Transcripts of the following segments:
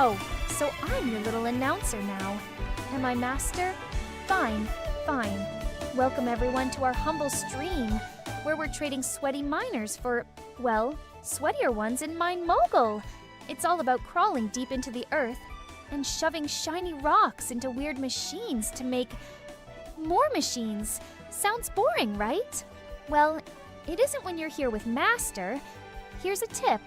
Oh, so I'm your little announcer now. Am I master? Fine, fine. Welcome everyone to our humble stream, where we're trading sweaty miners for, well, sweatier ones in Minemogul. It's all about crawling deep into the earth and shoving shiny rocks into weird machines to make more machines. Sounds boring, right? Well, it isn't when you're here with Master. Here's a tip.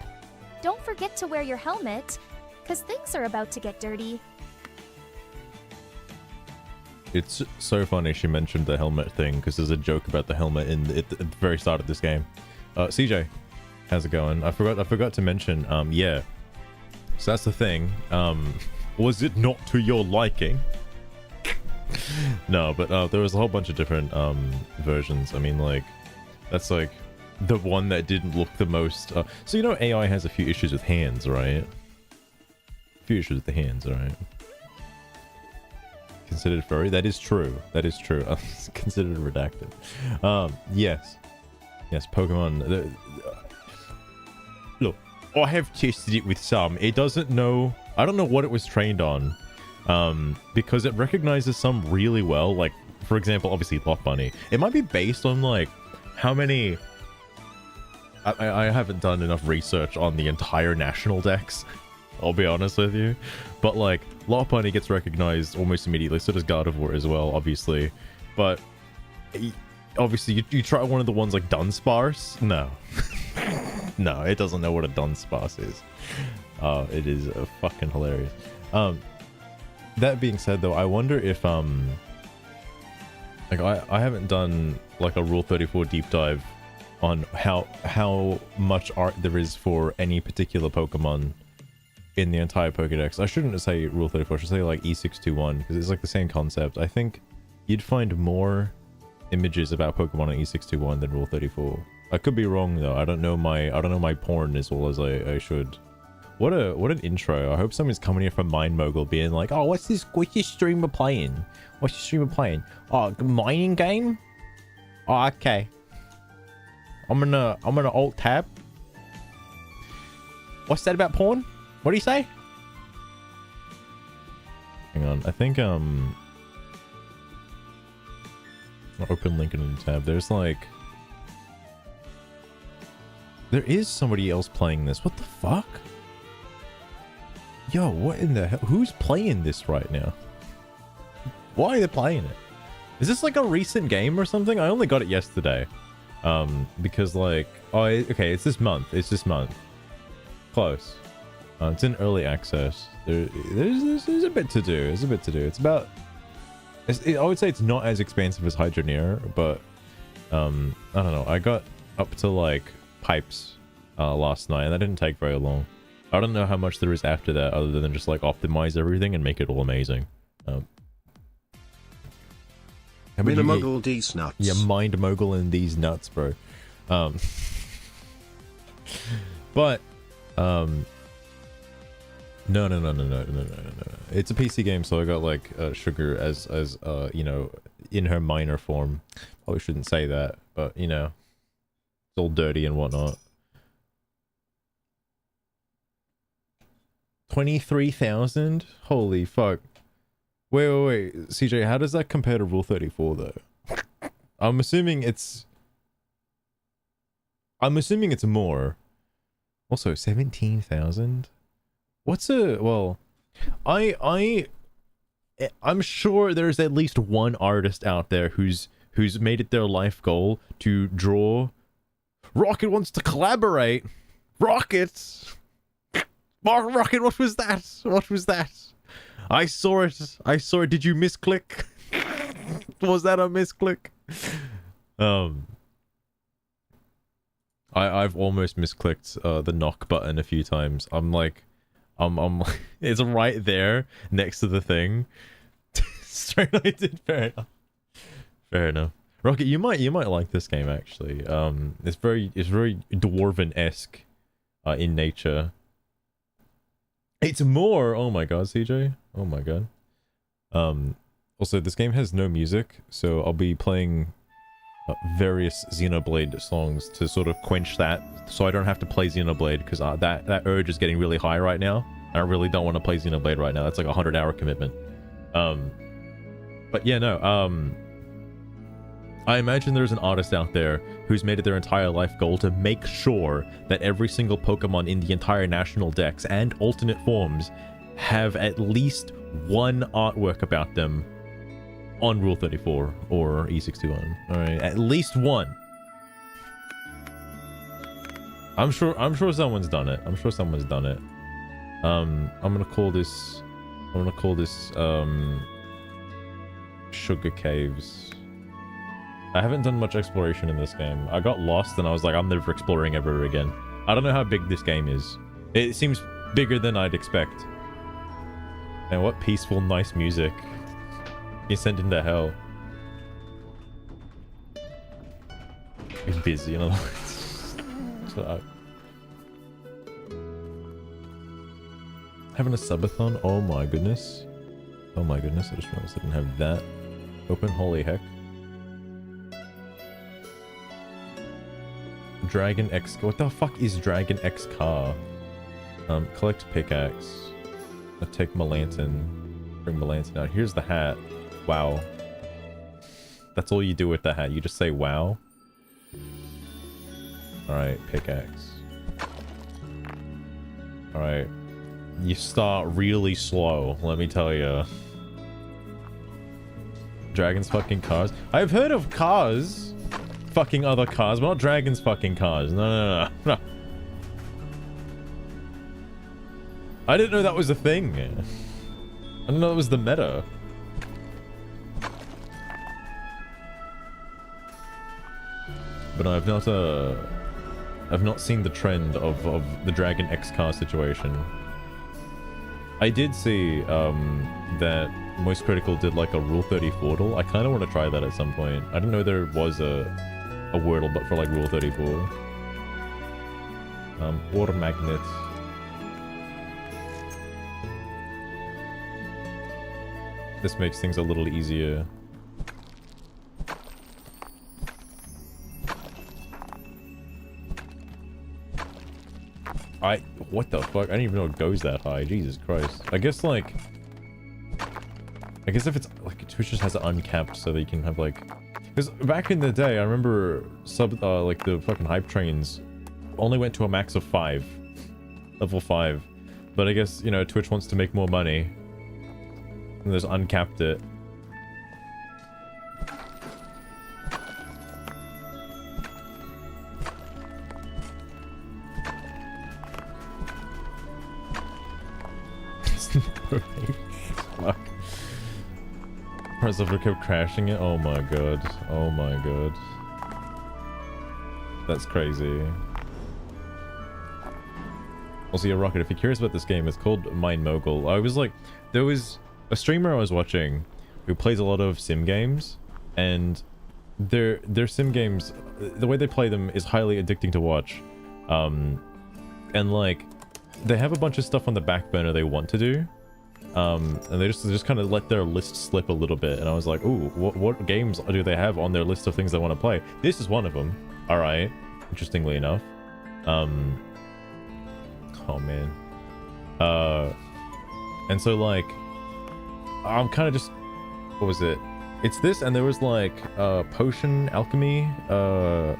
Don't forget to wear your helmet, because things are about to get dirty. It's so funny she mentioned the helmet thing, because there's a joke about the helmet at the very start of this game. CJ, how's it going? I forgot to mention, yeah. So that's the thing. Was it not to your liking? No, but there was a whole bunch of different versions. I mean, like, that's like the one that didn't look the most. So you know, AI has a few issues with hands, right? A few issues with the hands, right? Considered furry? That is true. That is true. Considered redacted. Yes, yes. Pokemon. Look, I have tested it with some. It doesn't know. I don't know what it was trained on. Because it recognizes some really well. Like, for example, obviously Lock Bunny. It might be based on like how many. I haven't done enough research on the entire national dex. I'll be honest with you, but like Lock Bunny gets recognized almost immediately. So does Gardevoir as well, obviously. But obviously, you try one of the ones like Dunsparce. No, no, it doesn't know what a Dunsparce is. It is fucking hilarious. That being said, though, I wonder if like I haven't done like a Rule 34 deep dive on how much art there is for any particular Pokemon in the entire Pokédex. I shouldn't say Rule 34, I should say like E621, because it's like the same concept. I think you'd find more images about Pokemon on E621 than Rule 34. I could be wrong though. I don't know my porn as well as I should. What an intro. I hope someone's coming here from Minemogul being like, oh, what's this streamer playing? What's your streamer playing? Oh, mining game? Oh, okay. I'm gonna alt tab. What's that about porn? What do you say? Hang on, I think I'll open link in the tab. There's like there is somebody else playing this. What the fuck? Yo, what in the hell? Who's playing this right now? Why are they playing it? Is this like a recent game or something? I only got it yesterday. Because like, oh, okay, it's this month. It's this month. Close. It's in early access. There's a bit to do. There's a bit to do. It's about... I would say it's not as expansive as Hydroneer, but... I don't know. I got up to like pipes last night, and that didn't take very long. I don't know how much there is after that, other than just like optimize everything and make it all amazing. Minemogul these nuts. Yeah, mind mogul in these nuts, bro. But no. It's a PC game, so I got like Sugar as you know, in her minor form. Probably shouldn't say that, but you know, it's all dirty and whatnot. 23,000? Holy fuck. Wait. CJ, how does that compare to Rule 34 though? I'm assuming it's more. Also, 17,000? What's a... Well, I'm sure there's at least one artist out there who's made it their life goal to draw... Rocket wants to collaborate! Rocket! Rocket, what was that? What was that? I saw it. Did you misclick? Was that a misclick? I've almost misclicked the knock button a few times. I'm like, it's right there next to the thing. Straight, I did. Fair enough. Fair enough. Rocket, you might like this game actually. It's very dwarven-esque in nature. It's more. Oh my god, CJ. Oh my god. Also, this game has no music, so I'll be playing various Xenoblade songs to sort of quench that, so I don't have to play Xenoblade, because that urge is getting really high right now. I really don't want to play Xenoblade right now. That's like a 100-hour commitment. But yeah, no. I imagine there's an artist out there who's made it their entire life goal to make sure that every single Pokemon in the entire national dex and alternate forms have at least one artwork about them on Rule 34 or E621. All right, at least one. I'm sure someone's done it. I'm sure someone's done it. I'm gonna call this Sugar Caves. I haven't done much exploration in this game. I got lost and I was like, I'm never exploring ever again. I don't know how big this game is. It seems bigger than I'd expect. And what peaceful, nice music. You're sent into hell. You're busy, you know. Having a subathon? Oh my goodness. Oh my goodness, I just realized I didn't have that open. Holy heck. Dragon X... What the fuck is Dragon X car? Collect pickaxe. I'll take my lantern. Bring my lantern out. Here's the hat. Wow. That's all you do with the hat. You just say wow. Alright, pickaxe. Alright. You start really slow, let me tell you. Dragons fucking cars. I've heard of cars fucking other cars, but not dragons fucking cars. No. I didn't know that was a thing. I didn't know it was the meta. But I've not seen the trend of the Dragon X car situation. I did see that Most Critical did like a Rule 30 Wordle. I kind of want to try that at some point. I didn't know there was a Wordle, but for like Rule 34. Water magnet. This makes things a little easier. What the fuck? I didn't even know it goes that high. Jesus Christ. I guess if it's like Twitch just has it uncapped so that you can have like, because back in the day I remember like the fucking hype trains only went to a max of 5, level 5, but I guess, you know, Twitch wants to make more money and just uncapped it. Fuck. Myself kept crashing it. Oh my god. Oh my god. That's crazy. Also, yeah, Rocket, if you're curious about this game, it's called Minemogul. I was like, there was a streamer I was watching who plays a lot of sim games, and their sim games, the way they play them is highly addicting to watch. And like, they have a bunch of stuff on the back burner they want to do. And they just kind of let their list slip a little bit, and I was like, ooh, what games do they have on their list of things they want to play? This is one of them. All right, interestingly enough. Oh man. And so like, I'm kind of just, what was it? It's this, and there was like potion alchemy. There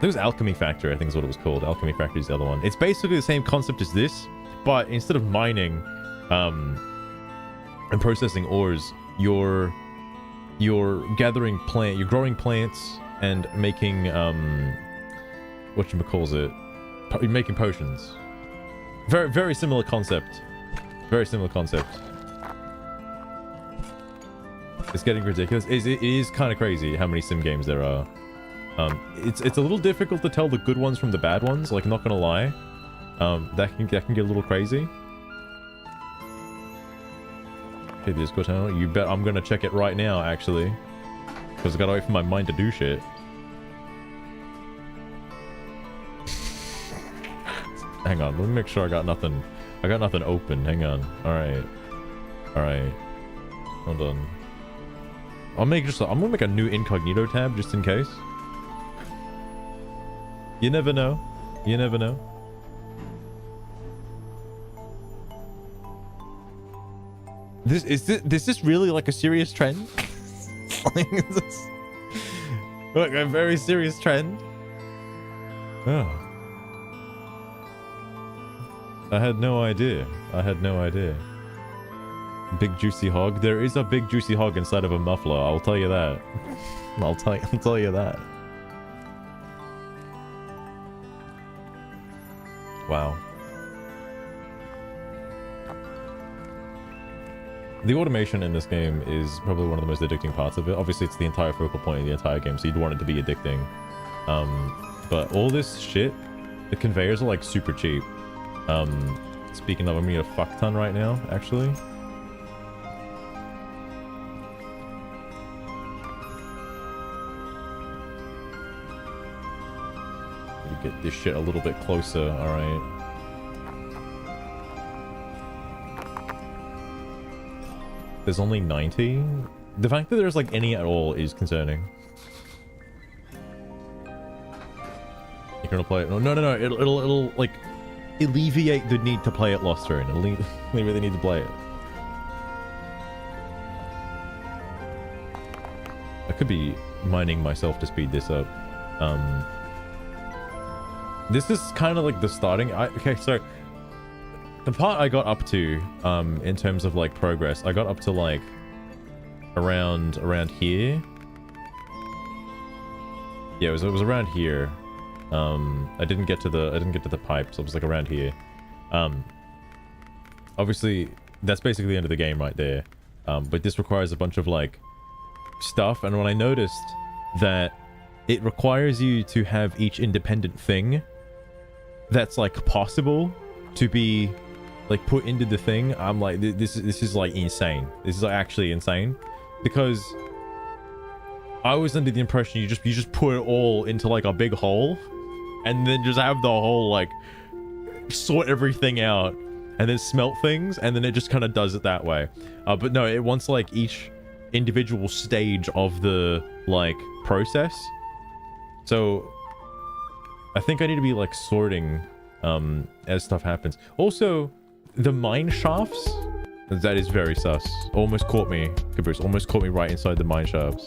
was Alchemy Factory, I think is what it was called. Alchemy Factory is the other one. It's basically the same concept as this, but instead of mining and processing ores, you're gathering you're growing plants and making whatchamacallit, you're making potions. Very similar concept. Very similar concept. It's getting ridiculous. It is kind of crazy how many sim games there are. It's a little difficult to tell the good ones from the bad ones, like, not gonna lie. That can get a little crazy. Okay, this good channel. You bet I'm gonna check it right now, actually, because I gotta wait for my mind to do shit. Hang on, let me make sure I got nothing. I got nothing open. Hang on. All right. Hold on. I'm gonna make a new incognito tab just in case. You never know. You never know. This is really like a serious trend? Like, is this like a very serious trend? Oh. I had no idea. I had no idea. Big juicy hog. There is a big juicy hog inside of a muffler. I'll tell you that. I'll tell you that. Wow. The automation in this game is probably one of the most addicting parts of it. Obviously, it's the entire focal point of the entire game, so you'd want it to be addicting. But all this shit, the conveyors are like super cheap. Speaking of, I'm gonna need a fuck ton right now, actually. You get this shit a little bit closer, alright. There's only 90? The fact that there's like any at all is concerning. You're gonna play it? No. It'll like alleviate the need to play it Lost Turn. It'll alleviate the need to play it. I could be mining myself to speed this up. This is kind of like the starting. Okay, so the part I got up to, in terms of like progress, I got up to like around here. Yeah, it was around here. I didn't get to the pipe, so it was like around here. Obviously, that's basically the end of the game right there. But this requires a bunch of like stuff, and when I noticed that it requires you to have each independent thing that's like possible to be like put into the thing, I'm like, this is like insane. This is like, actually insane, because I was under the impression you just put it all into like a big hole and then just have the whole like sort everything out and then smelt things, and then it just kind of does it that way. But no, it wants like each individual stage of the like process. So I think I need to be like sorting as stuff happens. Also, the mine shafts, that is very sus. Almost caught me, Caboose. Almost caught me right inside the mine shafts.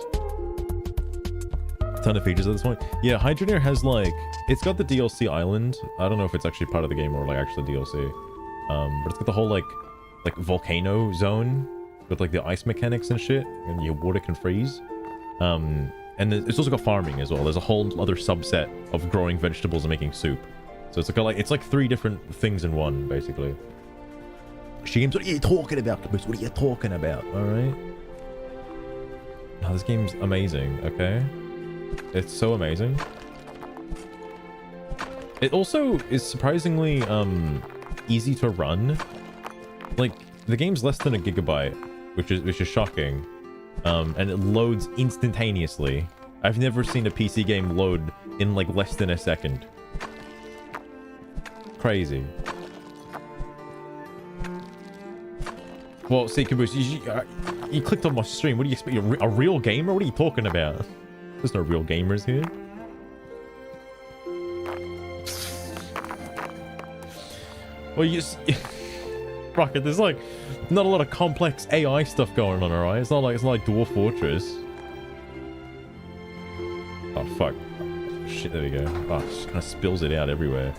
Ton of features at this point. Yeah, Hydroneer has like, it's got the DLC island. I don't know if it's actually part of the game or like actually DLC. But it's got the whole like volcano zone with like the ice mechanics and shit, and your water can freeze. And it's also got farming as well. There's a whole other subset of growing vegetables and making soup. So it's like 3 different things in one, basically. James, what are you talking about, Caboose? What are you talking about? All right. Oh, this game's amazing. Okay, it's so amazing. It also is surprisingly easy to run. Like, the game's less than a gigabyte, which is shocking. And it loads instantaneously. I've never seen a PC game load in like less than a second. Crazy. Well, see, Caboose, you clicked on my stream. What do you expect? You're a real gamer? What are you talking about? There's no real gamers here. Well, Rocket, there's like not a lot of complex AI stuff going on, alright? It's not like Dwarf Fortress. Oh fuck. Shit, there we go. Oh, it just kind of spills it out everywhere.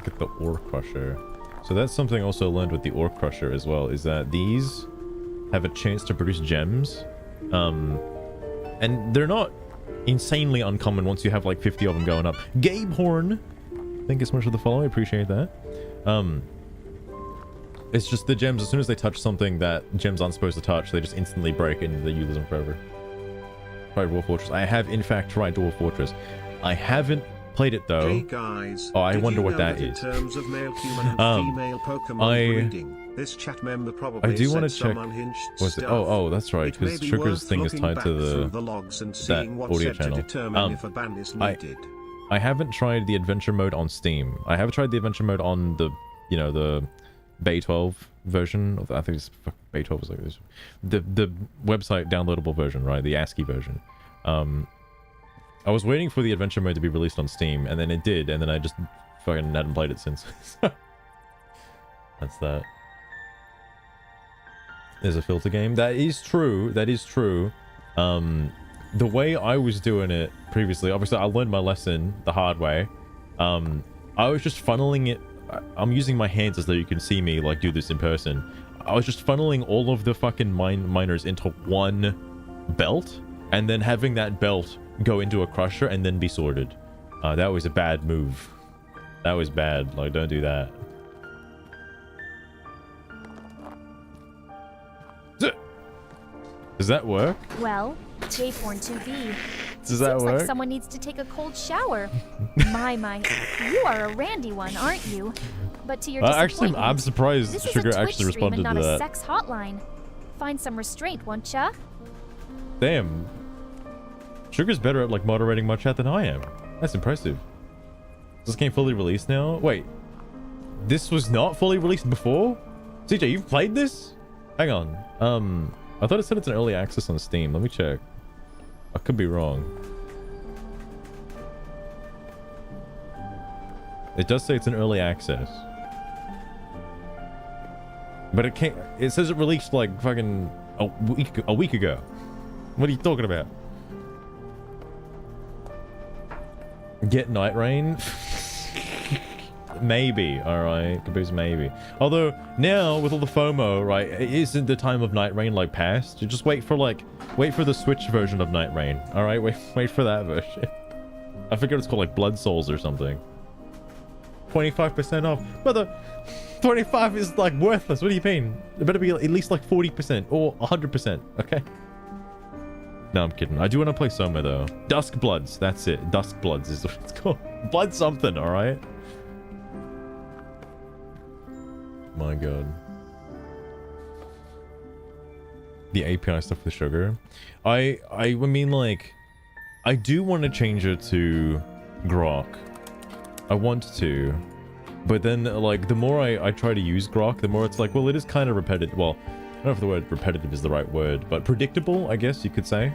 Get the ore crusher. So that's something I also learned with the ore crusher as well, is that these have a chance to produce gems. And they're not insanely uncommon once you have like 50 of them going up. Gabe Horn, thank you so much for the follow. I appreciate that. It's just the gems, as soon as they touch something that gems aren't supposed to touch, they just instantly break and you lose them forever. Tried Dwarf Fortress. I have in fact tried Dwarf Fortress. I haven't played it though. Hey guys, oh, I wonder what that is. In terms of male human and female Pokemon breeding, this chat member probably I do want to check. Was it? Oh, that's right, because Sugar's thing is tied to the logs and that audio channel. If a ban is needed. I haven't tried the adventure mode on Steam. I have tried the adventure mode on the, you know, the Bay 12 version. I think it's Bay 12 is like this. The website downloadable version, right? The ASCII version. I was waiting for the adventure mode to be released on Steam, and then it did, and then I just fucking hadn't played it since. That's that. There's a filter game. That is true. That is true. The way I was doing it previously, obviously I learned my lesson the hard way. I was just funneling it. I'm using my hands as though you can see me like do this in person. I was just funneling all of the fucking miners into one belt, and then having that belt go into a crusher and then be sorted. That was a bad move. That was bad. Like, don't do that. Does that work? Well, Jayporn 2B. Does that Seems work? like someone needs to take a cold shower. My, you are a randy one, aren't you? But to your disappointment, actually, I'm surprised this is Sugar a Twitch actually stream and responded not to a that. sex hotline. Find some restraint, won't ya? Damn. Sugar's better at like moderating my chat than I am. That's impressive. Is this game fully released now? Wait. This was not fully released before? CJ, you've played this? Hang on. I thought it said it's an early access on Steam. Let me check. I could be wrong. It does say it's an early access. But it can't. It says it released like fucking a week ago. What are you talking about? Get Night Rain? Maybe. Alright. Caboose maybe. Although now with all the FOMO, right, it isn't the time of Night Rain like past. You just wait for the Switch version of Night Rain. Alright, wait for that version. I forget it's called like Blood Souls or something. 25% off. Brother, 25 is like worthless. What do you mean? It better be at least like 40% or 100%. Okay. No, I'm kidding. I do want to play Soma though. Dusk Bloods. That's it. Dusk Bloods is what it's called. Blood something. All right. My God. The API stuff with sugar. I mean, like, I do want to change it to Grok. I want to, but then like the more I try to use Grok, the more it's like, well, it is kind of repetitive. Well, I don't know if the word repetitive is the right word, but predictable, I guess you could say.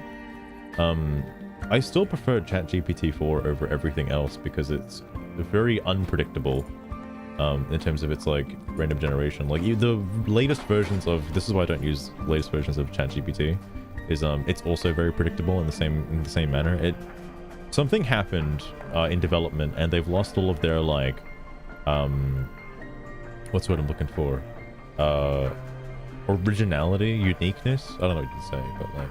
I still prefer ChatGPT 4 over everything else because it's very unpredictable in terms of its like random generation. Like the latest versions of, this is why I don't use latest versions of ChatGPT, is it's also very predictable in the same manner. Something happened in development and they've lost all of their like what's what I'm looking for, originality, uniqueness. I don't know what you can say, but like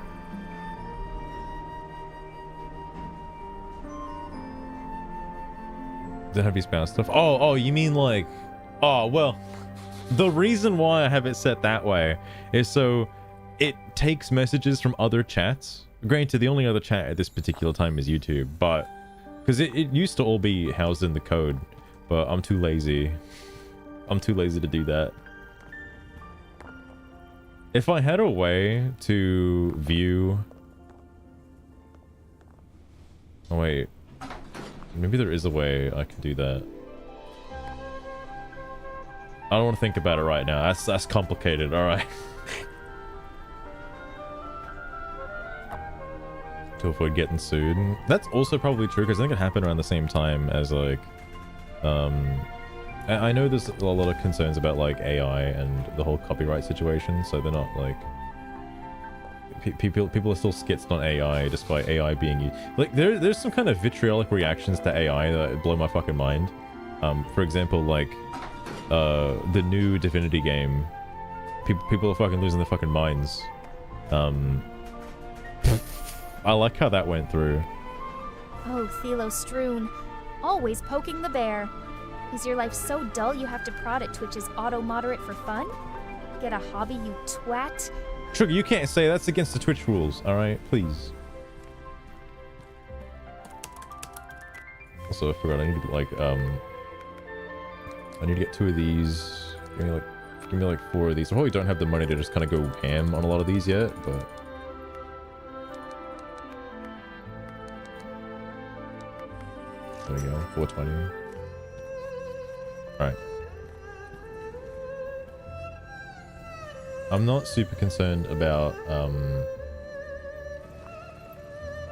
doesn't have to be spam stuff. Oh, you mean like, oh well, the reason why I have it set that way is so it takes messages from other chats. Granted, the only other chat at this particular time is YouTube, but because it used to all be housed in the code, but I'm too lazy. I'm too lazy to do that. If I had a way to view... Oh wait, maybe there is a way I can do that. I don't want to think about it right now. That's complicated. All right. To avoid getting sued. That's also probably true because I think it happened around the same time as like I know there's a lot of concerns about like AI and the whole copyright situation, so they're not like people are still skitzed on AI despite AI being used. Like there's some kind of vitriolic reactions to AI that blow my fucking mind. For example, like the new Divinity game, people are fucking losing their fucking minds. I like how that went through. Oh, Thelo Stroon, always poking the bear. Is your life so dull you have to prod at Twitch's auto-moderate for fun? Get a hobby, you twat. Sugar, you can't say that's against the Twitch rules, alright? Please. Also, I forgot, I need to get like, I need to get 2 of these. Give me like 4 of these. I probably don't have the money to just kind of go ham on a lot of these yet, but... There we go, 420. Alright. I'm not super concerned about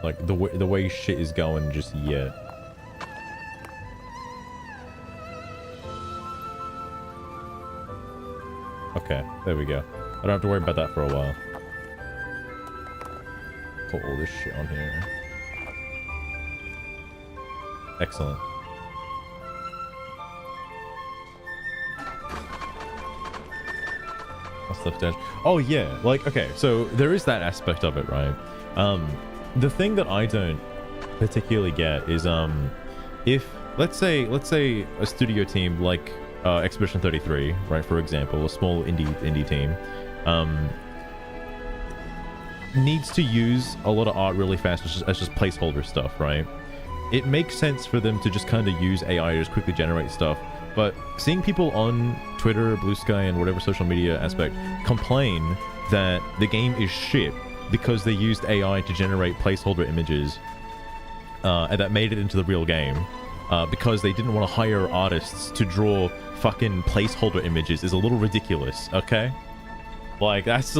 Like the way shit is going just yet. Okay, there we go. I don't have to worry about that for a while. Put all this shit on here. Excellent. What's left edge? Oh yeah, like okay, so there is that aspect of it, right? The thing that I don't particularly get is if let's say a studio team like Expedition 33, right, for example, a small indie team, needs to use a lot of art really fast as just placeholder stuff, right? It makes sense for them to just kind of use AI to just quickly generate stuff, but seeing people on Twitter, Blue Sky, and whatever social media aspect complain that the game is shit because they used AI to generate placeholder images and that made it into the real game because they didn't want to hire artists to draw fucking placeholder images is a little ridiculous, okay? Like, that's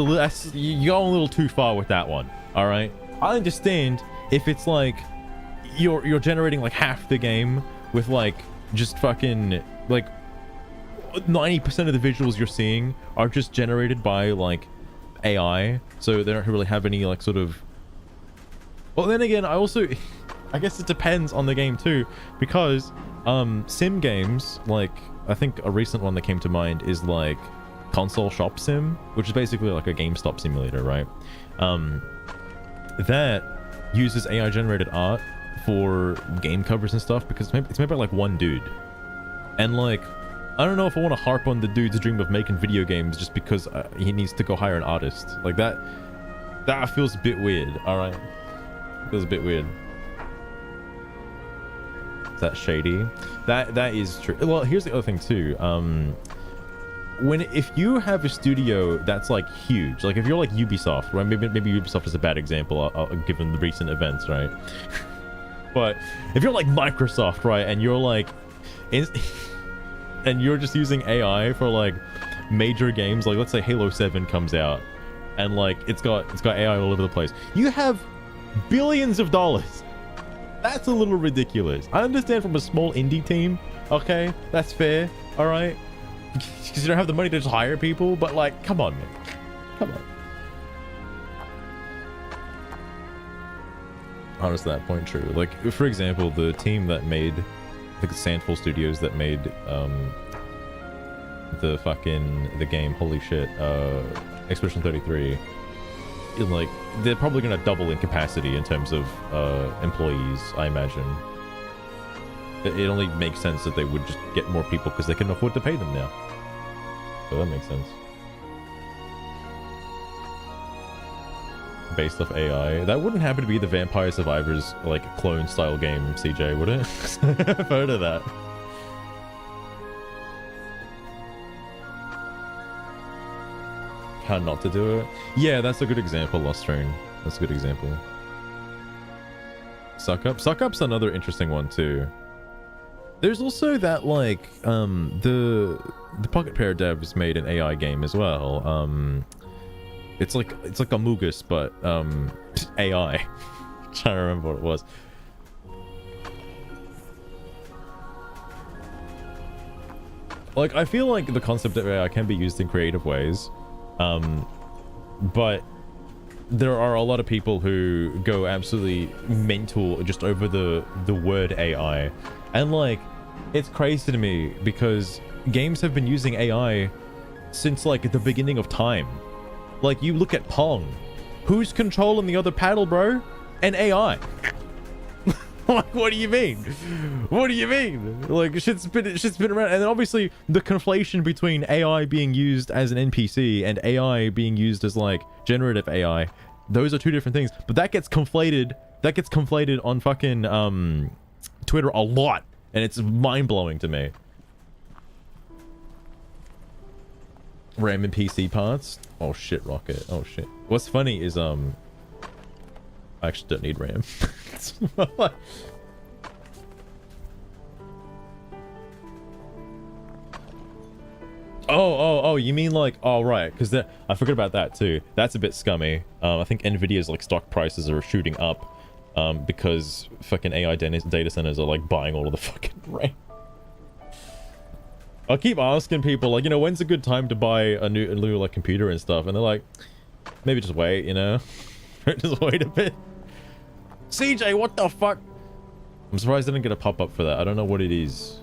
you go a little too far with that one, all right? I understand if it's like you're generating like half the game with like just fucking like 90% of the visuals you're seeing are just generated by like AI, so they don't really have any like sort of. Well, then again, I guess it depends on the game too, because sim games, like I think a recent one that came to mind is like Console Shop Sim, which is basically like a GameStop simulator, right? That uses AI generated art for game covers and stuff because it's made by like one dude, and like I don't know if I want to harp on the dude's dream of making video games just because he needs to go hire an artist like that. That feels a bit weird. All right, feels a bit weird. Is that shady? That is true. Well, here's the other thing too. If you have a studio that's like huge, like if you're like Ubisoft, right? Maybe Ubisoft is a bad example, given the recent events, right? But if you're like Microsoft, right, and you're like, and you're just using AI for like major games, like let's say Halo 7 comes out, and like it's got AI all over the place. You have billions of dollars. That's a little ridiculous. I understand from a small indie team, okay, that's fair, all right, because you don't have the money to just hire people, but like, come on, man, come on. Honestly, that point true. Like, for example, the team that made, the Sandful Studios that made the game, holy shit, Expedition 33, like they're probably gonna double in capacity in terms of employees, I imagine. It only makes sense that they would just get more people because they can afford to pay them now. So that makes sense. Based off AI. That wouldn't happen to be the Vampire Survivors like clone style game, CJ, would it? I've heard of that. How not to do it? Yeah, that's a good example, Lost Train. That's a good example. Suck Up? Suck Up's another interesting one too. There's also that like the Pocket Pair devs made an AI game as well. It's like Amogus, but AI. I'm trying to remember what it was. Like, I feel like the concept of AI can be used in creative ways, but there are a lot of people who go absolutely mental just over the word AI, and like, it's crazy to me because games have been using AI since like the beginning of time. Like, you look at Pong. Who's controlling the other paddle, bro? An AI. Like, what do you mean? What do you mean? Like, shit's been around. And then obviously the conflation between AI being used as an NPC and AI being used as like generative AI, those are two different things. But that gets conflated. That gets conflated on fucking Twitter a lot, and it's mind-blowing to me. RAM and PC parts. Oh shit, Rocket. Oh shit. What's funny is I actually don't need RAM. Oh, you mean like, oh right, because I forgot about that too. That's a bit scummy. I think Nvidia's like stock prices are shooting up because fucking AI data centers are like buying all of the fucking RAM. I keep asking people, like, you know, when's a good time to buy a new like computer and stuff, and they're like, maybe just wait, you know. Just wait a bit. CJ, what the fuck? I'm surprised I didn't get a pop-up for that. I don't know what it is.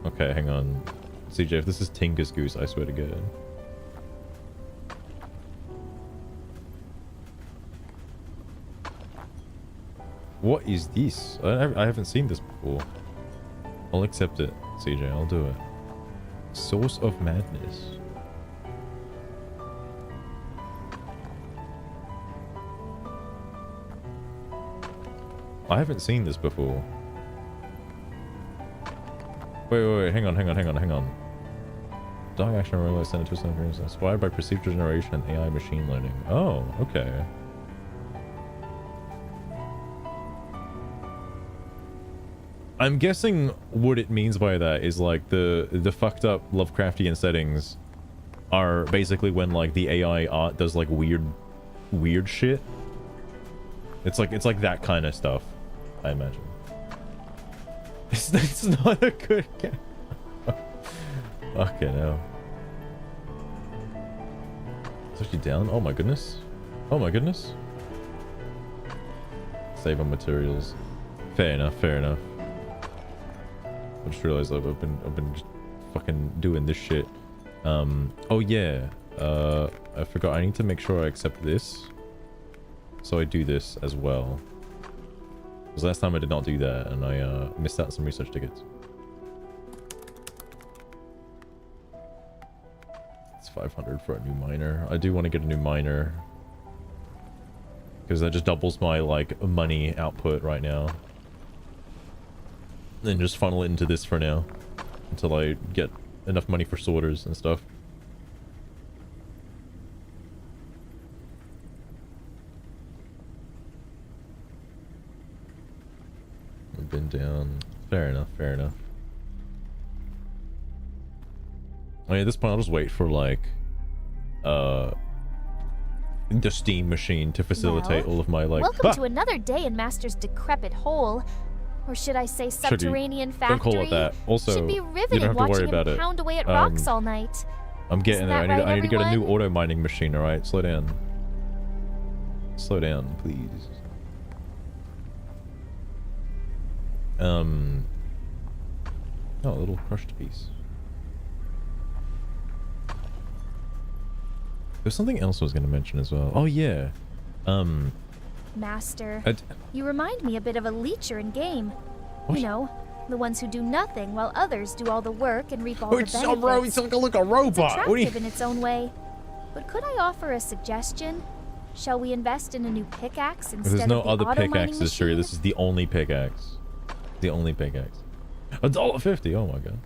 Okay, hang on. CJ, if this is Tinker's Goose, I swear to God. What is this? I haven't seen this before. I'll accept it, CJ. I'll do it. Source of madness. I haven't seen this before. Wait, hang on. Dog action relay sent to some inspired by procedural generation and AI machine learning. Oh, okay. I'm guessing what it means by that is like the fucked up Lovecraftian settings are basically when like the AI art does like weird shit. It's like that kind of stuff, I imagine. It's not a good game. Fucking hell. Is actually down? Oh my goodness. Oh my goodness. Save on materials. Fair enough. I just realized I've been just fucking doing this shit. Oh yeah. I forgot. I need to make sure I accept this. So I do this as well. Because last time I did not do that, and I missed out on some research tickets. It's 500 for a new miner. I do want to get a new miner. Because that just doubles my, like, money output right now. Then just funnel it into this for now. Until I get enough money for sorters and stuff. I've been down. Fair enough. I mean, at this point, I'll just wait for, like, the steam machine to facilitate all of my, like... Welcome to another day in Master's decrepit hole. Or should I say subterranean factory? Don't call it that. Also, should be riveting you don't have to worry watching about him it. Pound away at rocks all night. I'm getting there. Right, I need to get a new everyone? auto mining machine, alright? Slow down. Slow down, please. Oh, a little crushed piece. There's something else I was going to mention as well. Oh, yeah. Master, you remind me a bit of a leecher in game. What? You know, the ones who do nothing while others do all the work and reap all the It's benefits. like a It's robot. What do you... attractive in its own way. But could I offer a suggestion? Shall we invest in a new pickaxe instead There's no of the other auto mining pickaxes, Sherry. machine? This is the only pickaxe. The only pickaxe. $1.50. Oh my god.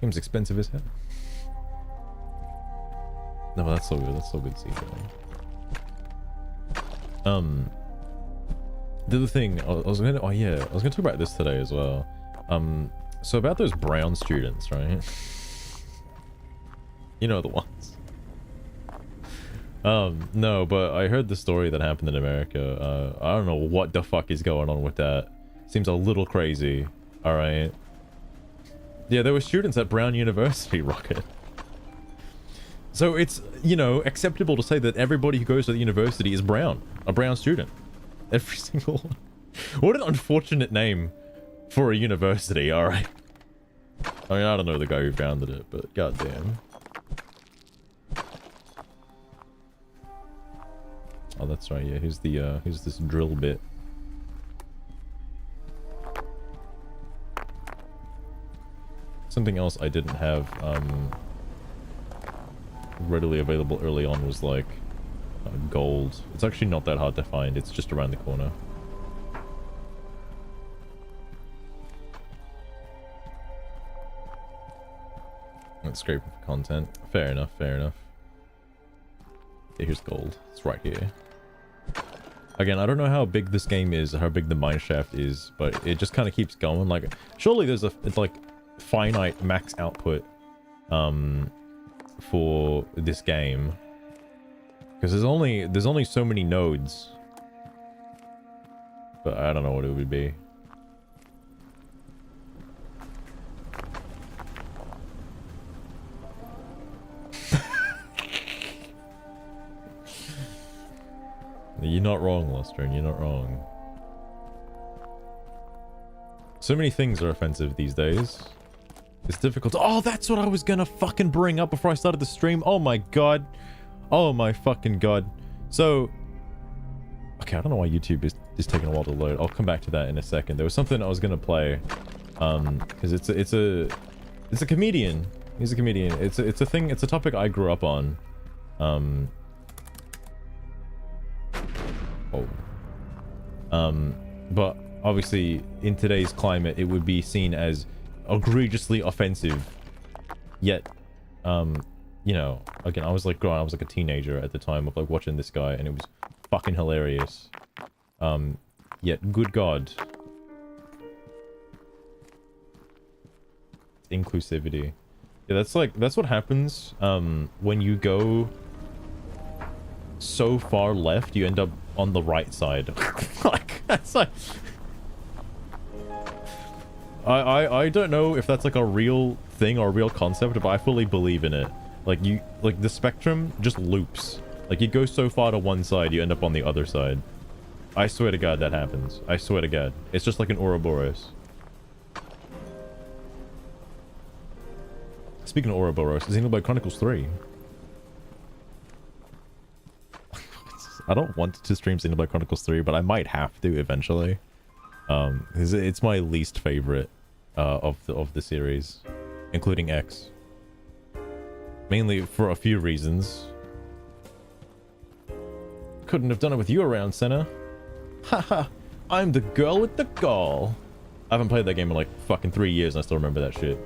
Game's expensive as hell. No, that's so good. That's so good to see. The other thing I was gonna talk about this today as well. So about those brown students, right? You know the ones. No, but I heard the story that happened in America. I don't know what the fuck is going on with that. Seems a little crazy. All right. Yeah, there were students at Brown University, Rocket. So it's, you know, acceptable to say that everybody who goes to the university is brown. A brown student. Every single one. What an unfortunate name for a university, alright. I mean, I don't know the guy who founded it, but goddamn. Oh, that's right, yeah. Here's this drill bit. Something else I didn't have, readily available early on was like gold. It's actually not that hard to find. It's just around the corner. Let's scrape for content. Fair enough. Yeah, here's gold. It's right here. Again, I don't know how big this game is, how big the mine shaft is, but it just kind of keeps going. Like, surely there's it's like finite max output for this game. Because there's only so many nodes. But I don't know what it would be. You're not wrong, Lostron. You're not wrong. So many things are offensive these days. It's difficult. Oh, that's what I was gonna fucking bring up before I started the stream. Oh my god. Oh my fucking god. So, okay, I don't know why YouTube is taking a while to load. I'll come back to that in a second. There was something I was gonna play, because it's a comedian. He's a comedian. It's a thing. It's a topic I grew up on. But obviously in today's climate, it would be seen as egregiously offensive. Yet, you know, again, I was like a teenager at the time of like watching this guy, and it was fucking hilarious. Yet, good God. Inclusivity. Yeah, that's what happens, when you go so far left, you end up on the right side. Like, that's like... I don't know if that's like a real thing or a real concept, but I fully believe in it. Like, the spectrum just loops. Like, you go so far to one side, you end up on the other side. I swear to God that happens. I swear to God. It's just like an Ouroboros. Speaking of Ouroboros, Xenoblade Chronicles 3. I don't want to stream Xenoblade Chronicles 3, but I might have to eventually. It's my least favorite of the series, including X. Mainly for a few reasons. Couldn't have done it with you around, Senna. Haha, I'm the girl with the gall. I haven't played that game in like fucking 3 years and I still remember that shit.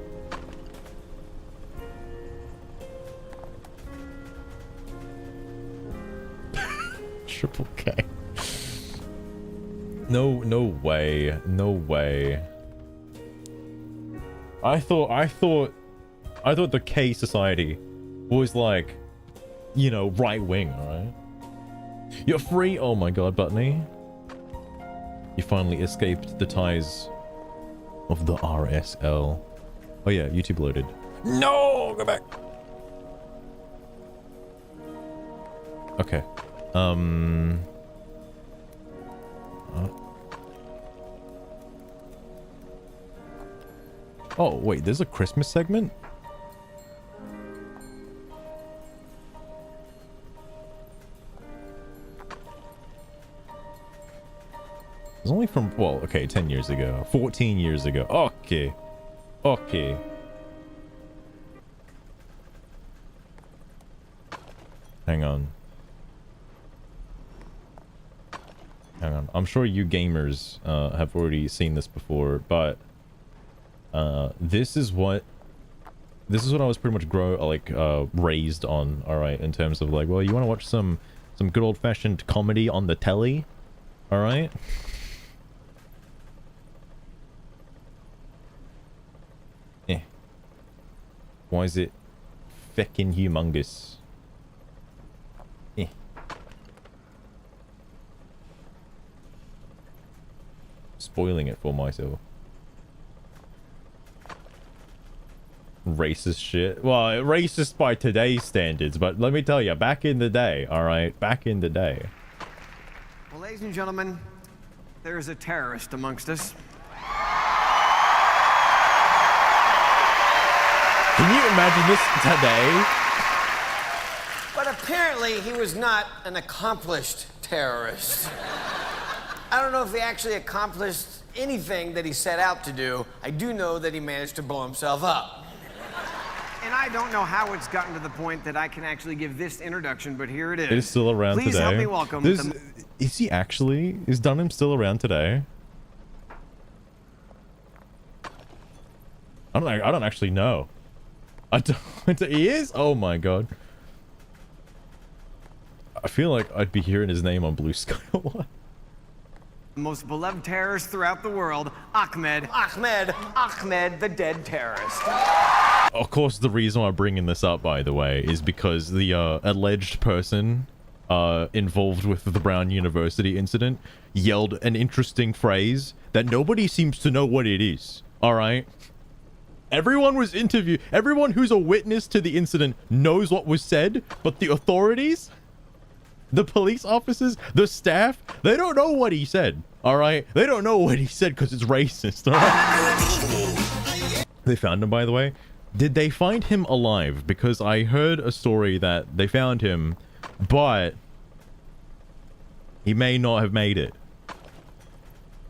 Triple K. No way. No way. I thought the K society was like, you know, right wing, alright? You're free? Oh my god, Buttney. You finally escaped the ties of the RSL. Oh yeah, YouTube loaded. No! Go back! Okay. Oh, wait, there's a Christmas segment? It's only from, well, okay, 10 years ago. 14 years ago. Okay. Okay. Hang on. Hang on. I'm sure you gamers have already seen this before, but this is what I was pretty much raised on, all right, in terms of like, well, you want to watch some good old-fashioned comedy on the telly, all right? Eh. Why is it feckin' humongous? Eh. Spoiling it for myself. Racist shit. Well, racist by today's standards, but let me tell you, back in the day, alright? Back in the day. Well, ladies and gentlemen, there is a terrorist amongst us. Can you imagine this today? But apparently, he was not an accomplished terrorist. I don't know if he actually accomplished anything that he set out to do. I do know that he managed to blow himself up. And I don't know how it's gotten to the point that I can actually give this introduction, but here it is. It is still around today. Please help me welcome Is he actually? Is Dunham still around today? I don't actually know. He is? Oh my god. I feel like I'd be hearing his name on Blue Sky a lot. Most beloved terrorist throughout the world, Ahmed, the dead terrorist. Of course, the reason I'm bringing this up, by the way, is because the alleged person involved with the Brown University incident yelled an interesting phrase that nobody seems to know what it is. All right. Everyone was interviewed. Everyone who's a witness to the incident knows what was said, but the authorities, the police officers, the staff, they don't know what he said. All right. They don't know what he said because it's racist. All right? They found him, by the way. Did they find him alive? Because I heard a story that they found him, but he may not have made it.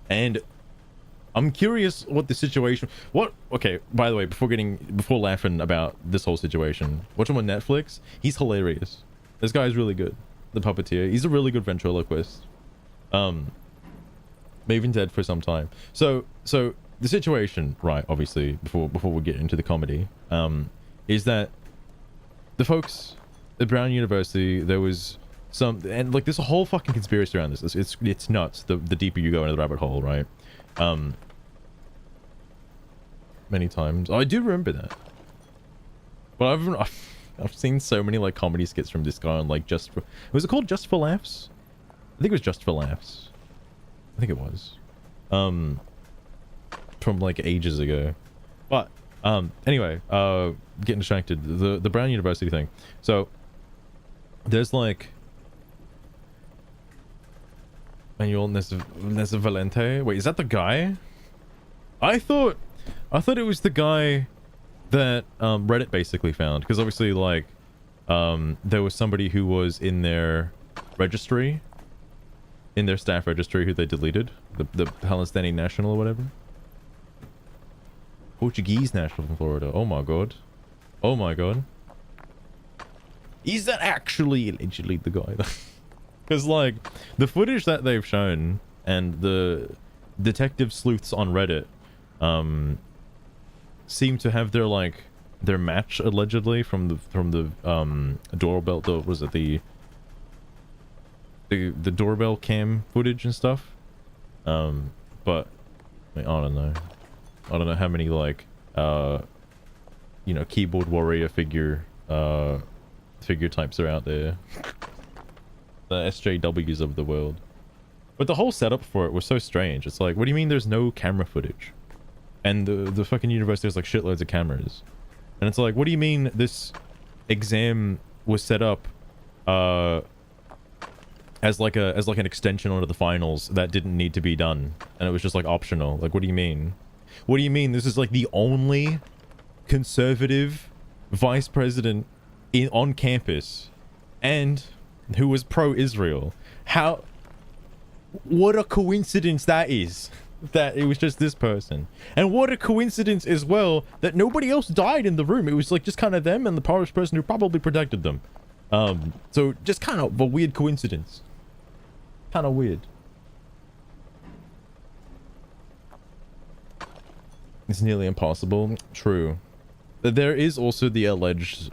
And I'm curious what the situation... Okay, by the way, before laughing about this whole situation, watch him on Netflix. He's hilarious. This guy's really good. The puppeteer. He's a really good ventriloquist. Maybe been dead for some time. So the situation, right, obviously, before we get into the comedy, is that the folks at Brown University, there was some... And, like, there's a whole fucking conspiracy around this. It's nuts, the deeper you go into the rabbit hole, right? Many times. Oh, I do remember that. But I've seen so many like comedy skits from this guy on like was it called Just for Laughs? I think it was Just for Laughs. I think it was. From like ages ago. But anyway, getting distracted. The Brown University thing. So there's like Manuel Nezavalente. Wait, is that the guy? I thought it was the guy that Reddit basically found, because obviously like there was somebody who was in their registry, in their staff registry, who they deleted, the Palestinian national or whatever, Portuguese national from Florida. Oh my god, oh my god, is that actually allegedly the guy? Because like the footage that they've shown and the detective sleuths on Reddit seem to have their match allegedly from the doorbell. Was it the doorbell cam footage and stuff? But I mean, I don't know how many like keyboard warrior figure types are out there. The SJWs of the world. But the whole setup for it was so strange. It's like, what do you mean there's no camera footage? And the fucking university has like shitloads of cameras. And it's like, what do you mean this exam was set up as like an extension onto the finals that didn't need to be done, and it was just like optional? Like, what do you mean? What do you mean this is like the only conservative vice president on campus and who was pro-Israel? What a coincidence that is, that it was just this person. And what a coincidence as well that nobody else died in the room. It was like just kind of them and the poorest person who probably protected them. So just kind of a weird coincidence. Kind of weird. It's nearly impossible. True. There is also the alleged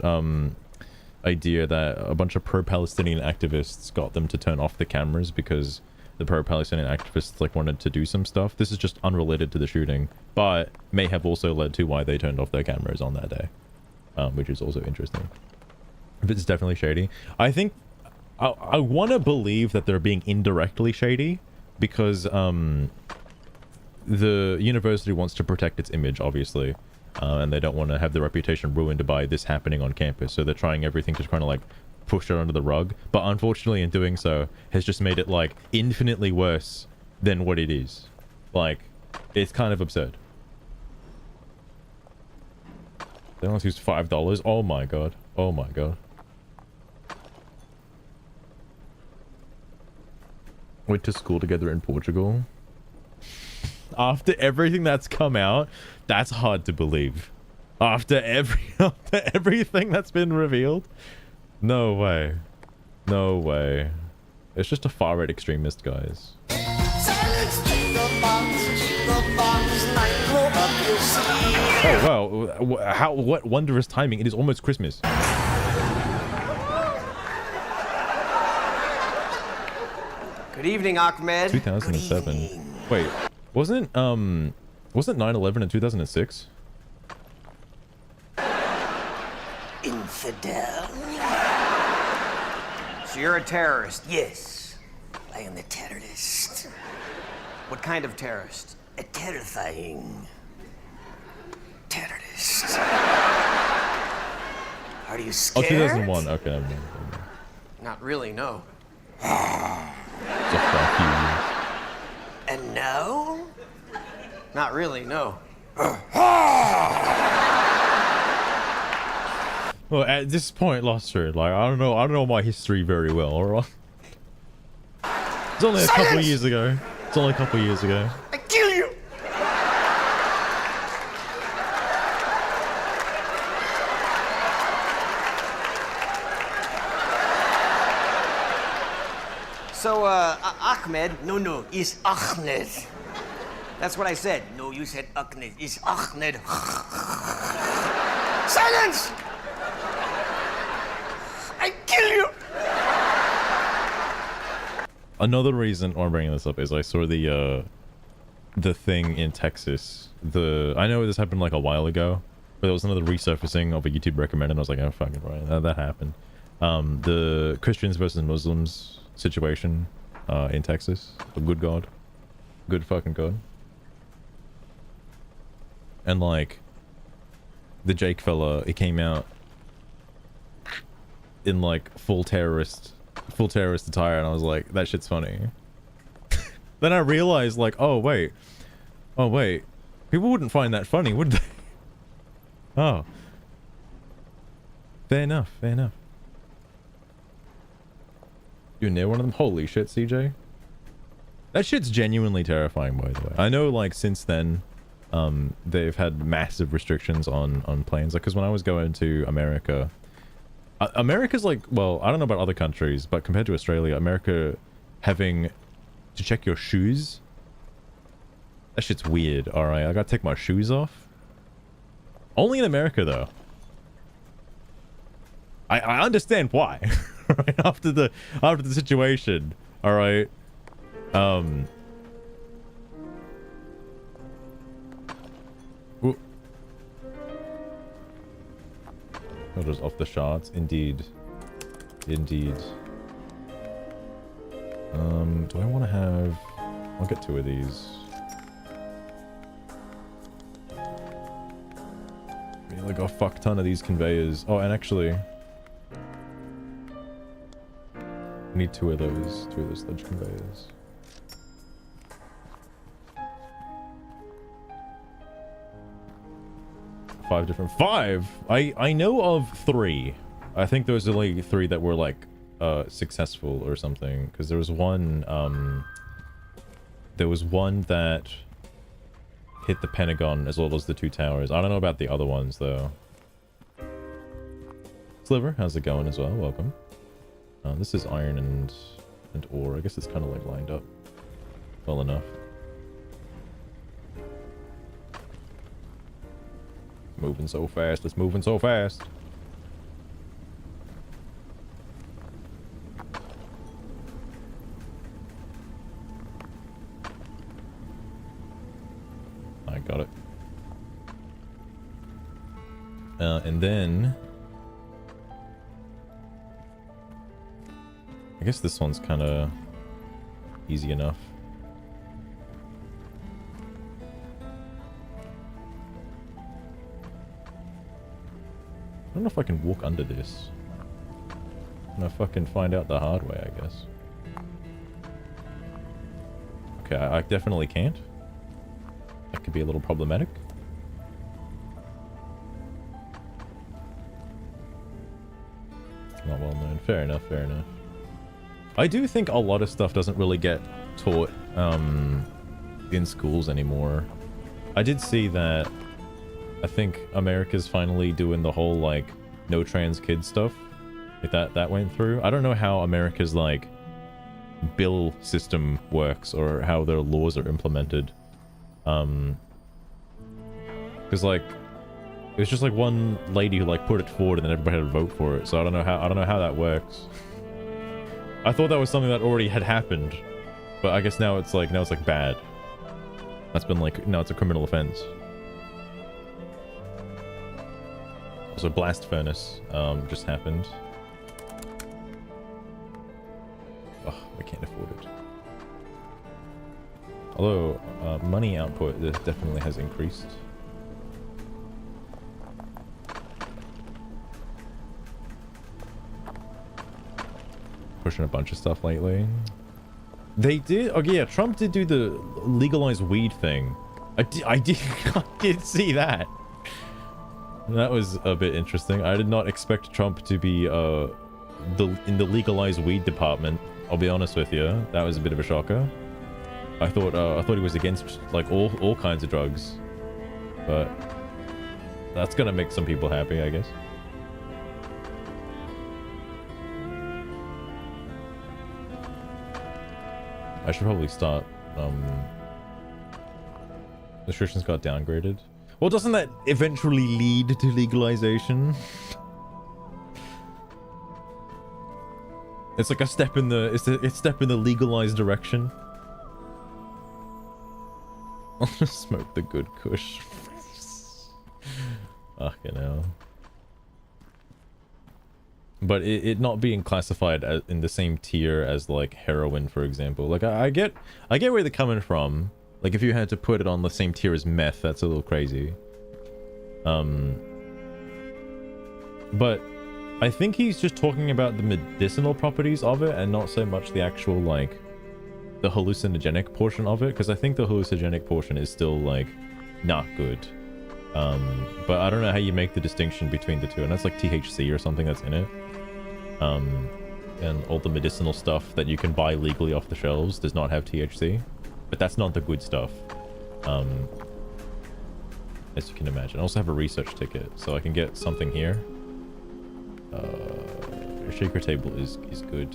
idea that a bunch of pro-Palestinian activists got them to turn off the cameras because the pro-Palestinian activists like wanted to do some stuff. This is just unrelated to the shooting, but may have also led to why they turned off their cameras on that day, which is also interesting. But it's definitely shady. I think I want to believe that they're being indirectly shady because the university wants to protect its image, obviously. And they don't want to have their reputation ruined by this happening on campus, so they're trying everything to kind of like push it under the rug. But unfortunately, in doing so, has just made it like infinitely worse than what it is. Like, it's kind of absurd. They only used $5. Oh my god. Oh my god. Went to school together in Portugal. After everything that's come out, that's hard to believe. After everything that's been revealed, no way, no way. It's just a far right extremist, guys. Oh wow! What wondrous timing! It is almost Christmas. Good evening, Ahmed. 2007. Wait. Wasn't 9/11 in 2006? Infidel. So you're a terrorist? Yes, I am a terrorist. What kind of terrorist? A terrifying terrorist. Are you Oh, scared? 2001. Okay. Never mind. Not really, no. So fuck you. And no? Not really, no. Well, at this point, Luster, like I don't know my history very well. All right. It's only a couple of years ago. It's only a couple of years ago. I kill you! So, Ahmed, no, it's Ahmed. That's what I said. No, you said Ahmed. It's Ahmed. Silence! I kill you! Another reason why I'm bringing this up is I saw the thing in Texas. I know this happened like a while ago, but there was another resurfacing of a YouTube recommended. I was like, oh fucking right, that happened. The Christians versus Muslims situation in Texas. A good God, good fucking God. And like the Jake fella, he came out in like full terrorist attire, and I was like, that shit's funny. Then I realized like, oh wait, people wouldn't find that funny, would they? Oh, fair enough. You're near one of them? Holy shit, CJ. That shit's genuinely terrifying, by the way. I know like since then they've had massive restrictions on planes, like because when I was going to America's like, well, I don't know about other countries, but compared to Australia, America having to check your shoes, that shit's weird. All right, I gotta take my shoes off. Only in America though. I understand why. Right after the situation. All right. Photos off the shots. Indeed. Do I want to have... I'll get 2 of these. Maybe like a fuck ton of these conveyors. Oh, and actually... I need 2 of those sludge conveyors. Five? I know of 3. I think there was only 3 that were like successful or something, because there was one that hit the Pentagon as well as the 2 towers. I don't know about the other ones though. Sliver, how's it going as well? Welcome. This is iron and ore. I guess it's kind of like lined up well enough. Moving so fast. It's moving so fast. I got it. And then... I guess this one's kind of easy enough. I don't know if I can walk under this. And I fucking find out the hard way, I guess. Okay, I definitely can't. That could be a little problematic. Not well known. Fair enough. I do think a lot of stuff doesn't really get taught in schools anymore. I did see that I think America's finally doing the whole like no trans kids stuff. Like that went through. I don't know how America's like bill system works or how their laws are implemented. Because like it was just like one lady who like put it forward and then everybody had to vote for it. So I don't know how that works. I thought that was something that already had happened, but I guess now it's like bad. That's been like, now it's a criminal offense. Also, blast furnace just happened. oh, I can't afford it. Although money output this definitely has increased. Pushing a bunch of stuff lately. They did. Okay, yeah, Trump did do the legalized weed thing. I did see that. That was a bit interesting. I did not expect Trump to be in the legalized weed department. I'll be honest with you. That was a bit of a shocker. I thought he was against like all kinds of drugs, but that's gonna make some people happy, I guess. I should probably start. Restrictions got downgraded. Well, doesn't that eventually lead to legalization? It's like a step in the it's a step in the legalized direction. I'll just smoke the good kush. Fucking hell. But it not being classified as in the same tier as like heroin, for example. Like I get where they're coming from. Like if you had to put it on the same tier as meth, that's a little crazy. But I think he's just talking about the medicinal properties of it and not so much the actual like the hallucinogenic portion of it, because I think the hallucinogenic portion is still like not good. But I don't know how you make the distinction between the two, and that's like THC or something that's in it. And all the medicinal stuff that you can buy legally off the shelves does not have THC, but that's not the good stuff. As you can imagine. I also have a research ticket, so I can get something here. Shaker table is good.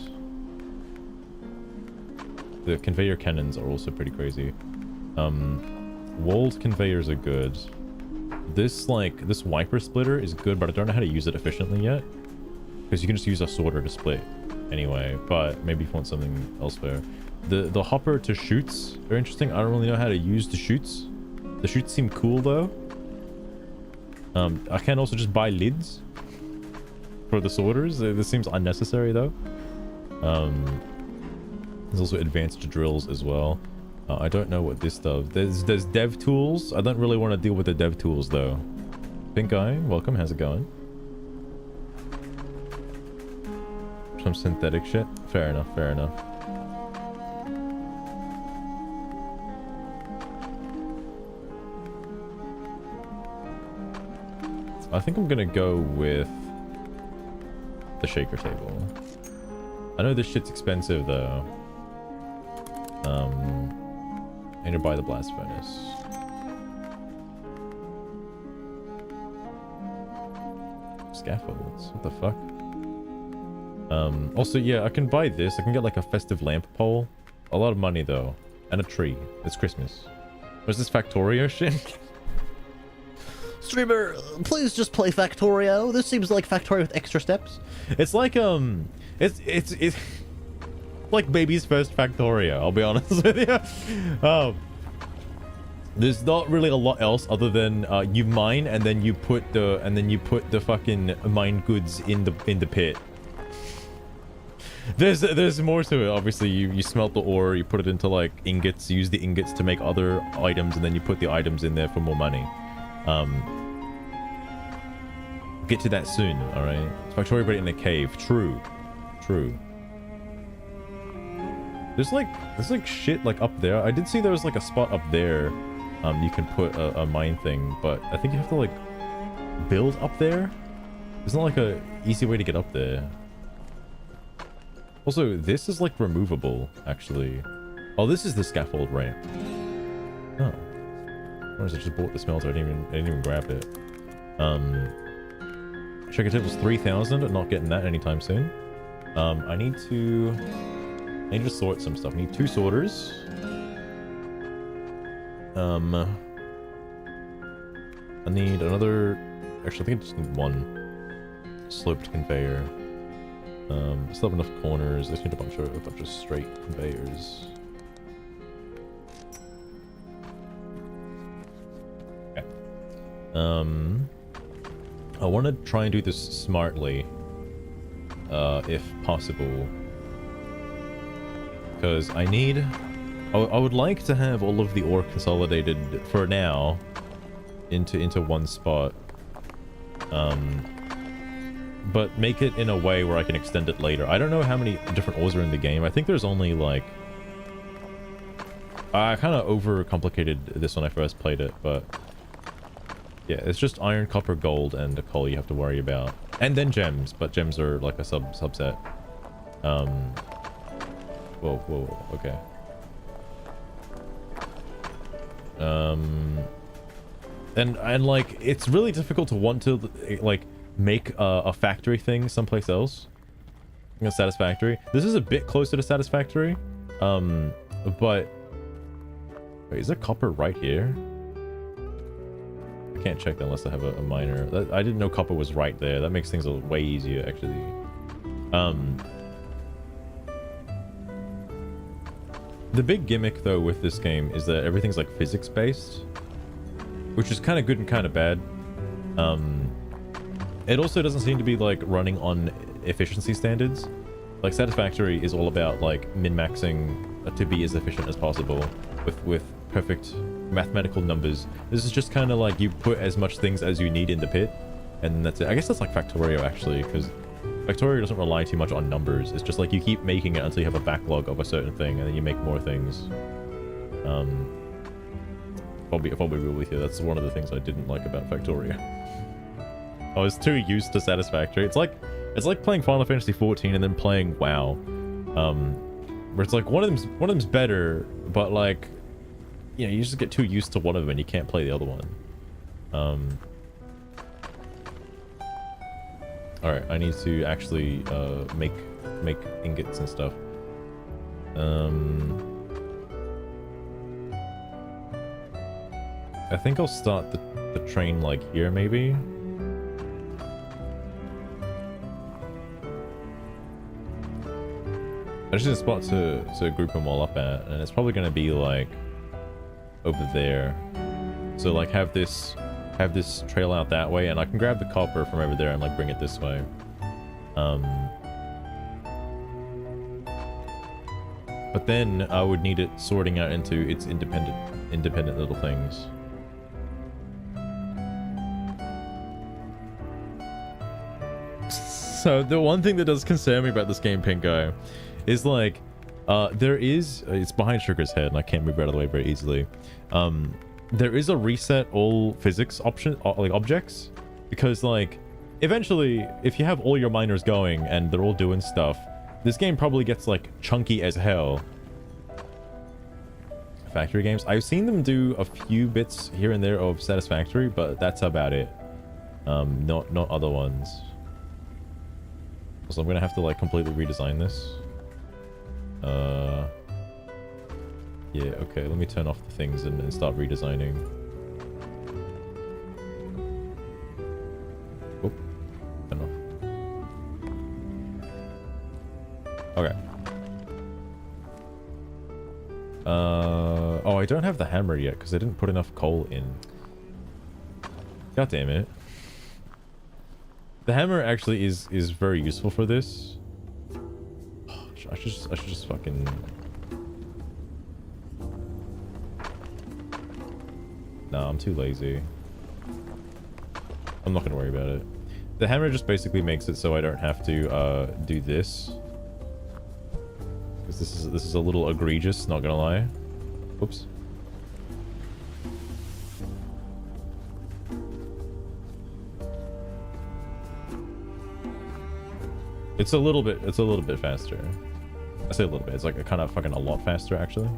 The conveyor cannons are also pretty crazy. Walled conveyors are good. This wiper splitter is good, but I don't know how to use it efficiently yet. Because you can just use a sorter to split anyway, but maybe if you want something elsewhere. The hopper to chutes are interesting. I don't really know how to use the chutes. The chutes seem cool though. I can also just buy lids for the sorters. This seems unnecessary though. There's also advanced drills as well. I don't know what this does. There's dev tools. I don't really want to deal with the dev tools though. Pink Eye, welcome. How's it going? Some synthetic shit. Fair enough. Fair enough. I think I'm gonna go with the shaker table. I know this shit's expensive though. I need to buy the blast furnace. Scaffolds. What the fuck? Also, yeah, I can buy this. I can get like a festive lamp pole. A lot of money though. And a tree. It's Christmas. What's this Factorio shit? Streamer, please just play Factorio. This seems like Factorio with extra steps. It's like it's like baby's first Factorio, I'll be honest with you. There's not really a lot else other than you mine and then you put the fucking mine goods in the pit. There's more to it. Obviously, you smelt the ore, you put it into like ingots, use the ingots to make other items, and then you put the items in there for more money. Get to that soon, all right? Factorio but in a cave. True. There's like shit like up there. I did see there was like a spot up there. You can put a mine thing, but I think you have to like build up there. There's not like a easy way to get up there. Also, this is like removable, actually. Oh, this is the scaffold ramp. Oh. Or is I just bought the smelter? I didn't even grab it. Shaker table's 3,000. I'm not getting that anytime soon. I need to sort some stuff. I need 2 sorters. I need another. Actually, I think I just need 1 sloped conveyor. Still have enough corners. I just need a bunch of straight conveyors. Okay. I want to try and do this smartly, if possible. because I need... I would like to have all of the ore consolidated for now into one spot. But make it in a way where I can extend it later. I don't know how many different ores are in the game. I think there's only like... I kind of overcomplicated this when I first played it, but... Yeah, it's just iron, copper, gold, and coal you have to worry about. And then gems, but gems are like a subset. Whoa, okay. And like, it's really difficult to want to, like, make a factory thing someplace else. You know, satisfactory. This is a bit closer to satisfactory. But... Wait, is there copper right here? I can't check that unless I have a miner. I didn't know copper was right there. That makes things way easier, actually. The big gimmick, though, with this game is that everything's, like, physics-based. Which is kind of good and kind of bad. It also doesn't seem to be, like, running on efficiency standards. Like, Satisfactory is all about, like, min-maxing to be as efficient as possible with perfect mathematical numbers. This is just kind of like you put as much things as you need in the pit, and that's it. I guess that's like Factorio, actually, because Factorio doesn't rely too much on numbers. It's just like you keep making it until you have a backlog of a certain thing, and then you make more things. If I'll be real with you, that's one of the things I didn't like about Factorio. I was too used to Satisfactory. It's like playing Final Fantasy 14 and then playing WoW, where it's like one of them's better, but like, you know, you just get too used to one of them and you can't play the other one. All right, I need to actually make ingots and stuff. I think I'll start the train like here, maybe. I just need a spot to group them all up at, and it's probably gonna be like over there. So like have this trail out that way, and I can grab the copper from over there and like bring it this way. But then I would need it sorting out into its independent little things. So the one thing that does concern me about this game, Pink Guy, is like it's behind Sugar's head and I can't move out of the way very easily. There is a reset all physics option, like objects, because like eventually if you have all your miners going and they're all doing stuff, this game probably gets like chunky as hell. Factory games, I've seen them do a few bits here and there of Satisfactory, but that's about it. Not other ones. So I'm gonna have to like completely redesign this. Yeah, okay, let me turn off the things and start redesigning. Oh, turn off. Okay. Oh, I don't have the hammer yet because I didn't put enough coal in. God damn it. The hammer actually is very useful for this. I should just fucking... Nah, I'm too lazy. I'm not gonna worry about it. The hammer just basically makes it so I don't have to do this. Because this is a little egregious, not gonna lie. Oops. It's a little bit faster. I say a little bit, it's like kind of fucking a lot faster actually.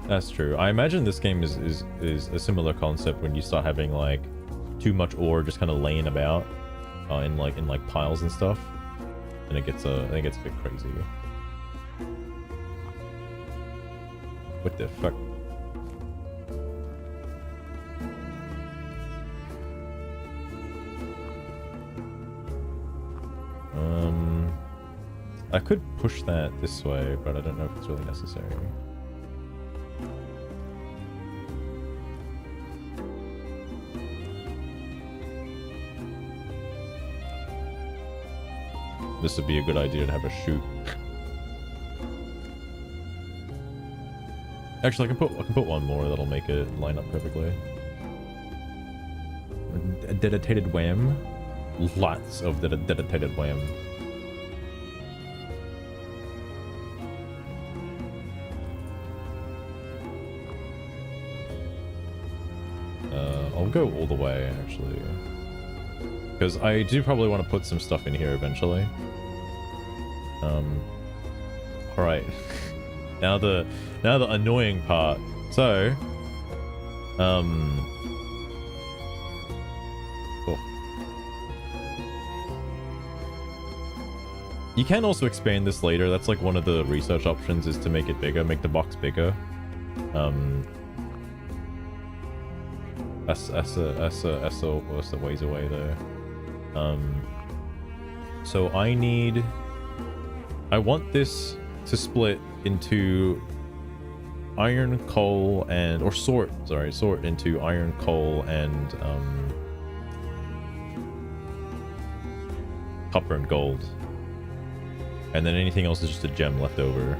That's true. I imagine this game is a similar concept when you start having like too much ore just kind of laying about in like piles and stuff, and I think it gets a bit crazy. What the fuck? I could push that this way, but I don't know if it's really necessary. this would be a good idea to have a shoot. Actually, I can put one more that'll make it line up perfectly. A dedicated wham. Lots of dedicated wham. I'll go all the way, actually. Because I do probably want to put some stuff in here eventually. Alright. Now the annoying part. So, oh. You can also expand this later. That's like one of the research options, is to make it bigger, make the box bigger. That's a ways away though. So I want this to split into iron, coal, and sort into iron, coal, and copper and gold, and then anything else is just a gem left over.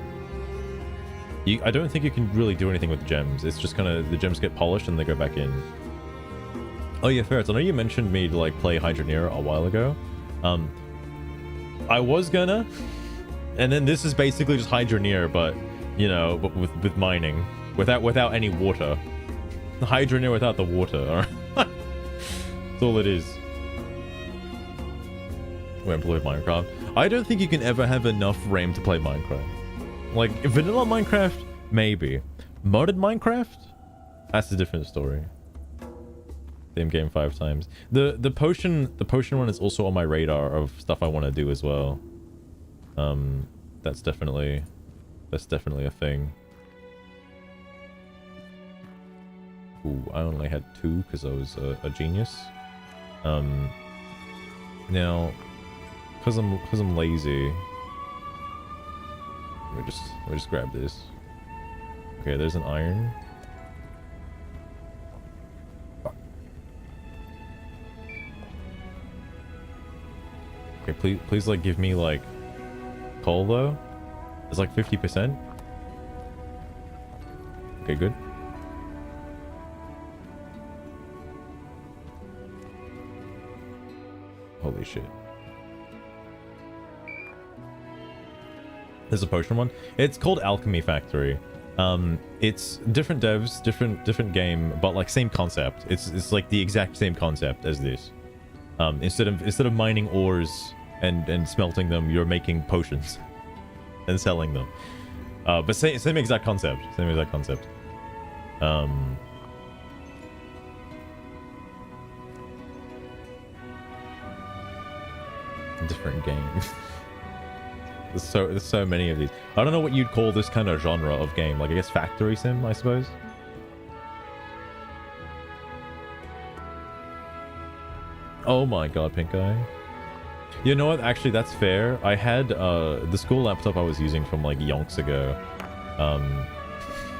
I don't think you can really do anything with gems. It's just kind of the gems get polished and they go back in. Oh yeah, Ferrets, I know you mentioned me to like play Hydroneer a while ago. I was gonna, and then this is basically just Hydroneer, but you know, but with mining, without any water. Hydroneer without the water. All right? That's all it is. We employ Minecraft. I don't think you can ever have enough RAM to play Minecraft. Like vanilla Minecraft, maybe. Modded Minecraft, that's a different story. Same game 5 times. The potion one is also on my radar of stuff I want to do as well. That's definitely a thing. Ooh, I only had 2 because I was a genius. Now, because I'm lazy, let me just grab this. Okay, there's an iron. Okay, please like give me like coal though. It's like 50%. Okay, good. Holy shit. There's a potion one. It's called Alchemy Factory. It's different devs, different game, but like same concept. It's like the exact same concept as this. Instead of mining ores and smelting them, you're making potions and selling them. But same exact concept. Same exact concept. Different game. There's so many of these. I don't know what you'd call this kind of genre of game. Like I guess factory sim, I suppose. Oh my god, pink eye. You know what? Actually, that's fair. I had the school laptop I was using from like yonks ago.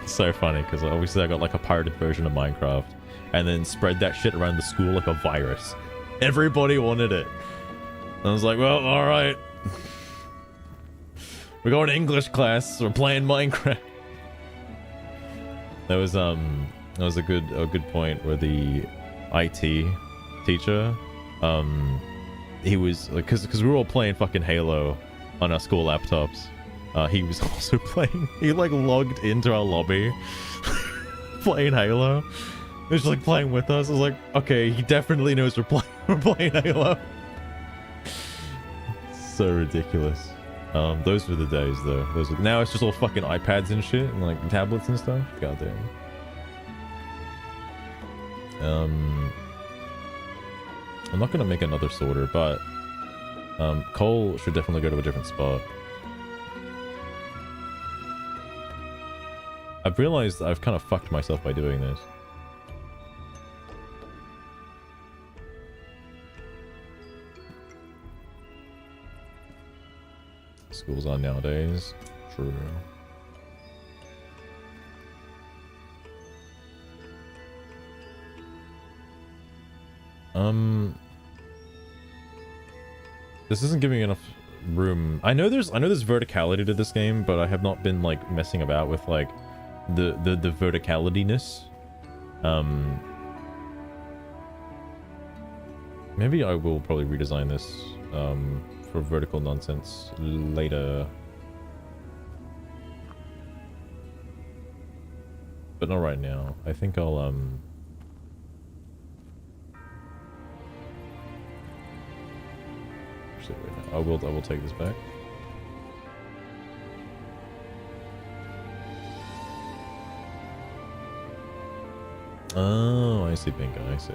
So funny because obviously I got like a pirated version of Minecraft and then spread that shit around the school like a virus. Everybody wanted it. I was like, well, all right. We're going to English class. We're playing Minecraft. That was a good point where the IT teacher, he was like, because we were all playing fucking Halo on our school laptops. He was also playing. He like logged into our lobby, playing Halo. He was just like playing with us. I was like, okay, he definitely knows we're playing Halo. So ridiculous. Those were the days though. Now it's just all fucking iPads and shit and like tablets and stuff. God damn. I'm not gonna make another sorter, but coal should definitely go to a different spot. I've realized I've kind of fucked myself by doing this. Schools on nowadays. True. This isn't giving enough room. I know there's verticality to this game, but I have not been like messing about with like the verticalityness. Maybe I will probably redesign this for vertical nonsense later. But not right now. I think I'll actually wait, no, I will take this back. Oh, I see, Pink. I see.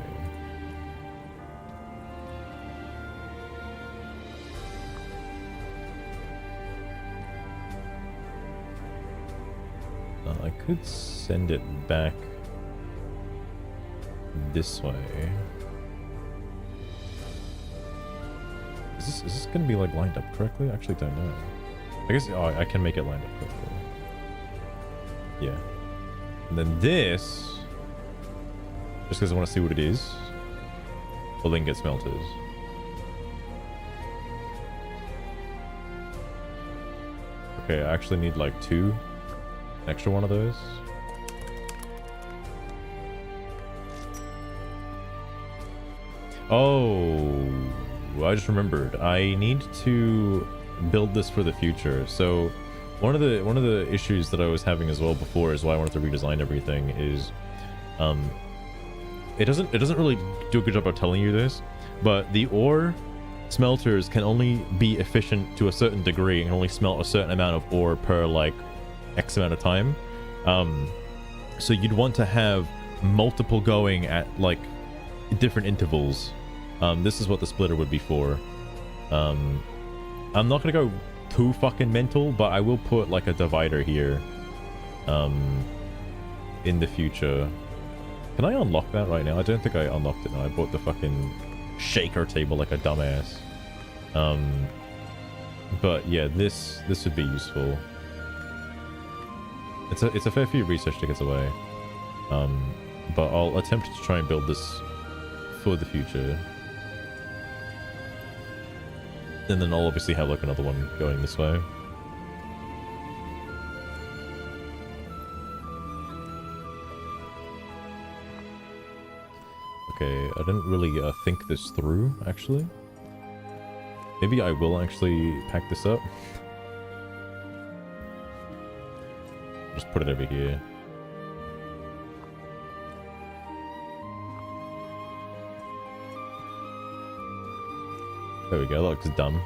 I could send it back this way. Is this gonna be like lined up correctly? I actually don't know. I guess I can make it lined up correctly. Yeah. And then this, just because I want to see what it is, will then get smelters. Okay, I actually need like two. Extra one of those. Oh, I just remembered. I need to build this for the future. So one of the issues that I was having as well before is why I wanted to redesign everything is it doesn't really do a good job of telling you this, but the ore smelters can only be efficient to a certain degree and can only smelt a certain amount of ore per like X amount of time. So you'd want to have multiple going at like different intervals. This is what the splitter would be for. I'm not gonna go too fucking mental, but I will put like a divider here in the future. Can I unlock that right now? I don't think I unlocked it now. I bought the fucking shaker table like a dumbass. But yeah, this would be useful. It's a fair few research tickets away, but I'll attempt to try and build this for the future, and then I'll obviously have like another one going this way. Okay, I didn't really think this through actually. Maybe I will actually pack this up. Just put it over here. There we go, that looks dumb.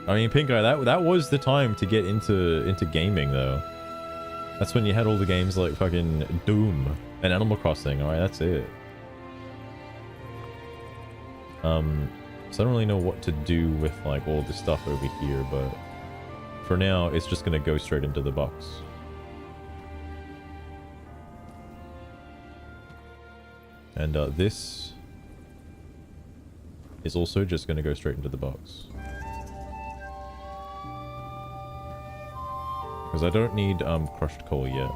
I mean, Pink Eye, that was the time to get into gaming though. That's when you had all the games like fucking Doom and Animal Crossing, alright, that's it. So I don't really know what to do with like all this stuff over here, but for now it's just gonna go straight into the box. And this is also just gonna go straight into the box. Because I don't need crushed coal yet.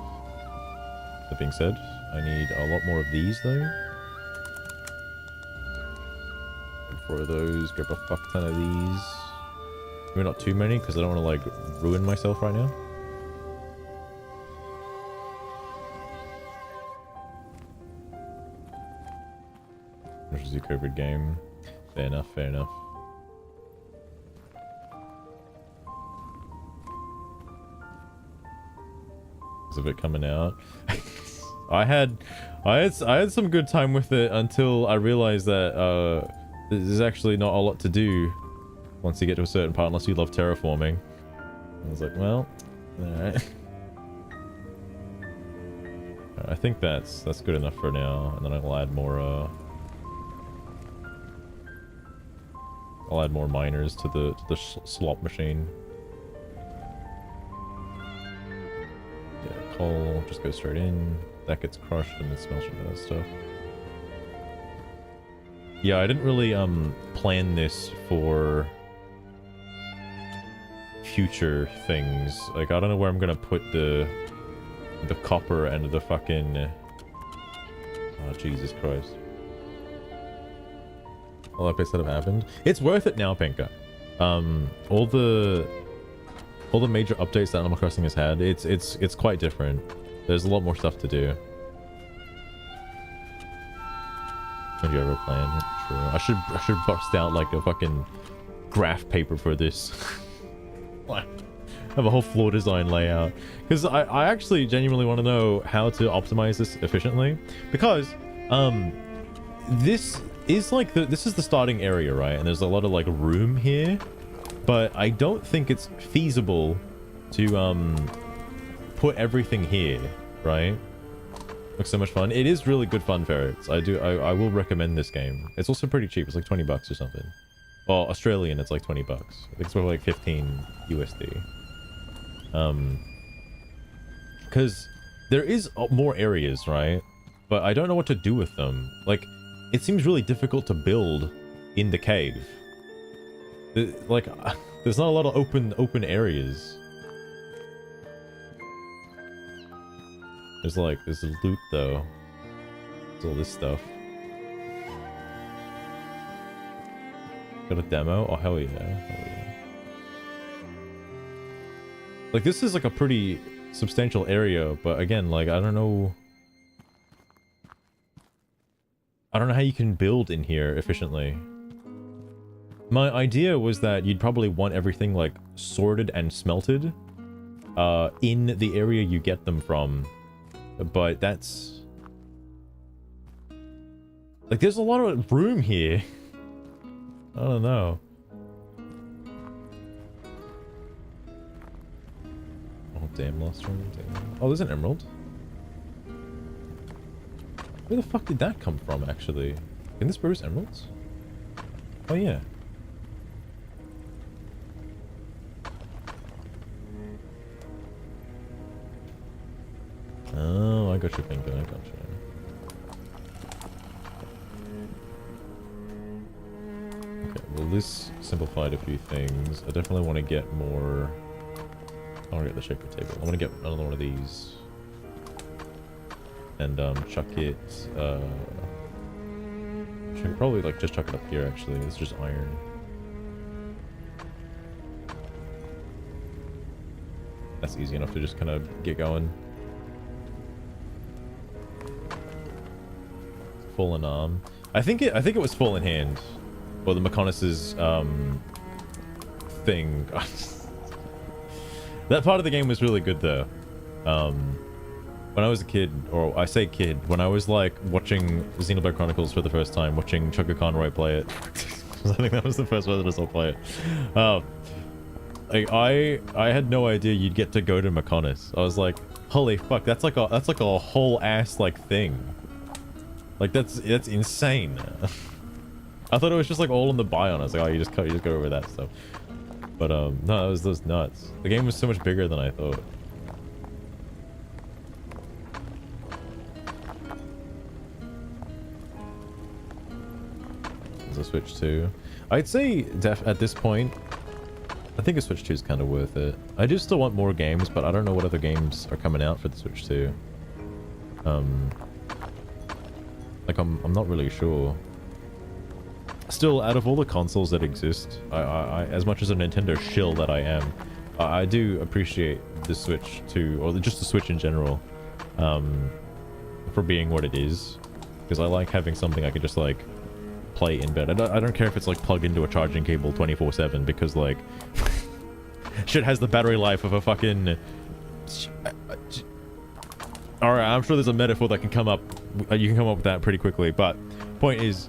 That being said, I need a lot more of these though. For those, grab a fuck ton of these. Maybe not too many because I don't want to like ruin myself right now. Which is your COVID game. Fair enough, fair enough. Is of it coming out? I had some good time with it until I realized that there's actually not a lot to do once you get to a certain part unless you love terraforming. I was like, well, alright. I think that's good enough for now, and then I'll add more miners to the slot machine. Yeah, coal just goes straight in. That gets crushed and then smelted and that stuff. Yeah, I didn't really plan this for future things. Like, I don't know where I'm gonna put the copper and the fucking Oh, Jesus Christ. All updates that have happened. It's worth it now, Pinka. All the major updates that Animal Crossing has had, it's quite different. There's a lot more stuff to do. Have you ever planned? True. I should bust out like a fucking graph paper for this. Have a whole floor design layout, because I actually genuinely want to know how to optimize this efficiently, because this is like this is the starting area, right? And there's a lot of like room here, but I don't think it's feasible to put everything here, right? Looks so much fun. It is really good fun, ferrets. I will recommend this game. It's also pretty cheap. It's like 20 bucks or something. Well, Australian, it's like 20 bucks. I think it's more like 15 USD. Because there is more areas, right? But I don't know what to do with them. Like, it seems really difficult to build in the cave. Like, there's not a lot of open areas. There's loot though. There's all this stuff. Got a demo? Oh hell yeah. Hell yeah. Like, this is like a pretty substantial area, but again, like, I don't know how you can build in here efficiently. My idea was that you'd probably want everything like sorted and smelted in the area you get them from. But that's... like, there's a lot of room here. I don't know. Oh, damn, lost room. Damn. Oh, there's an emerald. Where the fuck did that come from, actually? Can this produce emeralds? Oh, yeah. Oh, I got you, Pinko. I got you. Okay, well, this simplified a few things. I definitely want to get more... I want to get the shaper table. I want to get another one of these. And, chuck it, should probably, like, just chuck it up here, actually. It's just iron. That's easy enough to just kind of get going. Fallen arm. I think it was fallen hand, or the Mechonis's thing. That part of the game was really good though. When I was a kid, or I say kid, when I was like watching Xenoblade Chronicles for the first time, watching Chugga Conroy play it. I think that was the first person I saw play it. Like I had no idea you'd get to go to Mechonis. I was like, holy fuck, that's like a whole ass like thing. Like that's insane. I thought it was just like all in the Bion. I was like, oh, you just go over that stuff. But no, it was nuts. The game was so much bigger than I thought. There's a Switch 2. I'd say at this point, I think a Switch 2 is kind of worth it. I do still want more games, but I don't know what other games are coming out for the Switch 2. Like, I'm not really sure. Still, out of all the consoles that exist, I as much as a Nintendo shill that I am, I do appreciate the Switch 2, or just the Switch in general, for being what it is. Because I like having something I can just, like, play in bed. I don't care if it's, like, plugged into a charging cable 24/7, because, like, shit has the battery life of a fucking... Alright, I'm sure there's a metaphor that can come up. You can come up with that pretty quickly, but point is,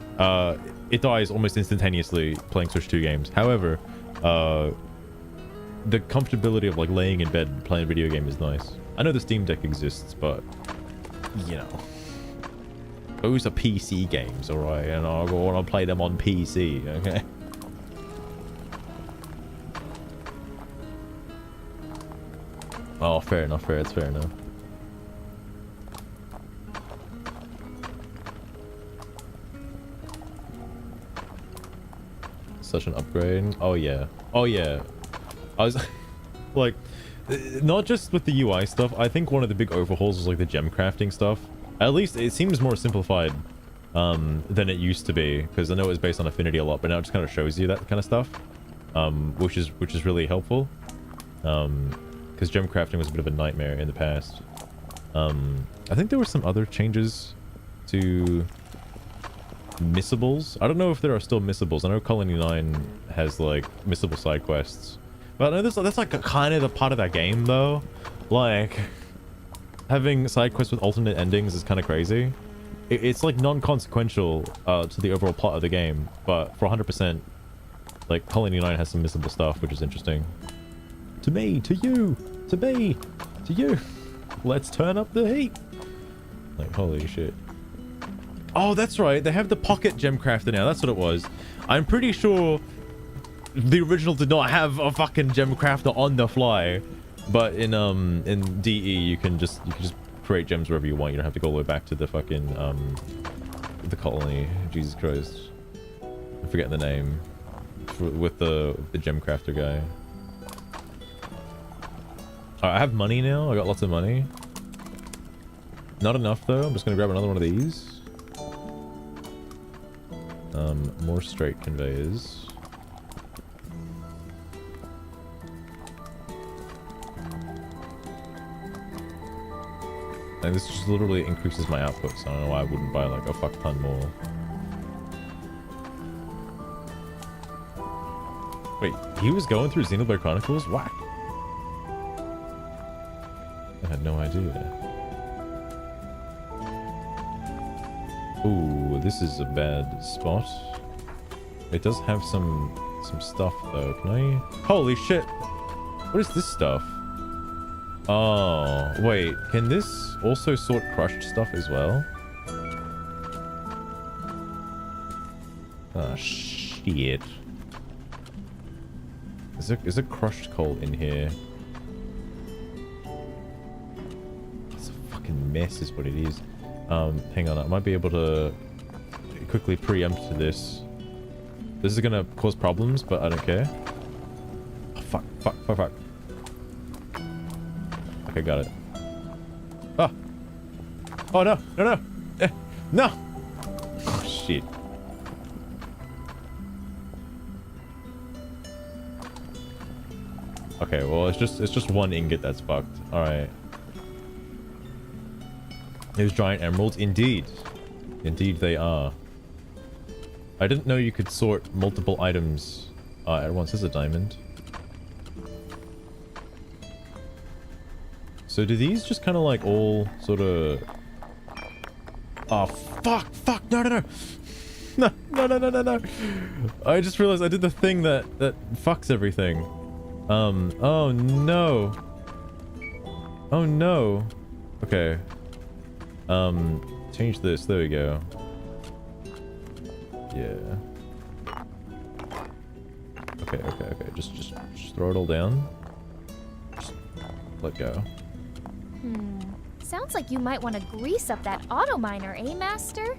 it dies almost instantaneously playing Switch 2 games. However, the comfortability of like laying in bed and playing a video game is nice. I know the Steam Deck exists, but you know, those are PC games, alright, and I want to play them on PC, okay? Oh, fair enough, it's fair enough. Such an upgrade. Oh yeah. Oh yeah. I was like, not just with the UI stuff. I think one of the big overhauls was like the gem crafting stuff. At least it seems more simplified than it used to be, because I know it was based on affinity a lot, but now it just kind of shows you that kind of stuff, which is really helpful. Because gem crafting was a bit of a nightmare in the past. I think there were some other changes to missables. I don't know if there are still missables. I know Colony 9 has like missable side quests, but I know that's like kind of the part of that game though. Like having side quests with alternate endings is kind of crazy. It's like non-consequential to the overall plot of the game, but for 100%, like Colony 9 has some missable stuff, which is interesting. To me, to you, to me, to you. Let's turn up the heat. Like, holy shit. Oh, that's right. They have the pocket gem crafter now. That's what it was. I'm pretty sure the original did not have a fucking gem crafter on the fly, but in DE you can just create gems wherever you want. You don't have to go all the way back to the fucking the colony. Jesus Christ, I'm forgetting the name with the gem crafter guy. Alright, I have money now. I got lots of money. Not enough though. I'm just gonna grab another one of these. More straight conveyors. And this just literally increases my output, so I don't know why I wouldn't buy like a fuck ton more. Wait, he was going through Xenoblade Chronicles? Whack. I had no idea. Ooh, this is a bad spot. It does have some stuff though. Can I? Holy shit! What is this stuff? Oh, wait. Can this also sort crushed stuff as well? Ah, shit. Is there crushed coal in here? It's a fucking mess is what it is. Hang on. I might be able to quickly preempt this. This is gonna cause problems, but I don't care. Oh, fuck. Okay, got it. Oh! Oh, no! No! No! Oh, shit. Okay, well, it's just one ingot that's fucked. Alright. There's giant emeralds? Indeed. Indeed they are. I didn't know you could sort multiple items at once. There's a diamond. So do these just kind of like all sort of... Oh, fuck! No! No. I just realized I did the thing that fucks everything. Oh no. Oh no. Okay. Change this. There we go. Yeah. Okay. Just throw it all down. Just let go. Sounds like you might want to grease up that auto miner, eh, Master?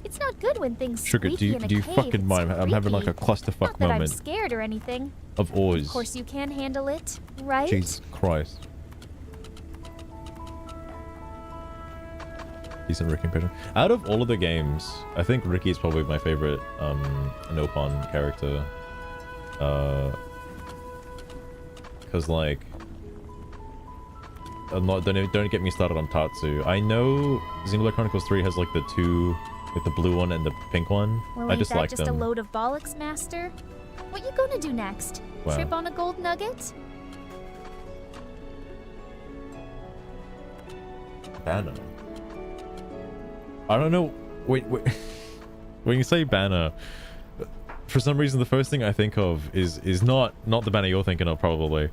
It's not good when things Sugar, squeaky in a do you cave. fucking mind? It's I'm having like a creepy. clusterfuck Not that I'm moment scared or anything. of ores. Of course you can handle it, right? Jesus Christ. Decent Ricky impression. Out of all of the games, I think Ricky is probably my favorite Nopon character. Cause like I'm not don't get me started on Tatsu. I know Xenoblade Chronicles 3 has like the two, like the blue one and the pink one. Well, I ain't just that like just them. a load of bollocks, Master? What you gonna do next? Wow. Trip on a gold nugget? Banner. I don't know. Wait. When you say banner, for some reason the first thing I think of is not the banner you're thinking of probably.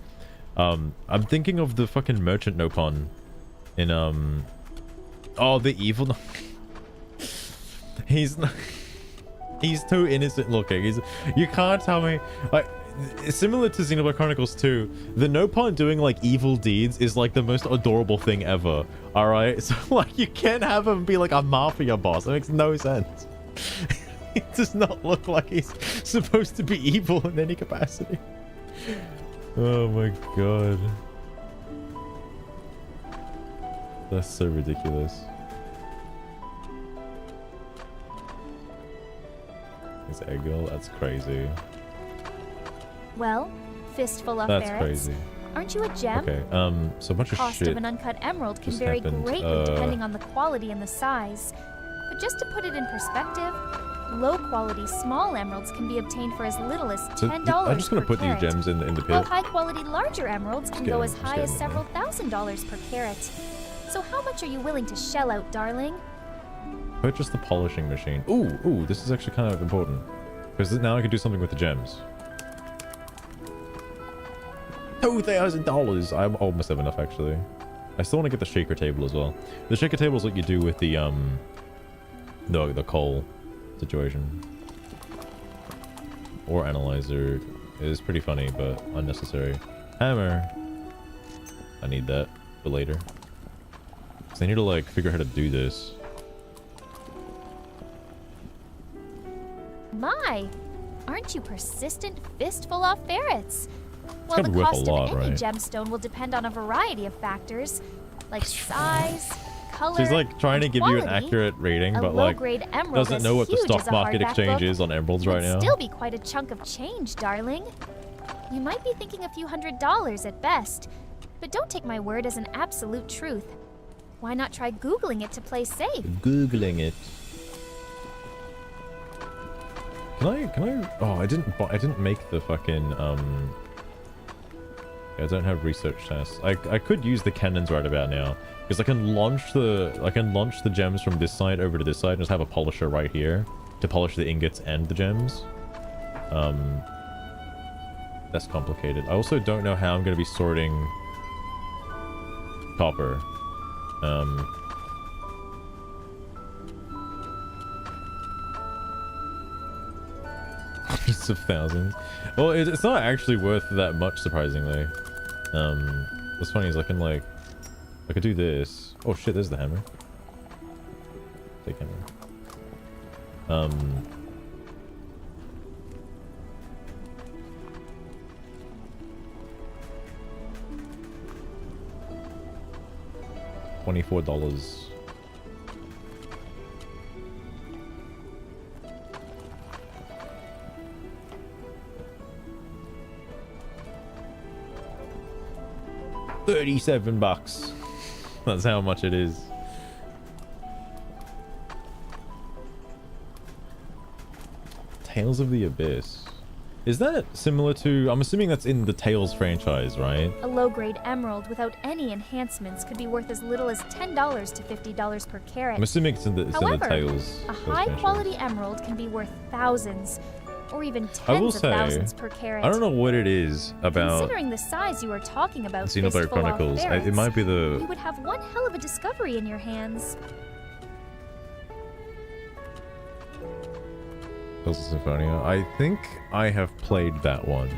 I'm thinking of the fucking merchant Nopon in oh, the evil. He's too innocent looking. You can't tell me like similar to Xenoblade Chronicles 2, the Nopon doing like evil deeds is like the most adorable thing ever. All right, so like you can't have him be like a mafia boss. It makes no sense. He does not look like he's supposed to be evil in any capacity. Oh my god. That's so ridiculous. This egg girl, that's crazy. Well, fistful of That's ferrets. crazy. Aren't you a gem? Okay, so a bunch of Cost shit. of an uncut emerald can just vary happened. greatly depending on the quality and the size. But just to put it in perspective, low-quality small emeralds can be obtained for as little as So, $10 I'm just gonna per put carat, these gems in the while pit. high-quality larger emeralds can go as Just high as getting several $1,000s per carat. So how much are you willing to shell out, darling? Purchase the polishing machine. Ooh, this is actually kind of important. Because now I can do something with the gems. $2,000! I almost have enough, actually. I still want to get the shaker table as well. The shaker table is what you do with the coal situation. Or analyzer. It is pretty funny, but unnecessary. Hammer! I need that for later. Because I need to, like, figure out how to do this. My, aren't you persistent fistful of ferrets? Well, gotta the be worth a cost lot, of any right? gemstone will depend on a variety of factors, like size, color, She's like trying to and give you an quality. accurate rating, A but like low-grade emerald doesn't as know what the huge stock as a market hardback exchange book is on emeralds right would now. still be quite a chunk of change, darling. You might be thinking a few $100s at best, but don't take my word as an absolute truth. Why not try Googling it to play safe? Googling it. Can I? Oh, I didn't make the fucking I don't have research tests. I could use the cannons right about now because I can launch the gems from this side over to this side and just have a polisher right here to polish the ingots and the gems. That's complicated. I also don't know how I'm going to be sorting copper. Hundreds of thousands. Well, it's not actually worth that much, surprisingly. What's funny is I could do this. Oh shit, there's the hammer. Take hammer. $24. $37. That's how much it is. Tales of the Abyss. Is that similar to... I'm assuming that's in the Tales franchise, right? A low-grade emerald without any enhancements could be worth as little as $10 to $50 per carat. I'm assuming it's in the However, Tales. a franchise. high-quality emerald can be worth thousands, or even I will tens of say, thousands per carat. I don't know what it is about Considering the size you are talking about, Xenoblade fistful of Chronicles. It ferrets, might be you the... would have one hell of a discovery in your hands. Tales of Symphonia. I think I have played that one.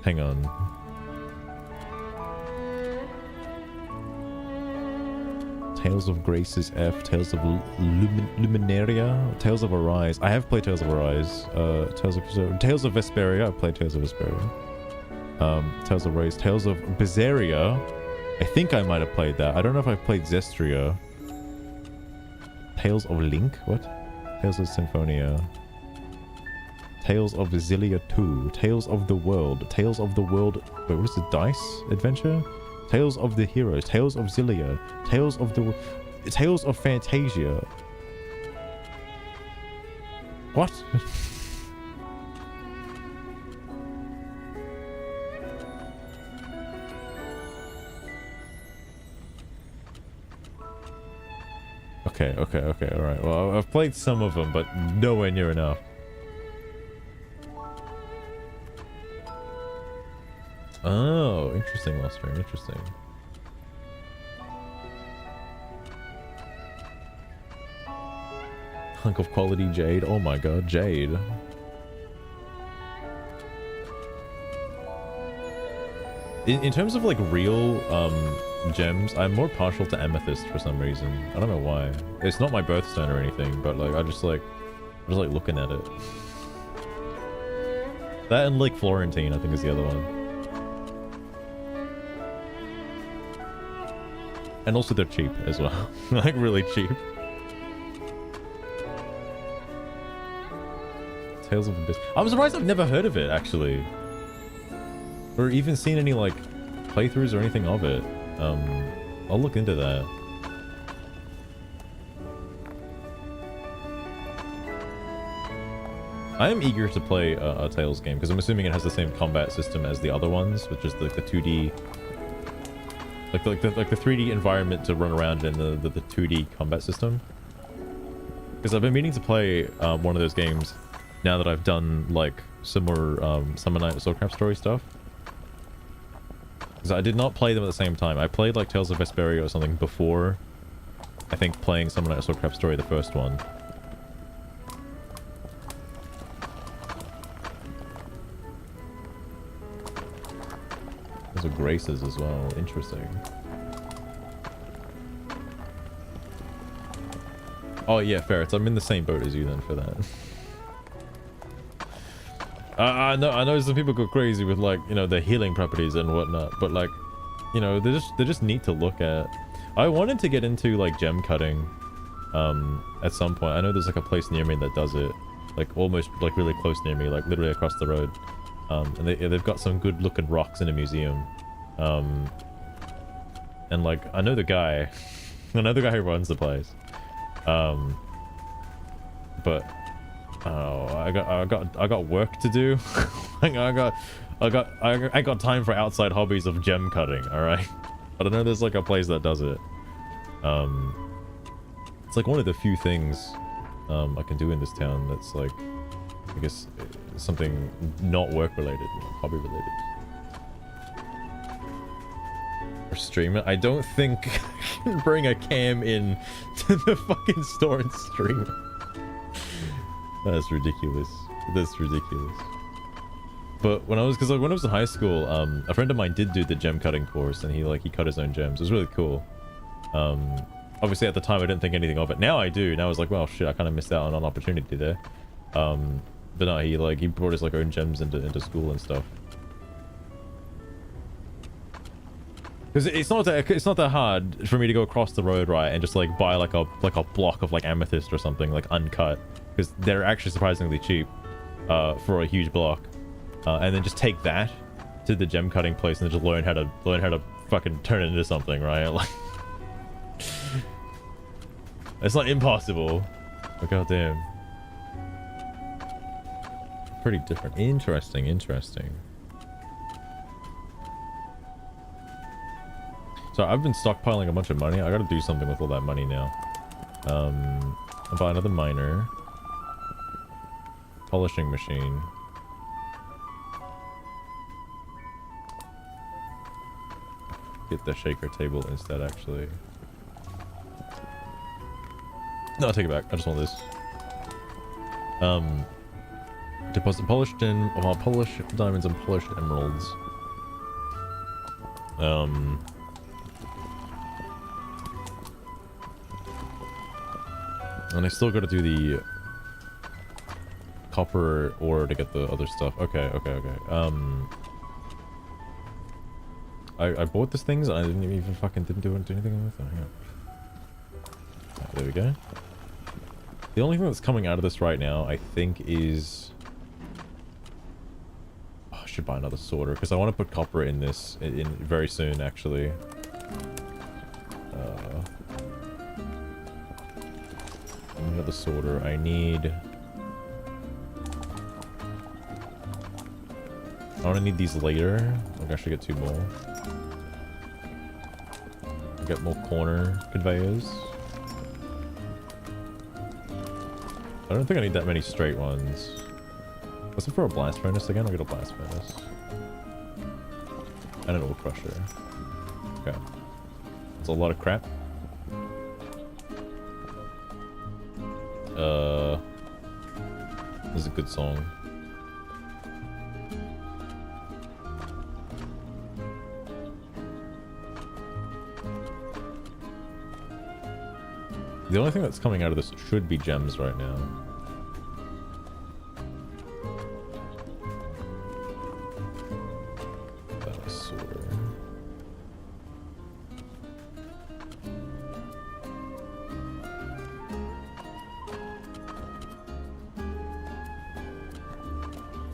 Hang on. Tales of Graces F, Tales of Luminaria, Tales of Arise. I have played Tales of Arise. Tales of Vesperia. I've played Tales of Vesperia. Tales of Arise. Tales of Berseria. I think I might have played that. I don't know if I've played Zestria. Tales of Link? What? Tales of Symphonia. Tales of Zillia 2. Tales of the World. Tales of the World... Wait, what is it? Dice Adventure? Tales of the Heroes. Tales of Zillia. Tales of the... Tales of Fantasia. What? Okay, alright. Well, I've played some of them, but nowhere near enough. Oh, interesting, Lostrum, interesting. Hunk of quality jade. Oh my god, jade. In terms of like real gems, I'm more partial to amethyst for some reason. I don't know why. It's not my birthstone or anything, but like I just like looking at it. That and like Florentine, I think is the other one. And also they're cheap as well. Like really cheap. Tales of Abyss. I'm surprised I've never heard of it actually. Or even seen any like playthroughs or anything of it. I'll look into that. I am eager to play a Tales game because I'm assuming it has the same combat system as the other ones, which is the 2D, like the 3D environment to run around in the 2D combat system. Because I've been meaning to play one of those games now that I've done like some more Summer Night Soulcraft story stuff. Because I did not play them at the same time. I played like Tales of Vesperia or something before, I think, playing Summer Night Soulcraft story, the first one. Those are Graces as well. Interesting. Oh yeah, Ferrets. I'm in the same boat as you then for that. I know some people go crazy with like, you know, the healing properties and whatnot, but like, you know, they're just neat to look at. I wanted to get into like gem cutting at some point. I know there's like a place near me that does it, like almost like really close near me, like literally across the road. And they've got some good looking rocks in a museum. And like I know the guy who runs the place. But oh, I got work to do. I got time for outside hobbies of gem cutting. All right, but I know there's like a place that does it. It's like one of the few things I can do in this town that's like, I guess, something not work related, hobby related. Or stream it. I don't think I can bring a cam in to the fucking store and stream it. That's ridiculous. That's ridiculous. But when I was in high school, a friend of mine did do the gem cutting course, and he cut his own gems. It was really cool. Obviously at the time I didn't think anything of it. Now I do. Now I was like, well, shit, I kind of missed out on an opportunity there. But no, he brought his like own gems into school and stuff. Because it's not that hard for me to go across the road, right, and just like buy like a block of like amethyst or something like uncut, because they're actually surprisingly cheap for a huge block, and then just take that to the gem cutting place and just learn how to fucking turn it into something, right? Like, it's not impossible, but goddamn, pretty different. Interesting. So I've been stockpiling a bunch of money. I gotta do something with all that money now. I'll buy another miner. Polishing machine. Get the shaker table instead, actually. No, I'll take it back. I just want this. Deposit polished diamonds and polished emeralds. And I still got to do the copper ore to get the other stuff. Okay. I bought these things and I didn't even fucking do anything with them. Hang on. There we go. The only thing that's coming out of this right now, I think, is... Oh, I should buy another sorter because I want to put copper in this in very soon, actually. Another sorter. I need... I want to need these later. I'll actually get 2 more. I'll get more corner conveyors. I don't think I need that many straight ones. What's it for a blast furnace again? I'll get a blast furnace. And an ore crusher. Okay. That's a lot of crap. This is a good song. The only thing that's coming out of this should be gems right now.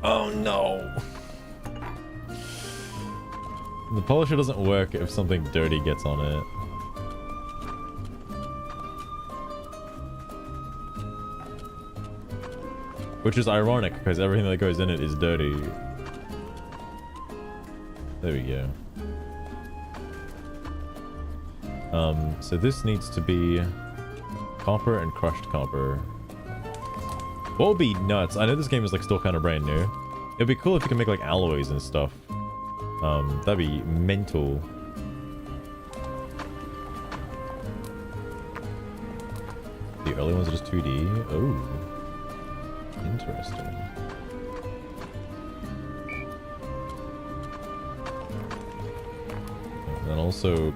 Oh no! The polisher doesn't work if something dirty gets on it. Which is ironic, because everything that goes in it is dirty. There we go. So this needs to be copper and crushed copper. What would be nuts? I know this game is like still kind of brand new. It'd be cool if you can make like alloys and stuff. That'd be mental. The early ones are just 2D. Oh. Interesting. And then also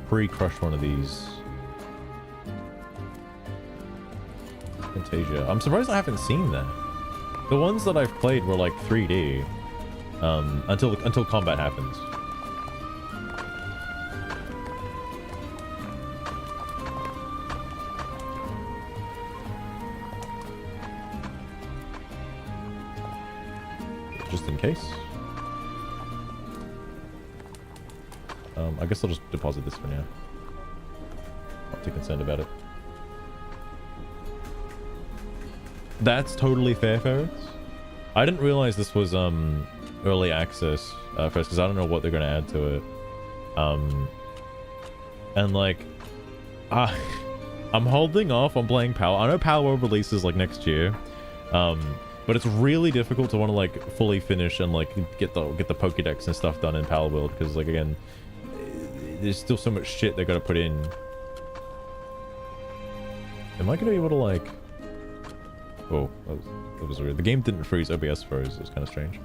pre-crush one of these. Fantasia. I'm surprised I haven't seen that. The ones that I've played were like 3D. Until combat happens. Just in case. I guess I'll just deposit this for now. Not too concerned about it. That's totally fair, Ferrets. I didn't realize this was early access first, because I don't know what they're going to add to it. And like, I'm holding off on playing Power. I know Power World releases like next year. But it's really difficult to want to like fully finish and like get the Pokédex and stuff done in Power World, because like again, there's still so much shit they got to put in. Am I gonna be able to like? Oh, that was weird. The game didn't freeze. OBS froze. It was kind of strange.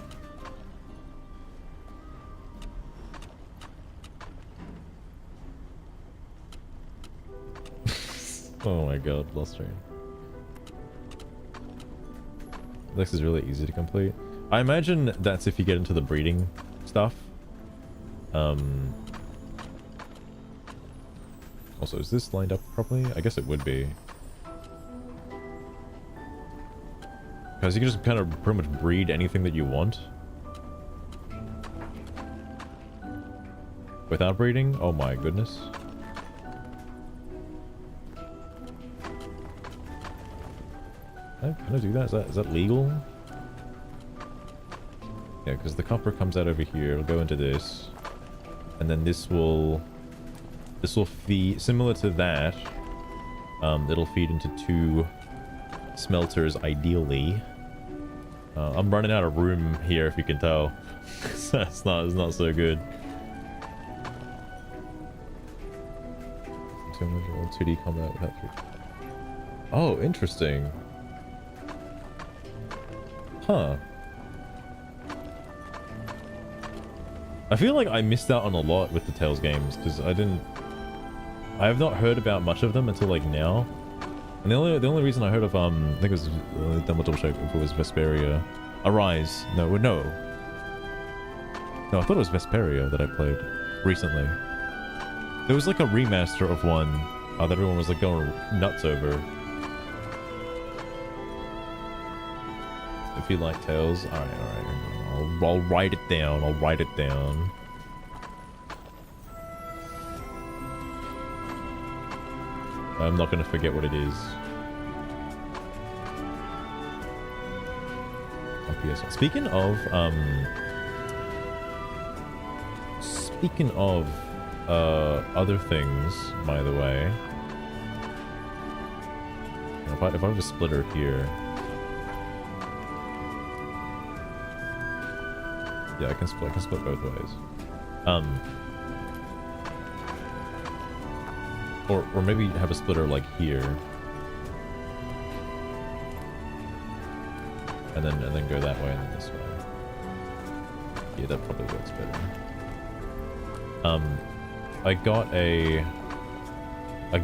Oh my god, lost train. This is really easy to complete. I imagine that's if you get into the breeding stuff. Also, is this lined up properly? I guess it would be. Because you can just kind of pretty much breed anything that you want. Without breeding? Oh my goodness. Can I do that? Is that legal? Yeah, because the copper comes out over here. It'll go into this, and then this will feed similar to that. It'll feed into 2 smelters ideally. I'm running out of room here, if you can tell. It's not so good. 2D combat without 3. Oh, interesting. Huh. I feel like I missed out on a lot with the Tales games, because I have not heard about much of them until like now. And the only reason I heard of I think it was double check if it was Vesperia. Arise. No, I thought it was Vesperia that I played recently. There was like a remaster of one that everyone was like going nuts over. If you like Tales, alright. I'll write it down. I'll write it down. I'm not gonna forget what it is. PS1. Speaking of other things, by the way, if I have a splitter here, yeah, I can split both ways. Or maybe have a splitter like here, and then go that way and then this way. Yeah, that probably works better. I got a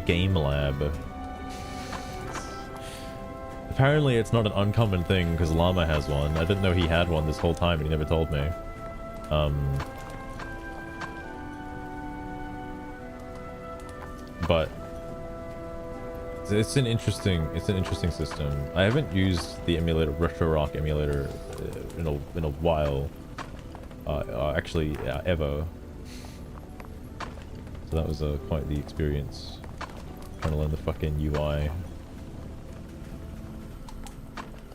game lab. Apparently it's not an uncommon thing because Llama has one. I didn't know he had one this whole time and he never told me. But It's an interesting system. I haven't used the emulator, RetroRock emulator, in a while. Actually, ever. So that was quite the experience. Trying to learn the fucking UI.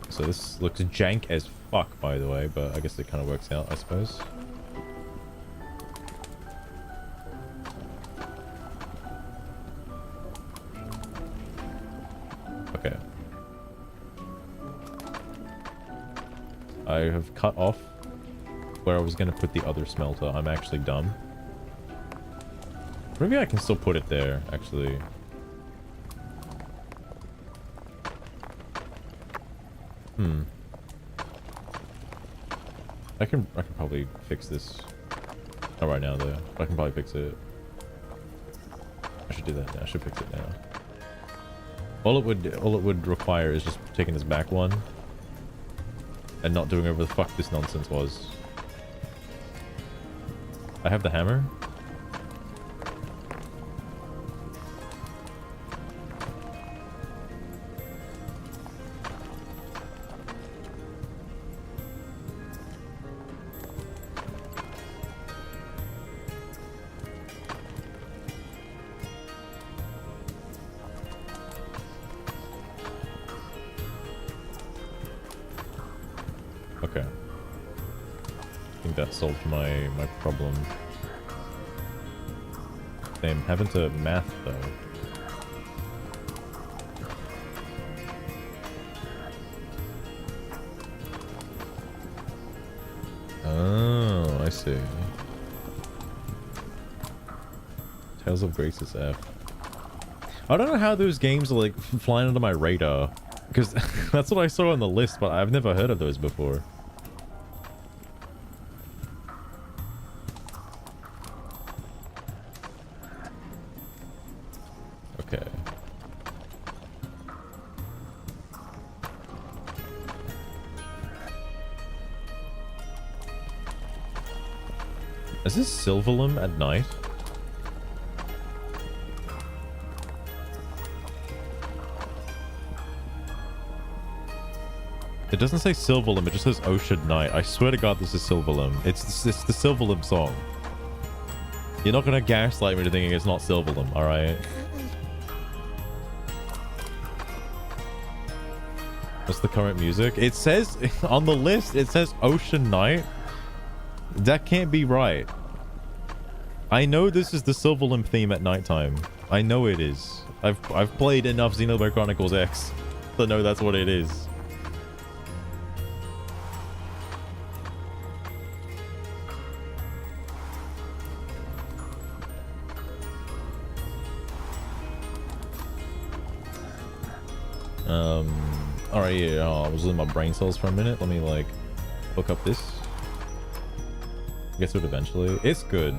So this looks jank as fuck, by the way, but I guess it kind of works out, I suppose. Okay. I have cut off where I was going to put the other smelter. I'm actually dumb. Maybe I can still put it there, actually. I can probably fix this. Not right now though. I can probably fix it. I should do that now. I should fix it now. All it would require is just taking this back one and not doing whatever the fuck this nonsense was. I have the hammer. Okay. I think that solved my problem. Damn, having to math though. Oh, I see. Tales of Grace's F. I don't know how those games are like flying under my radar. Because that's what I saw on the list, but I've never heard of those before. Okay. Is this Silverlim at night? It doesn't say Silverlim, it just says Ocean Night. I swear to God this is Silverlim. It's the Silverlim song. You're not gonna gaslight me to thinking it's not Silverlim, alright? What's the current music? It says, on the list, it says Ocean Night. That can't be right. I know this is the Silverlim theme at nighttime. I know it is. I've played enough Xenoblade Chronicles X to know that's what it is. Alright, yeah, I was losing my brain cells for a minute. Let me, like, hook up this. Get to it eventually. It's good.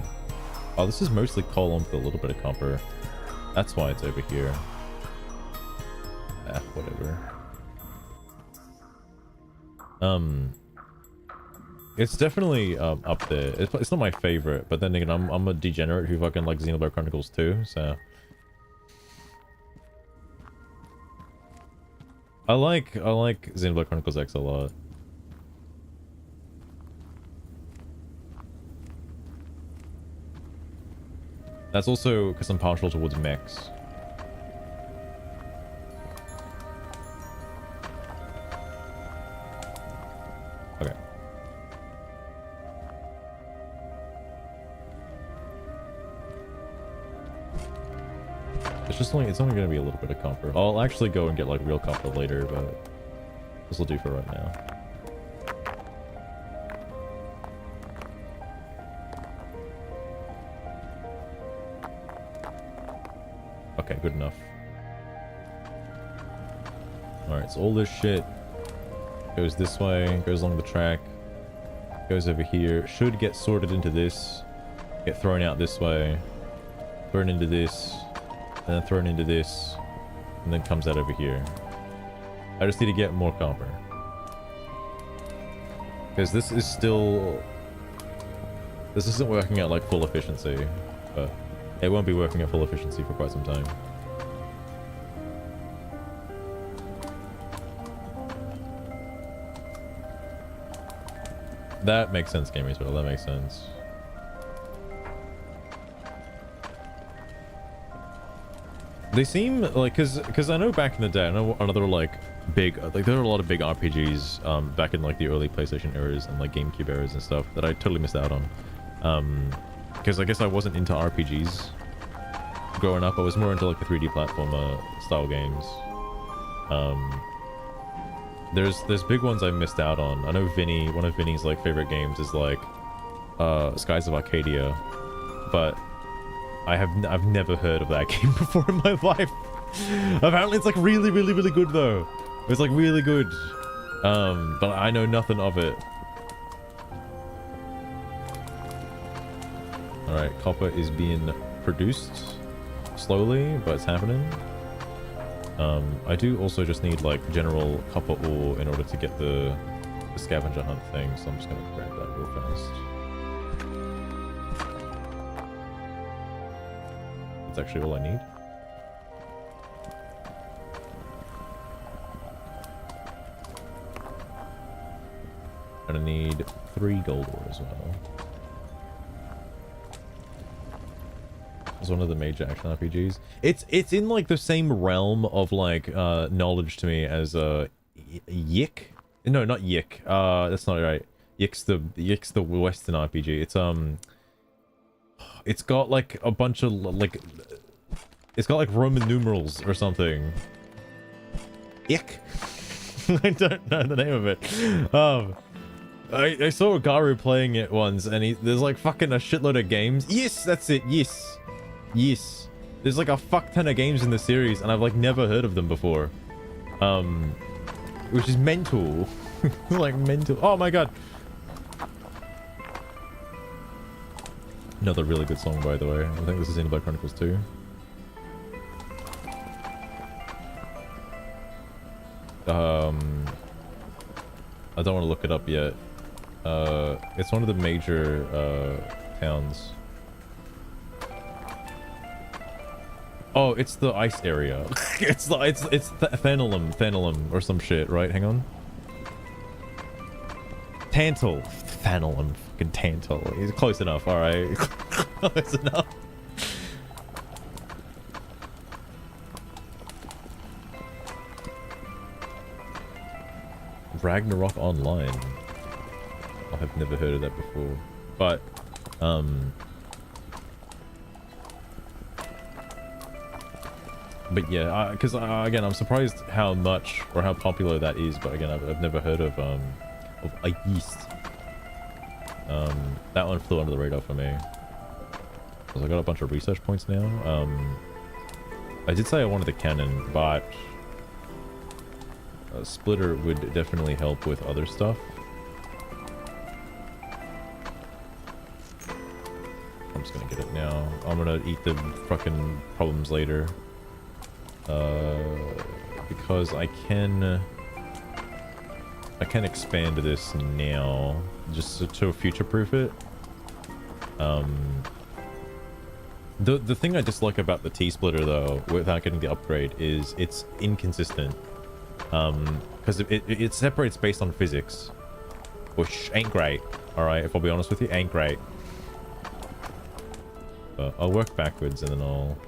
Oh, this is mostly column with a little bit of copper. That's why it's over here. Whatever. It's definitely up there. It's not my favorite, but then again, I'm a degenerate who fucking like Xenoblade Chronicles 2, so... I like Xenoblade Chronicles X a lot. That's also because I'm partial towards mechs. Okay. It's only going to be a little bit of copper. I'll actually go and get like real copper later, but this will do for right now. Okay, good enough. Alright, so all this shit goes this way, goes along the track, goes over here, should get sorted into this, get thrown out this way, thrown into this, and then thrown into this, and then comes out over here. I just need to get more copper. Because this is still... This isn't working at like full efficiency, but it won't be working at full efficiency for quite some time. That makes sense, Gaming Spell. That makes sense. They seem like, cause I know back in the day, I know another like big, like there were a lot of big RPGs back in like the early PlayStation eras and like GameCube eras and stuff that I totally missed out on. Because I guess I wasn't into RPGs growing up. I was more into like the 3D platformer style games. There's big ones I missed out on. I know one of Vinny's like favorite games is like Skies of Arcadia, but I've never heard of that game before in my life. Apparently it's like really good though. It's like really good. But I know nothing of it. Alright, copper is being produced slowly, but it's happening. I do also just need like general copper ore in order to get the scavenger hunt thing, so I'm just gonna grab that real fast. That's actually all I need. And I need 3 gold ore as well. It's one of the major action RPGs. It's in like the same realm of like knowledge to me as Yik. No, not Yik. That's not right. Yik's the Western RPG. It's got like a bunch of like, it's got like Roman numerals or something. Ick. I don't know the name of it. I saw Garu playing it once, and there's like fucking a shitload of games. Yes, that's it. Yes. Yes. There's like a fuck ton of games in the series, and I've like never heard of them before. Which is mental. Like mental. Oh my god. Another really good song, by the way. I think this is Xenoblade Chronicles 2. I don't want to look it up yet. It's one of the major towns. Oh, it's the ice area. it's Thanalum or some shit, right? Hang on. Thanalum, fucking Tantal. He's close enough. All right, close enough. Ragnarok Online. I have never heard of that before, but yeah, because again, I'm surprised how much or how popular that is. But again, I've never heard of East. That one flew under the radar for me. Because I got a bunch of research points now. I did say I wanted the cannon, but a splitter would definitely help with other stuff. I'm just gonna get it now. I'm gonna eat the fucking problems later. Because I can expand this now just to future-proof it. The thing I dislike about the T-splitter though, without getting the upgrade, is it's inconsistent. Because it separates based on physics, which ain't great. All right, if I'll be honest with you, ain't great. But I'll work backwards and then I'll.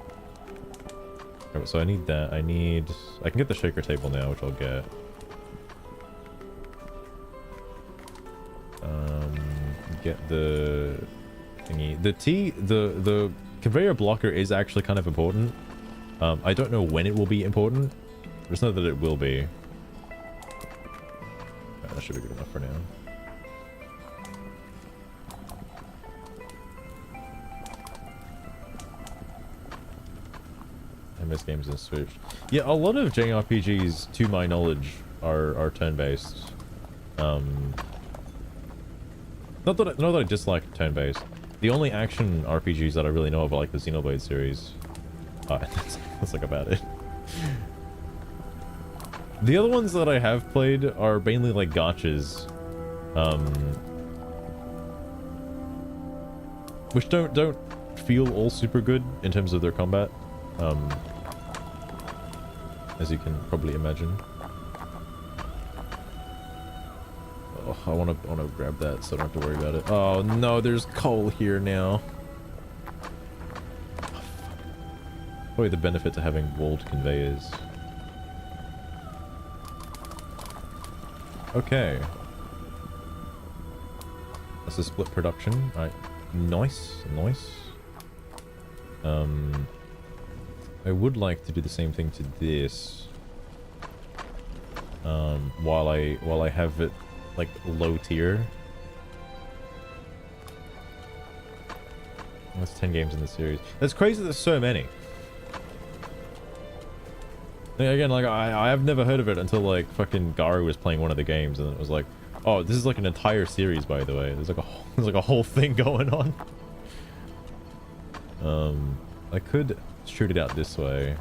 So I need that. I can get the shaker table now, which I'll get. Get the thingy. The conveyor blocker is actually kind of important. I don't know when it will be important. Just know that it will be. That should be good enough for now. MS games and Switch. Yeah, a lot of JRPGs, to my knowledge, are turn-based. Not that I dislike turn-based. The only action RPGs that I really know of are like the Xenoblade series. That's like about it. The other ones that I have played are mainly like gachas, which don't feel all super good in terms of their combat, as you can probably imagine. Oh, I want to grab that so I don't have to worry about it. Oh no, there's coal here now. Probably the benefit to having walled conveyors. Okay. That's a split production. Alright. Nice. Nice. I would like to do the same thing to this. While I have it like low tier. That's 10 games in the series. That's crazy there's so many. Again, like I've never heard of it until like fucking Garu was playing one of the games and it was like, oh, this is like an entire series, by the way. There's like a whole thing going on. I could shoot it out this way.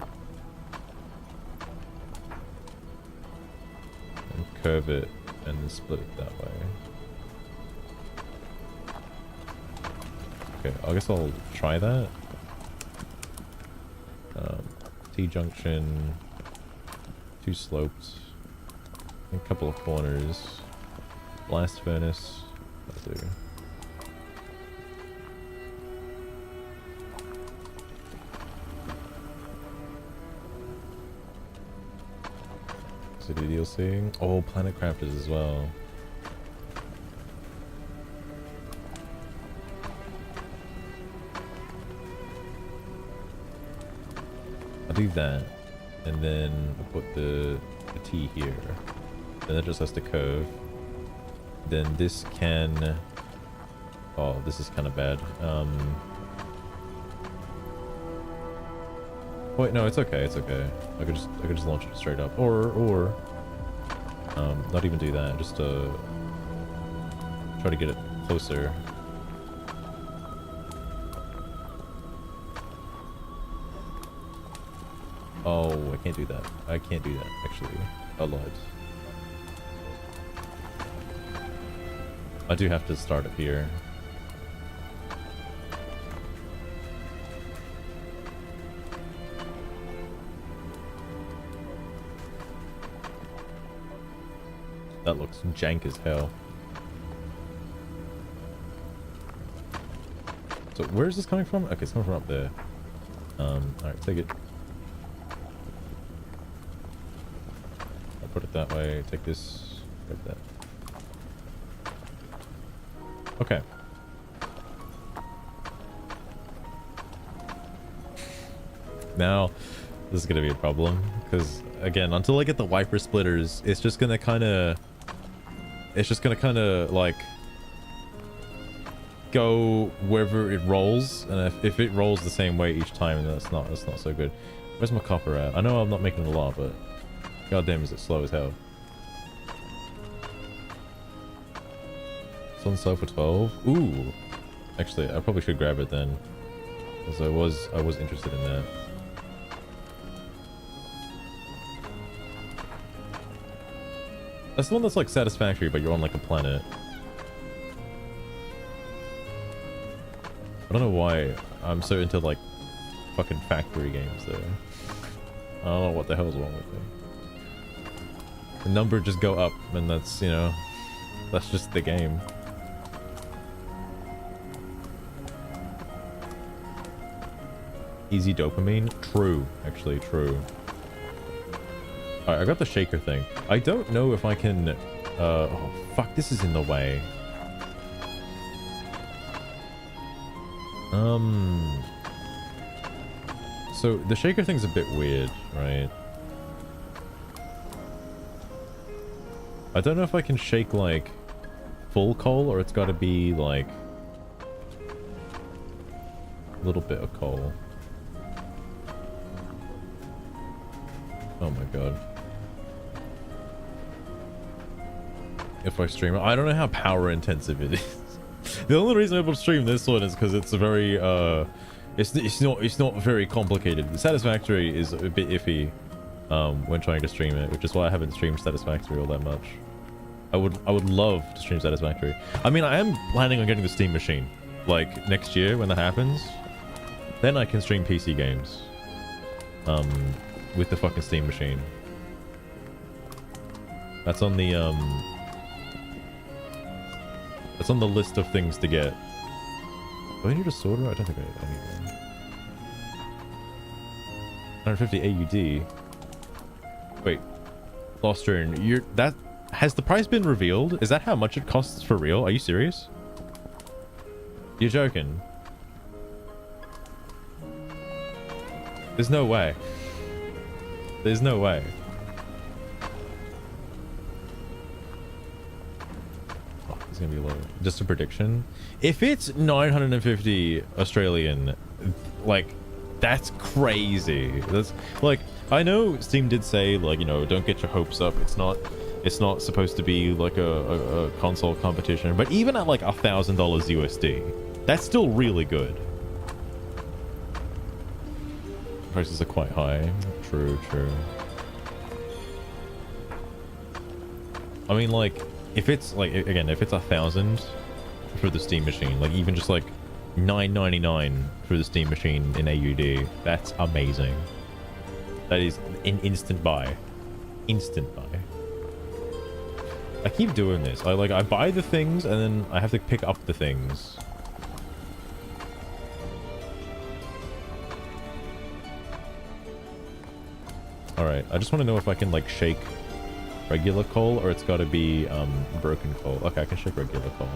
And curve it and then split it that way. Okay, I guess I'll try that. T-junction, 2 slopes, a couple of corners, blast furnace, that'll do. City DLC. Oh, planet crafters as well. I'll do that, and then I'll put the T here. Then it just has to curve. Then this can. Oh, this is kind of bad. Wait, no, it's okay. It's okay. I could just launch it straight up, or not even do that. Just try to get it closer. Oh, I can't do that. I can't do that, actually. I lied. I do have to start up here. That looks jank as hell. So where is this coming from? Okay, it's coming from up there. Alright, take it. I'll put it that way. Take this. Like that. Okay. Now, this is gonna be a problem because again, until I get the wiper splitters, it's just gonna kind of like go wherever it rolls, and if it rolls the same way each time, then that's not so good. Where's my copper at? I know I'm not making a lot, but goddamn, is it slow as hell. It's on sale for 12. Ooh, actually, I probably should grab it then, because I was interested in that. That's the one that's like satisfactory, but you're on like a planet. I don't know why I'm so into like fucking factory games though. I don't know what the hell's wrong with me. The number just go up, and that's, you know, that's just the game. Easy dopamine? True, actually, true. Alright, I got the shaker thing. I don't know if I can... oh, fuck, this is in the way. So, the shaker thing's a bit weird, right? I don't know if I can shake, like, full coal, or it's gotta be, like... a little bit of coal. Oh my god. If I stream it, I don't know how power intensive it is. The only reason I'm able to stream this one is because it's a very it's not very complicated. The Satisfactory is a bit iffy when trying to stream it, which is why I haven't streamed Satisfactory all that much. I would love to stream Satisfactory. I mean, I am planning on getting the Steam machine like next year when that happens. Then I can stream PC games with the fucking Steam machine. That's on the That's on the list of things to get. Do I need a sorter? I don't think I need one. 150 AUD. Wait. Lost turn. That has the price been revealed? Is that how much it costs for real? Are you serious? You're joking. There's no way. There's no way. Oh, it's gonna be low. Just a prediction. If it's 950 Australian, like, that's crazy. That's like, I know Steam did say, like, you know, don't get your hopes up. It's not supposed to be like a console competition, but even at like $1,000 USD, that's still really good. Prices are quite high. True. I mean, like, if it's like, again, if it's 1,000 for the Steam machine, like even just like $9.99 for the Steam machine in AUD, that's amazing. That is an instant buy. Instant buy. I keep doing this. I buy the things and then I have to pick up the things. Alright, I just want to know if I can like shake regular coal or it's got to be broken coal. Okay, I can shake regular coal.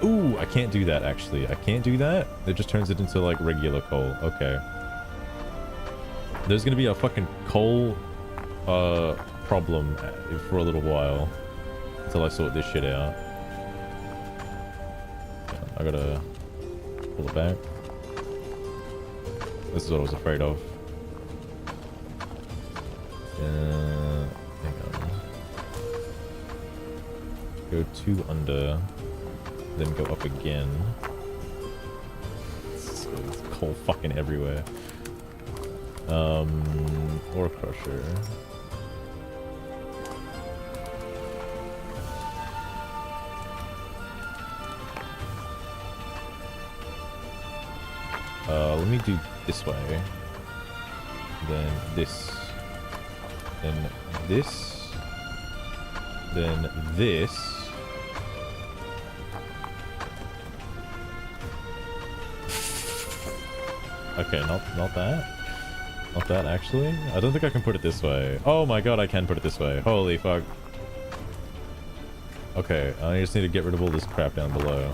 Ooh, I can't do that actually. I can't do that. It just turns it into like regular coal. Okay. There's gonna be a fucking coal problem for a little while until I sort this shit out. I gotta pull it back. This is what I was afraid of. Hang on. Go 2 under, then go up again. It's coal fucking everywhere. Ore crusher. Let me do this way. Then this. Then this. Then this. Okay, not that. Not that, actually. I don't think I can put it this way. Oh my god, I can put it this way. Holy fuck. Okay, I just need to get rid of all this crap down below.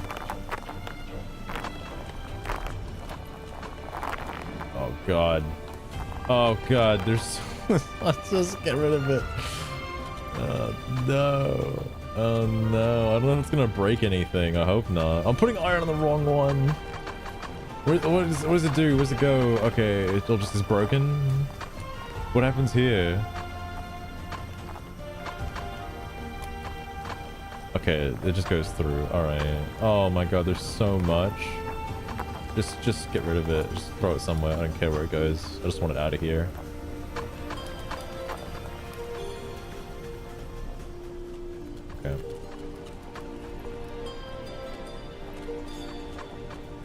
Oh god. Oh god, there's... Let's just get rid of it. No. Oh no. I don't know if it's gonna break anything. I hope not. I'm putting iron on the wrong one. What does it do? Where's it go? Okay, it all just is broken. What happens here? Okay, it just goes through. Alright. Oh my god, there's so much. Just get rid of it. Just throw it somewhere. I don't care where it goes. I just want it out of here. Okay.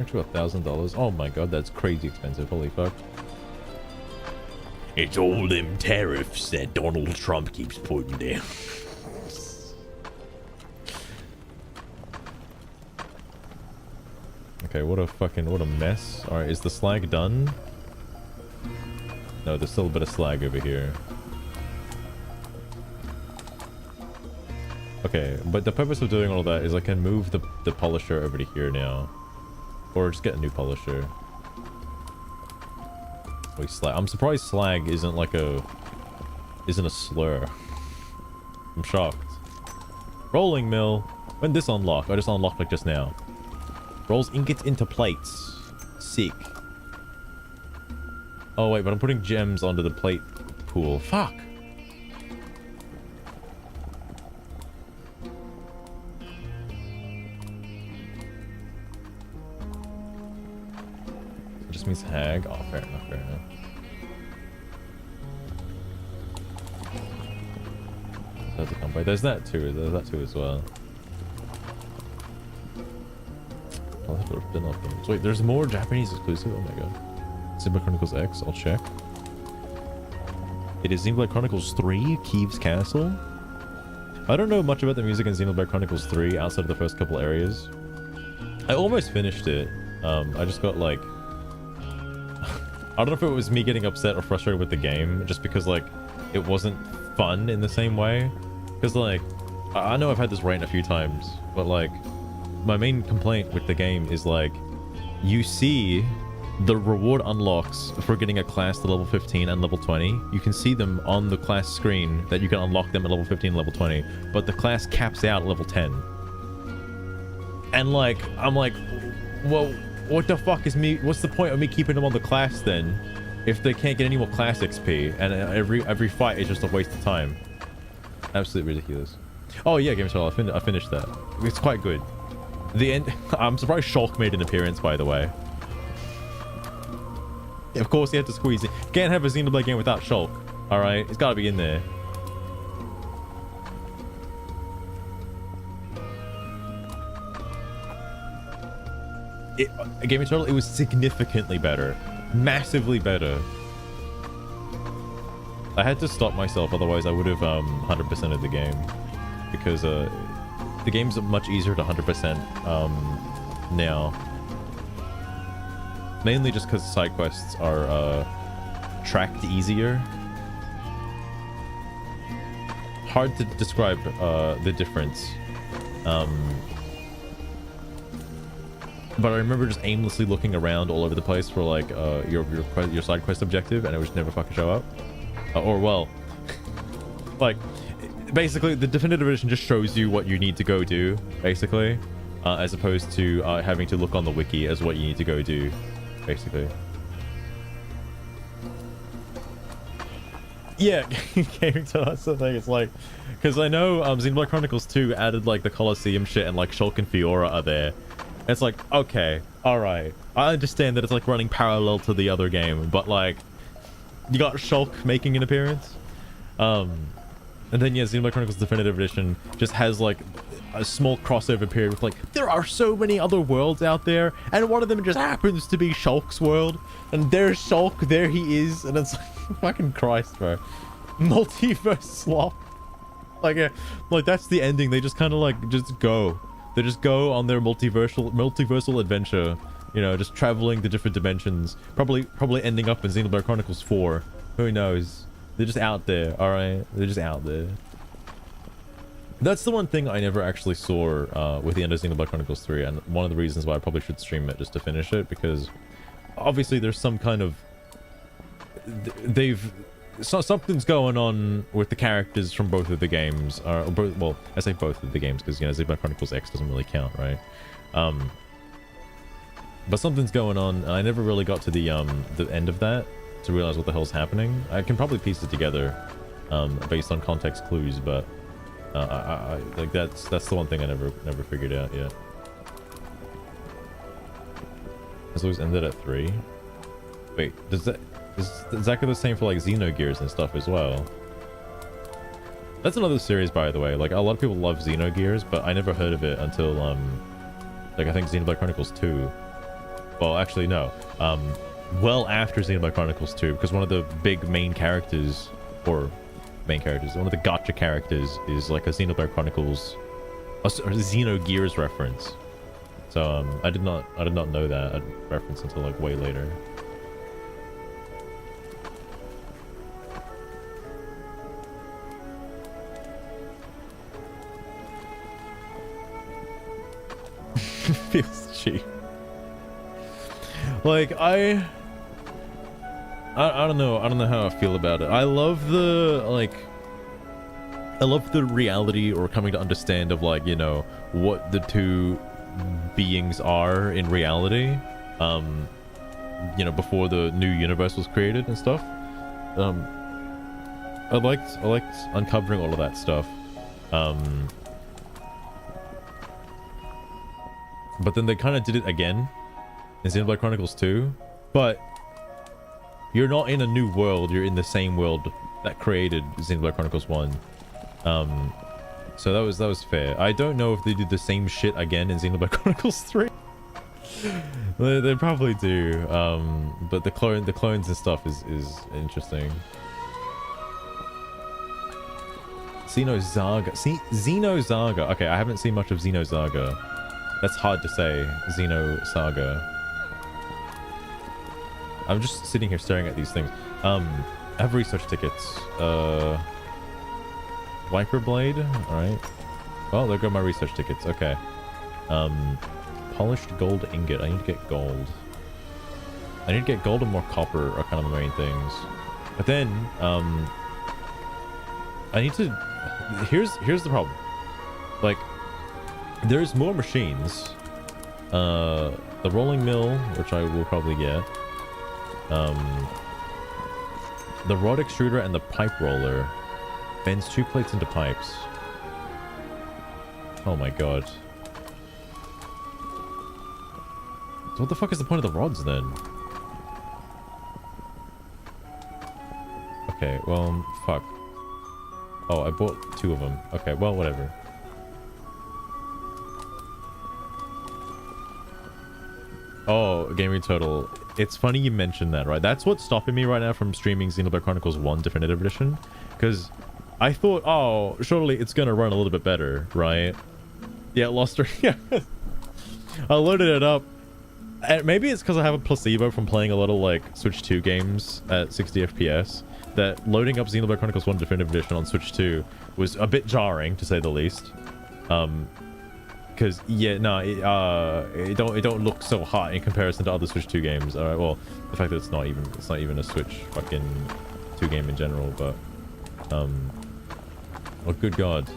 Actually, $1,000. Oh my god, that's crazy expensive. Holy fuck. It's all them tariffs that Donald Trump keeps putting down. Okay, what a mess. Alright, is the slag done? No, there's still a bit of slag over here. Okay, but the purpose of doing all that is I can move the polisher over to here now. Or just get a new polisher. Wait, slag. I'm surprised slag isn't a slur. I'm shocked. Rolling mill. When this unlock? I just unlocked like just now. Rolls ingots into plates. Sick. Oh wait, but I'm putting gems onto the plate pool. Fuck. It just means hag. Oh, fair enough, fair enough. That's a company. There's that too. There's that too as well. Oh, that's what I've been up in. So wait, there's more Japanese exclusive? Oh my god. Xenoblade Chronicles X? I'll check. It is Xenoblade Chronicles 3, Keeve's Castle. I don't know much about the music in Xenoblade Chronicles 3 outside of the first couple areas. I almost finished it. I just got like... I don't know if it was me getting upset or frustrated with the game, just because like it wasn't fun in the same way. Because like, I know I've had this rant a few times, but like, my main complaint with the game is like, you see the reward unlocks for getting a class to level 15 and level 20. You can see them on the class screen that you can unlock them at level 15 and level 20, but the class caps out at level 10. And like, I'm like, well, what the fuck is me? What's the point of me keeping them on the class then, if they can't get any more class XP and every fight is just a waste of time? Absolutely ridiculous. Oh yeah, Game Soul, I finished that. It's quite good. The end. I'm surprised Shulk made an appearance, by the way. Of course, he had to squeeze it. Can't have a Xenoblade game without Shulk. All right, it's got to be in there. Game Eternal, it was significantly better, massively better. I had to stop myself, otherwise I would have 100%ed the game, because the game's much easier to 100% now. Mainly just because side quests are tracked easier. Hard to describe the difference. But I remember just aimlessly looking around all over the place for like your side quest objective, and it would just never fucking show up. Or well, like basically the definitive edition just shows you what you need to go do, basically, as opposed to having to look on the wiki as what you need to go do, basically. Yeah, gaming to that's the thing. It's like, because I know Xenoblade Chronicles 2 added like the Colosseum shit, and like Shulk and Fiora are there. It's like, okay, all right, I understand that it's like running parallel to the other game, but like, you got Shulk making an appearance. And then yeah, Xenoblade Chronicles Definitive Edition just has like a small crossover period with like, there are so many other worlds out there, and one of them just happens to be Shulk's world, and there's Shulk, there he is, and it's like, fucking Christ, bro. Multiverse slop. Like, like that's the ending. They just kind of like just go. They just go on their multiversal adventure, you know, just traveling to different dimensions. Probably ending up in Xenoblade Chronicles 4. Who knows? They're just out there, all right? They're just out there. That's the one thing I never actually saw with the end of Xenoblade Chronicles 3, and one of the reasons why I probably should stream it just to finish it, because obviously there's some kind of... something's going on with the characters from both of the games, or both, well, I say both of the games because, you know, Xenoblade Chronicles X doesn't really count, right? But something's going on. I never really got to the end of that to realize what the hell's happening. I can probably piece it together based on context clues, but I like that's the one thing I never figured out yet. Has always ended at 3. Wait, does that... Is exactly the same for like Xenogears and stuff as well? That's another series, by the way. Like, a lot of people love Xenogears, but I never heard of it until like I think Xenoblade Chronicles 2. Well, actually no. Well after Xenoblade Chronicles 2, because one of the big main characters, or main characters, one of the gacha characters is like a Xenoblade Chronicles, or Xenogears reference. So I did not know that reference until like way later. Feels cheap. Like I don't know how I feel about it. I love the reality, or coming to understand of like, you know, what the two beings are in reality, you know, before the new universe was created and stuff. I liked uncovering all of that stuff. But then they kind of did it again in Xenoblade Chronicles 2. But you're not in a new world, you're in the same world that created Xenoblade Chronicles 1. So that was fair. I don't know if they did the same shit again in Xenoblade Chronicles 3. They probably do. But the clones and stuff is interesting. Xenozaga. See, Xenozaga. Okay, I haven't seen much of Xenozaga. That's hard to say. Xenosaga. I'm just sitting here staring at these things. I have research tickets. Viper Blade. All right. Well, there go my research tickets. Okay. Polished gold ingot. I need to get gold. I need to get gold and more copper are kind of the main things. But then, I need to... Here's the problem. Like, there's more machines. The rolling mill, which I will probably get. The rod extruder and the pipe roller bends 2 plates into pipes. Oh my god. So what the fuck is the point of the rods then? Okay, well, fuck. Oh, I bought 2 of them. Okay, well, whatever. Oh, gaming total. It's funny you mentioned that, right? That's what's stopping me right now from streaming Xenoblade Chronicles 1 Definitive Edition. Because I thought, oh, surely it's going to run a little bit better, right? Yeah, Lost. Yeah. I loaded it up. And maybe it's because I have a placebo from playing a lot of, like, Switch 2 games at 60 FPS. That loading up Xenoblade Chronicles 1 Definitive Edition on Switch 2 was a bit jarring, to say the least. Because yeah, no, it don't look so hot in comparison to other Switch 2 games. All right, well, the fact that it's not even a Switch fucking 2 game in general, but oh good god,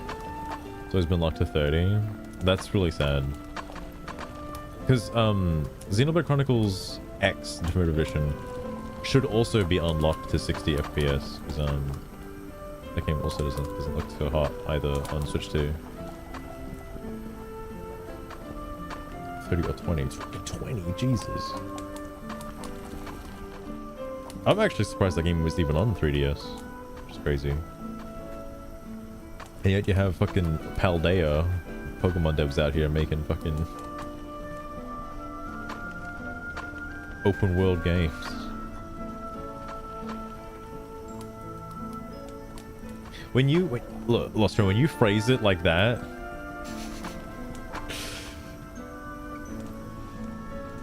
so it's been locked to 30. That's really sad. Because Xenoblade Chronicles X Definitive Edition should also be unlocked to 60 FPS. Because the game also doesn't look so hot either on Switch 2. 30 or 20. It's fucking 20, Jesus. I'm actually surprised that game was even on 3DS. Which is crazy. And yet you have fucking Paldea, Pokemon devs out here making fucking open world games. Look, Lostro, when you phrase it like that,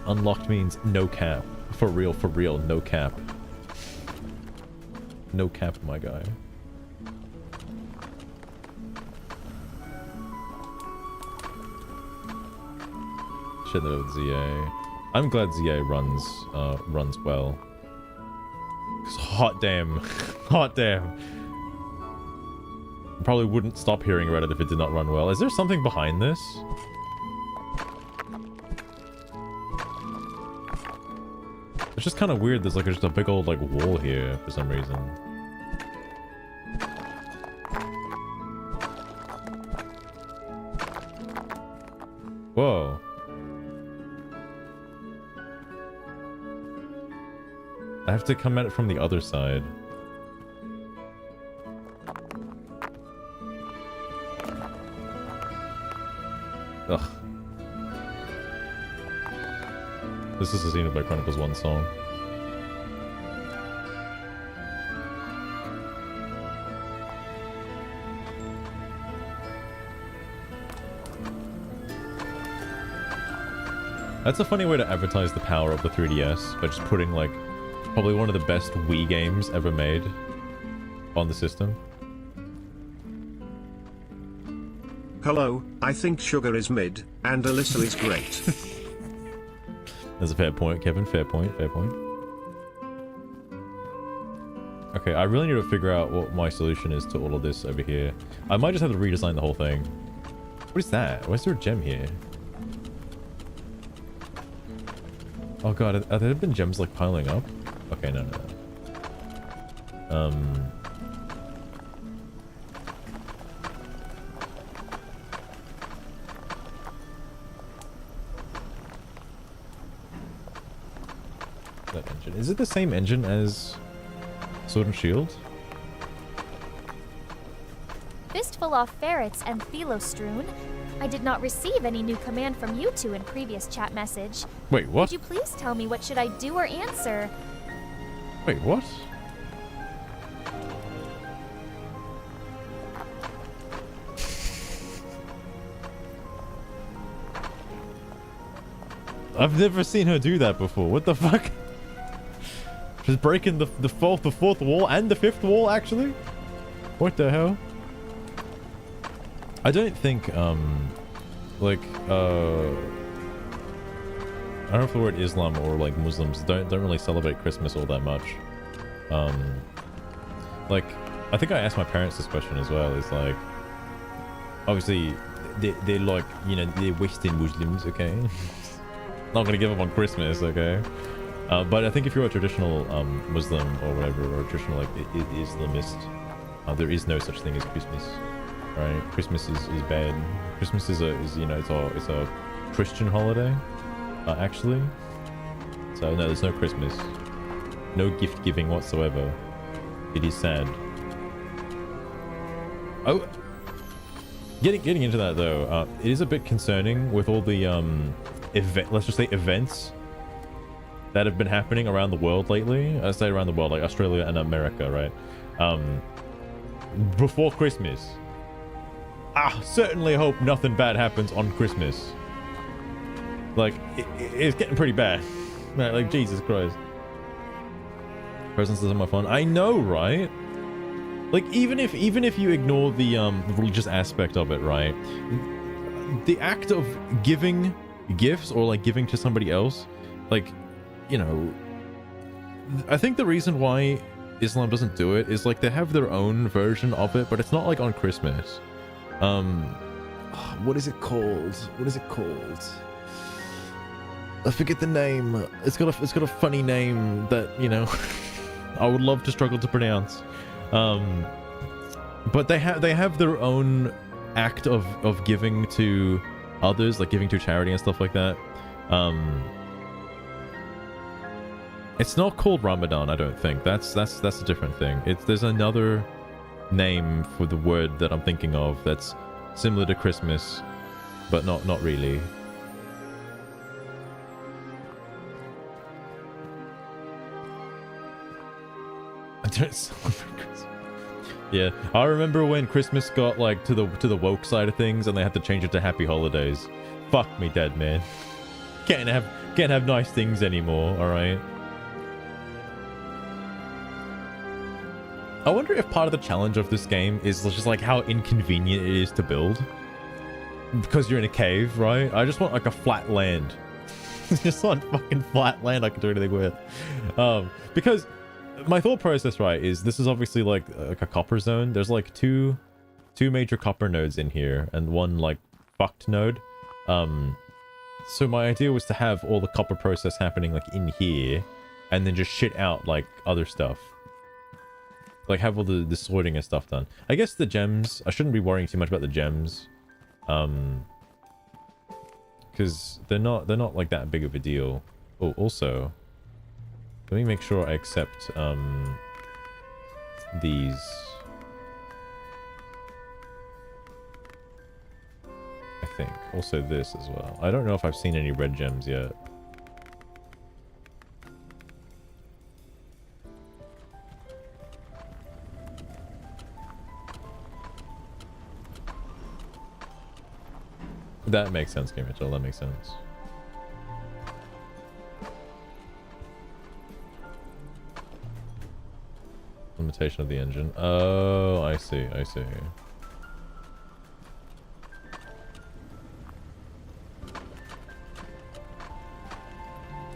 unlocked means no cap. For real, no cap. No cap, my guy. Shit with ZA. I'm glad ZA runs well. 'Cause hot damn. Hot damn. Probably wouldn't stop hearing about it if it did not run well. Is there something behind this? It's just kind of weird. There's like just a big old like wall here for some reason. Whoa. I have to come at it from the other side. Ugh. This is a Xenoblade Chronicles 1 song. That's a funny way to advertise the power of the 3DS, by just putting like probably one of the best Wii games ever made on the system. Hello, I think Sugar is mid, and Alyssa is great. That's a fair point, Kevin. Fair point, fair point. Okay, I really need to figure out what my solution is to all of this over here. I might just have to redesign the whole thing. What is that? Why is there a gem here? Oh god, have there been gems like piling up? Okay, no. That engine. Is it the same engine as Sword and Shield? Fistful off ferrets and Thelostrewn. I did not receive any new command from you two in previous chat message. Wait, what? Could you please tell me what should I do or answer? Wait, what? I've never seen her do that before. What the fuck? She's breaking the fourth wall and the fifth wall, actually? What the hell? I don't think, like, I don't know if the word Islam or, like, Muslims don't really celebrate Christmas all that much. Like, I think I asked my parents this question as well. It's like, obviously, they're like, you know, they're Western Muslims, okay? Not gonna give up on Christmas, okay? But I think if you're a traditional Muslim or whatever, or a traditional like Islamist, there is no such thing as Christmas, right? Christmas is bad. Christmas is you know, it's a Christian holiday, actually. So no, there's no Christmas, no gift giving whatsoever. It is sad. Oh, getting into that though, it is a bit concerning with all the let's just say events that have been happening around the world lately. I say around the world, like Australia and America, right? Before Christmas. I certainly hope nothing bad happens on Christmas. Like, it's getting pretty bad. Like, Jesus Christ. Presents is on my phone. I know, right? Like, even if you ignore the religious aspect of it, right? The act of giving gifts or like giving to somebody else, like, you know, I think the reason why Islam doesn't do it is like they have their own version of it, but it's not like on Christmas. What is it called? I forget the name. It's got a funny name that, you know, I would love to struggle to pronounce. But they have their own act of giving to others, like giving to charity and stuff like that. It's not called Ramadan, I don't think. That's a different thing. There's another name for the word that I'm thinking of that's similar to Christmas, but not really. I don't celebrate Christmas. Yeah, I remember when Christmas got like to the woke side of things and they had to change it to Happy Holidays. Fuck me dead, man. Can't have nice things anymore, alright? I wonder if part of the challenge of this game is just like how inconvenient it is to build. Because you're in a cave, right? I just want like a flat land. Just want fucking flat land I can do anything with. Because my thought process, right, is this is obviously like a copper zone. There's like two major copper nodes in here and one like fucked node. So my idea was to have all the copper process happening like in here and then just shit out like other stuff. Like have all the sorting and stuff done. I guess the gems, I shouldn't be worrying too much about the gems. Because they're not like that big of a deal. Oh, also, let me make sure I accept these. I think. Also this as well. I don't know if I've seen any red gems yet. That makes sense, Game Mitchell. That makes sense. Limitation of the engine. Oh, I see. I see.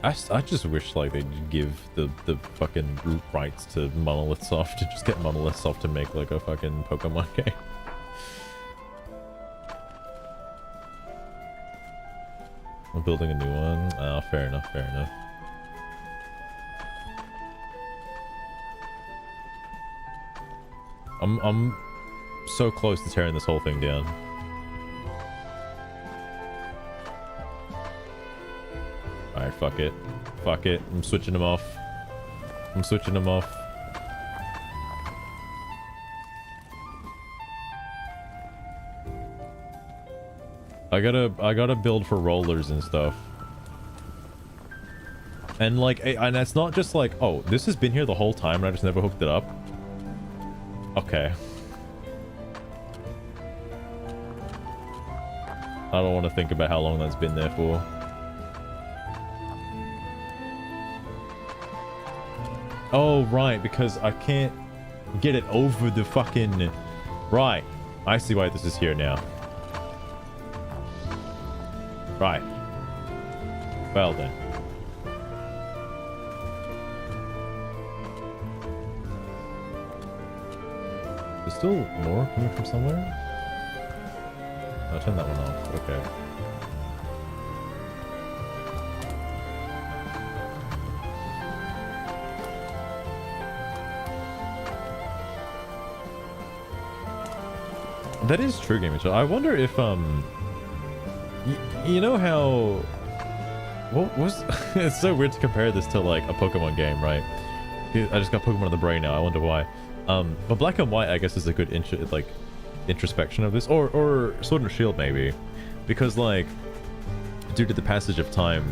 I just wish like they'd give the fucking rights to Monolith Soft to just get Monolith Soft to make like a fucking Pokemon game. I'm building a new one. Oh, fair enough, fair enough. I'm so close to tearing this whole thing down. Alright, fuck it. Fuck it. I'm switching them off. I'm switching them off. I gotta build for rollers and stuff. And like, and it's not just like, oh, this has been here the whole time and I just never hooked it up. Okay. I don't want to think about how long that's been there for. Oh, right, because I can't get it over the fucking... Right. I see why this is here now. Right. Well then. There's still more coming from somewhere? I'll turn that one off. Okay. That is true, Game Show. I wonder if you know how what was it's so weird to compare this to like a Pokemon game, right? I just got Pokemon on the brain now. I wonder why. But Black and White, I guess, is a good introspection of this, or Sword and Shield maybe, because like due to the passage of time,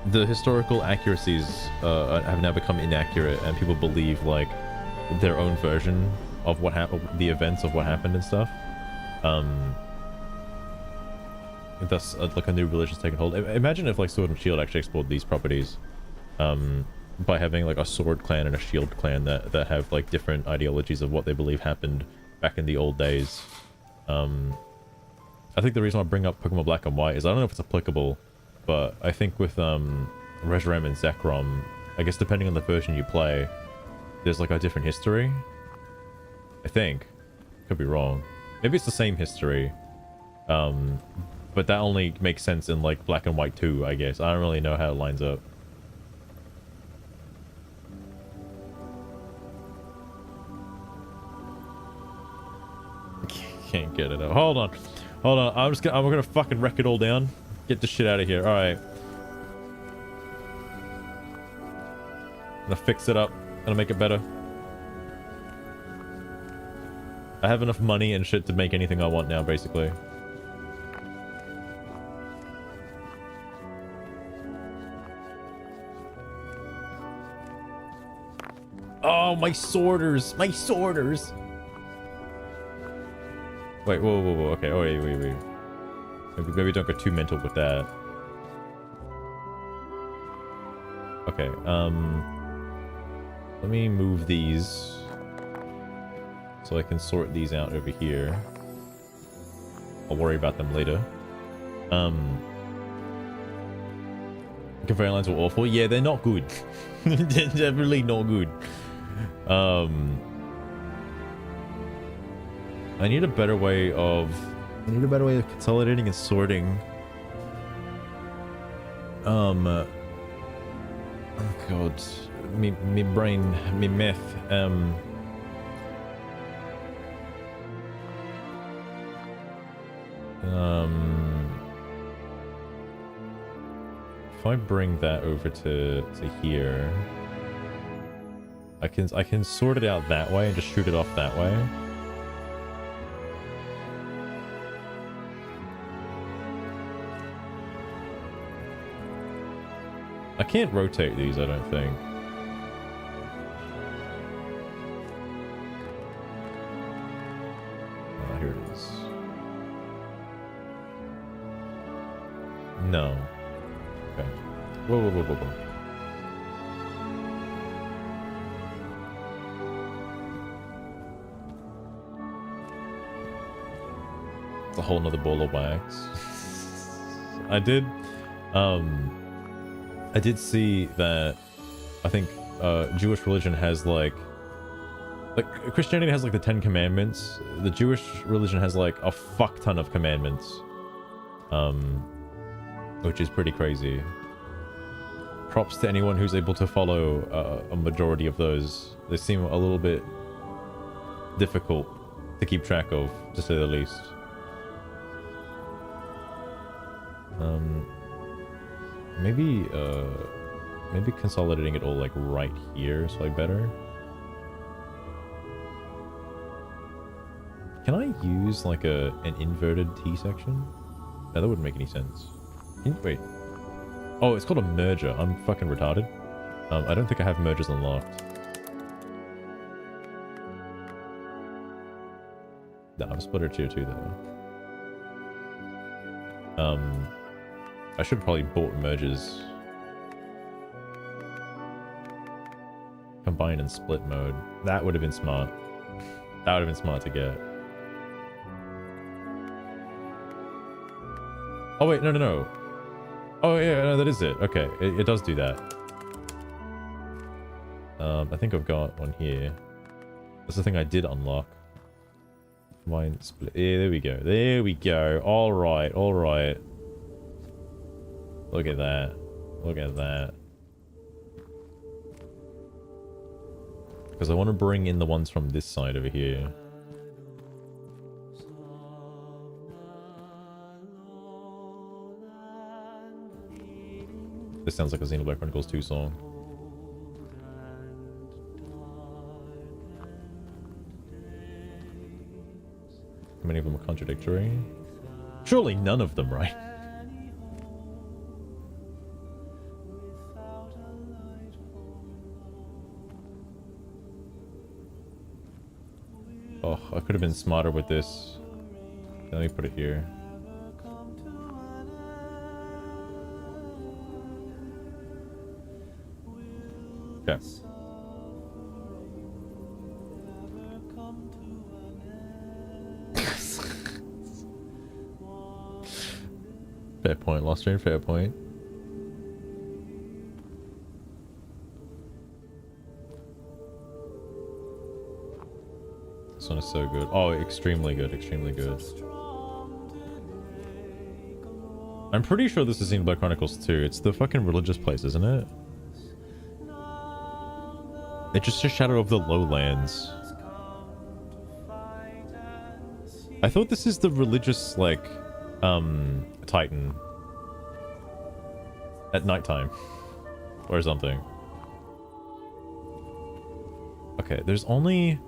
the historical accuracies have now become inaccurate, and people believe like their own version of what happened, the events of what happened and stuff. Thus, like a new religion's taken hold. Imagine if like Sword and Shield actually explored these properties, by having like a Sword clan and a Shield clan that have like different ideologies of what they believe happened back in the old days. I think the reason I bring up Pokemon Black and White is I don't know if it's applicable, but I think with Reshiram and Zekrom, I guess depending on the version you play, there's like a different history. I think. Could be wrong. Maybe it's the same history. But that only makes sense in like Black and White 2, I guess. I don't really know how it lines up. Can't get it out. Hold on. I'm gonna fucking wreck it all down. Get this shit out of here. All right. I'm gonna fix it up. Gonna make it better. I have enough money and shit to make anything I want now, basically. Oh, my sorters! My sorters! Wait, whoa. Okay, oh, wait. Maybe don't go too mental with that. Okay, let me move these so I can sort these out over here. I'll worry about them later. Conveyor lines were awful. Yeah, they're not good. They're really not good. I need a better way of consolidating and sorting. Oh god, me brain, me meth. If I bring that over to here, I can sort it out that way and just shoot it off that way. I can't rotate these, I don't think. Oh, here it is. No. Okay. Whoa. It's a whole nother ball of wax. I did see that I think Jewish religion has like Christianity has like the 10 commandments. The Jewish religion has like a fuck ton of commandments, which is pretty crazy. Props to anyone who's able to follow a majority of those. They seem a little bit difficult to keep track of, to say the least. Maybe consolidating it all like right here is like better. Can I use like an inverted T section? No, that wouldn't make any sense. Wait. Oh, it's called a merger. I'm fucking retarded. I don't think I have mergers unlocked. No, I'm splitter tier 2 though. I should have probably bought mergers. Combine and split mode. That would have been smart. That would have been smart to get. Oh wait, no, no, no. Oh yeah, no, that is it. Okay, it does do that. I think I've got one here. That's the thing I did unlock. Combine, split. Yeah, there we go. There we go. All right, all right. Look at that. Look at that. Because I want to bring in the ones from this side over here. This sounds like a Xenoblade Chronicles 2 song. How many of them are contradictory? Surely none of them, right? Oh, I could have been smarter with this. Let me put it here. Okay. Fair point, lost train, fair point. This one is so good. Oh, extremely good, extremely good. I'm pretty sure this is Xenoblade Chronicles 2. It's the fucking religious place, isn't it? It's just a shadow of the lowlands. I thought this is the religious, like, Titan. At nighttime. Or something. Okay, there's only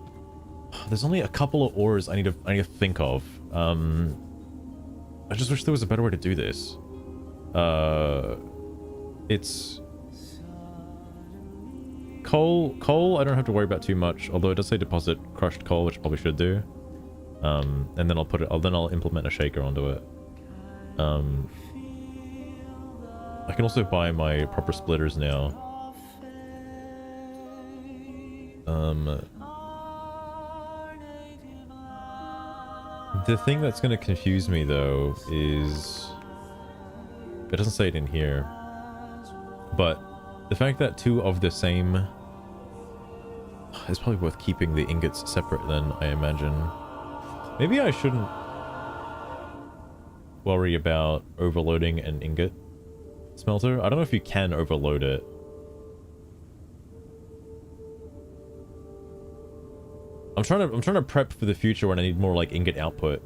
a couple of ores I need to think of. I just wish there was a better way to do this. It's coal I don't have to worry about too much, although it does say deposit crushed coal, which I probably should do. And then I'll implement a shaker onto it. I can also buy my proper splitters now. The thing that's going to confuse me though is it doesn't say it in here, but the fact that two of the same is probably worth keeping the ingots separate then, I imagine. Maybe I shouldn't worry about overloading an ingot smelter. I don't know if you can overload it. I'm trying to prep for the future when I need more like ingot output.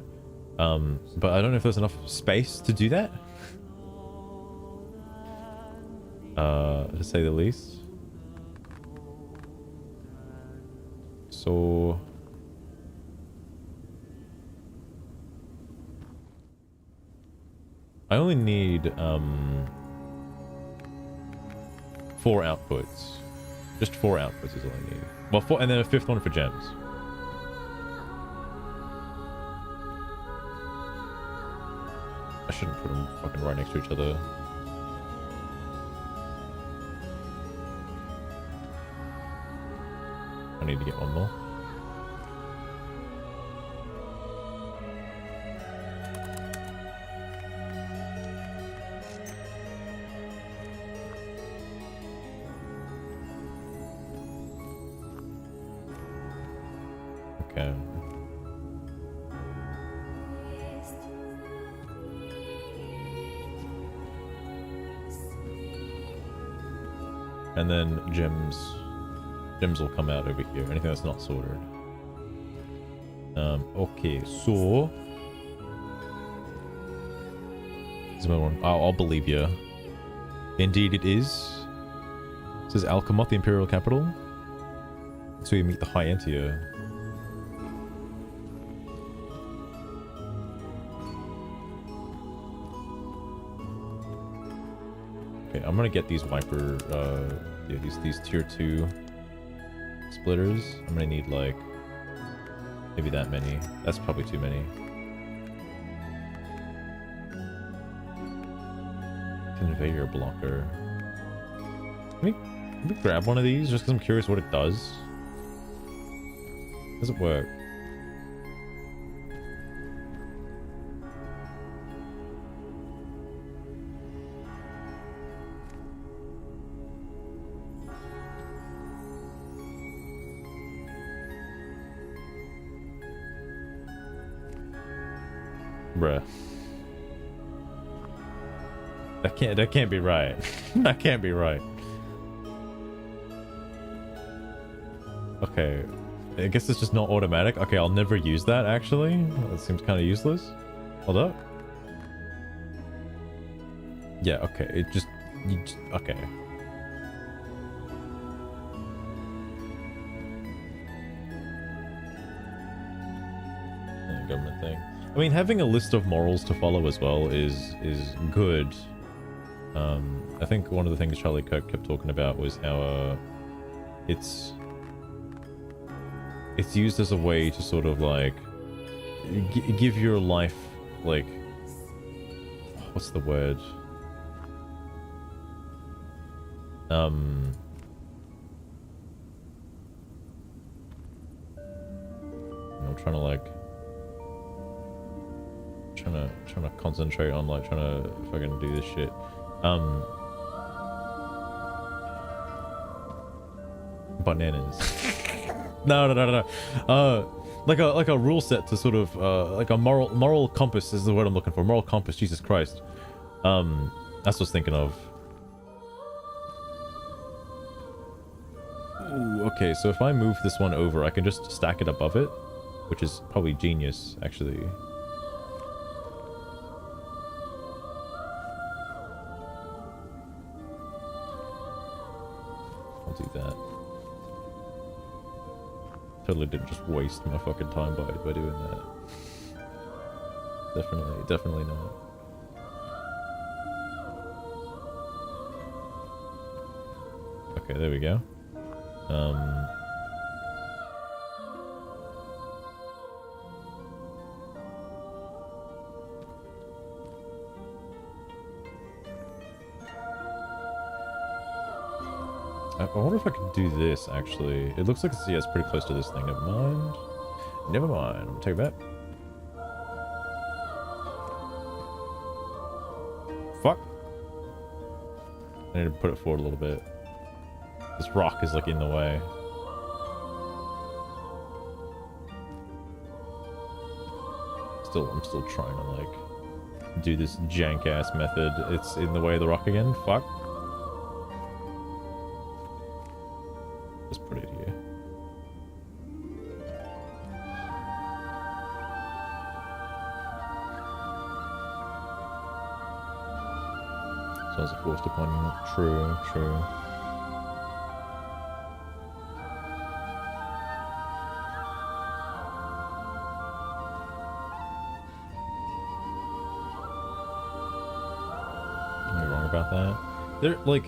But I don't know if there's enough space to do that. To say the least. So I only need 4 outputs. Just 4 outputs is all I need. Well, 4, and then a 5th one for gems. I shouldn't put them fucking right next to each other. I need to get one more. Okay. And then gems will come out over here. Anything that's not sorted. Okay, so there's another one. I'll believe you. Indeed, it is. It says Alchemoth, the Imperial capital. So you meet the High Antia. Okay, I'm gonna get these wiper, yeah, these tier 2 splitters. I'm gonna need like maybe that many. That's probably too many. Conveyor blocker. Can we grab one of these just because I'm curious what it does? Does it work? Bruh. That can't be right. That can't be right. Okay. I guess it's just not automatic. Okay, I'll never use that actually. That seems kind of useless. Hold up. Yeah, okay. It just, okay. Government thing. I mean, having a list of morals to follow as well is good. I think one of the things Charlie Kirk kept talking about was how it's used as a way to sort of like give your life like, what's the word? I'm trying to like trying to concentrate on like trying to fucking do this shit. Bananas. No. Like a rule set to sort of like a moral compass is the word I'm looking for. Moral compass. Jesus Christ. That's what I was thinking of. Ooh, okay, so if I move this one over, I can just stack it above it, which is probably genius, actually. I'll do that. Totally didn't just waste my fucking time by doing that. Definitely not. Okay, there we go. I wonder if I can do this, actually. It looks like it's, yeah, it's pretty close to this thing. Never mind. Never mind. I'm gonna take it back. Fuck. I need to put it forward a little bit. This rock is, like, in the way. I'm still trying to, like, do this jank-ass method. It's in the way of the rock again. Fuck. Just put it here. Sounds like forced upon you. True. You're wrong about that. They're like,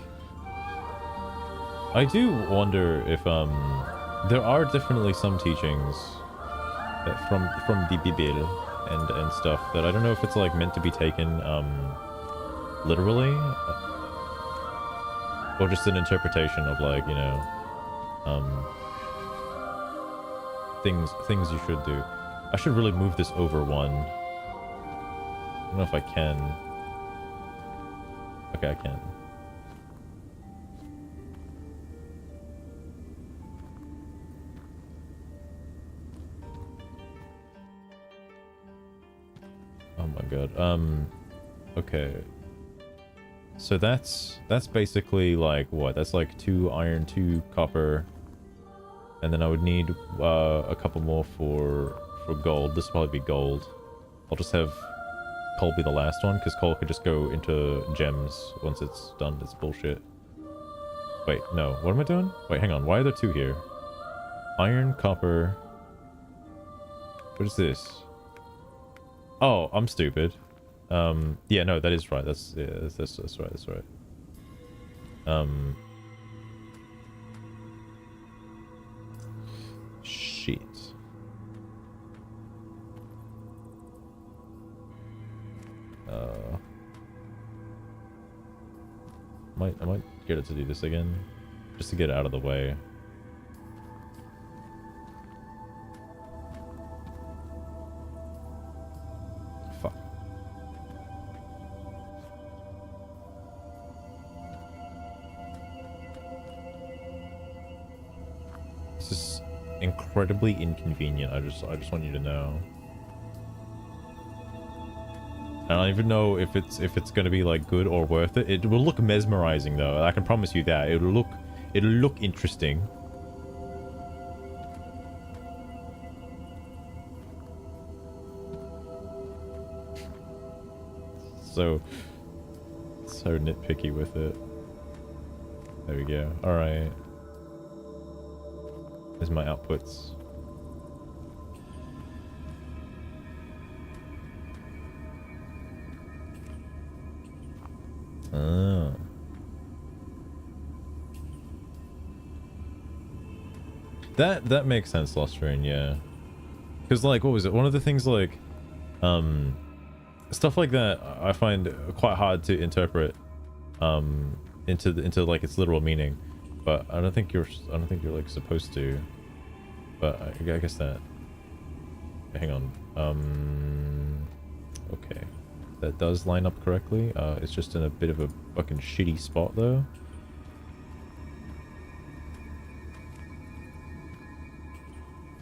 I do wonder if there are definitely some teachings that from the Bible and stuff that I don't know if it's like meant to be taken literally or just an interpretation of, like, you know, things you should do. I should really move this over one. I don't know if I can. Okay, I can. Oh my god. Okay. So that's basically like what? That's like 2 iron, 2 copper. And then I would need a couple more for gold. This will probably be gold. I'll just have coal be the last one, because coal could just go into gems once it's done. It's bullshit. Wait, no. What am I doing? Wait, hang on. Why are there 2 here? Iron, copper. What is this? Oh, I'm stupid. Yeah, no, that is right. That's right. Shit. I might get it to do this again, just to get it out of the way. Fuck. This is incredibly inconvenient. I just want you to know. I don't even know if it's gonna be like good or worth it. It will look mesmerizing though. I can promise you that. It'll look interesting. So nitpicky with it. There we go. All right. There's my outputs. Oh. That makes sense, Lostrain, yeah. Because like, what was it? One of the things like, stuff like that I find quite hard to interpret, into like its literal meaning. But I don't think you're like supposed to. But I guess that. Hang on. Okay. That does line up correctly. It's just in a bit of a fucking shitty spot though.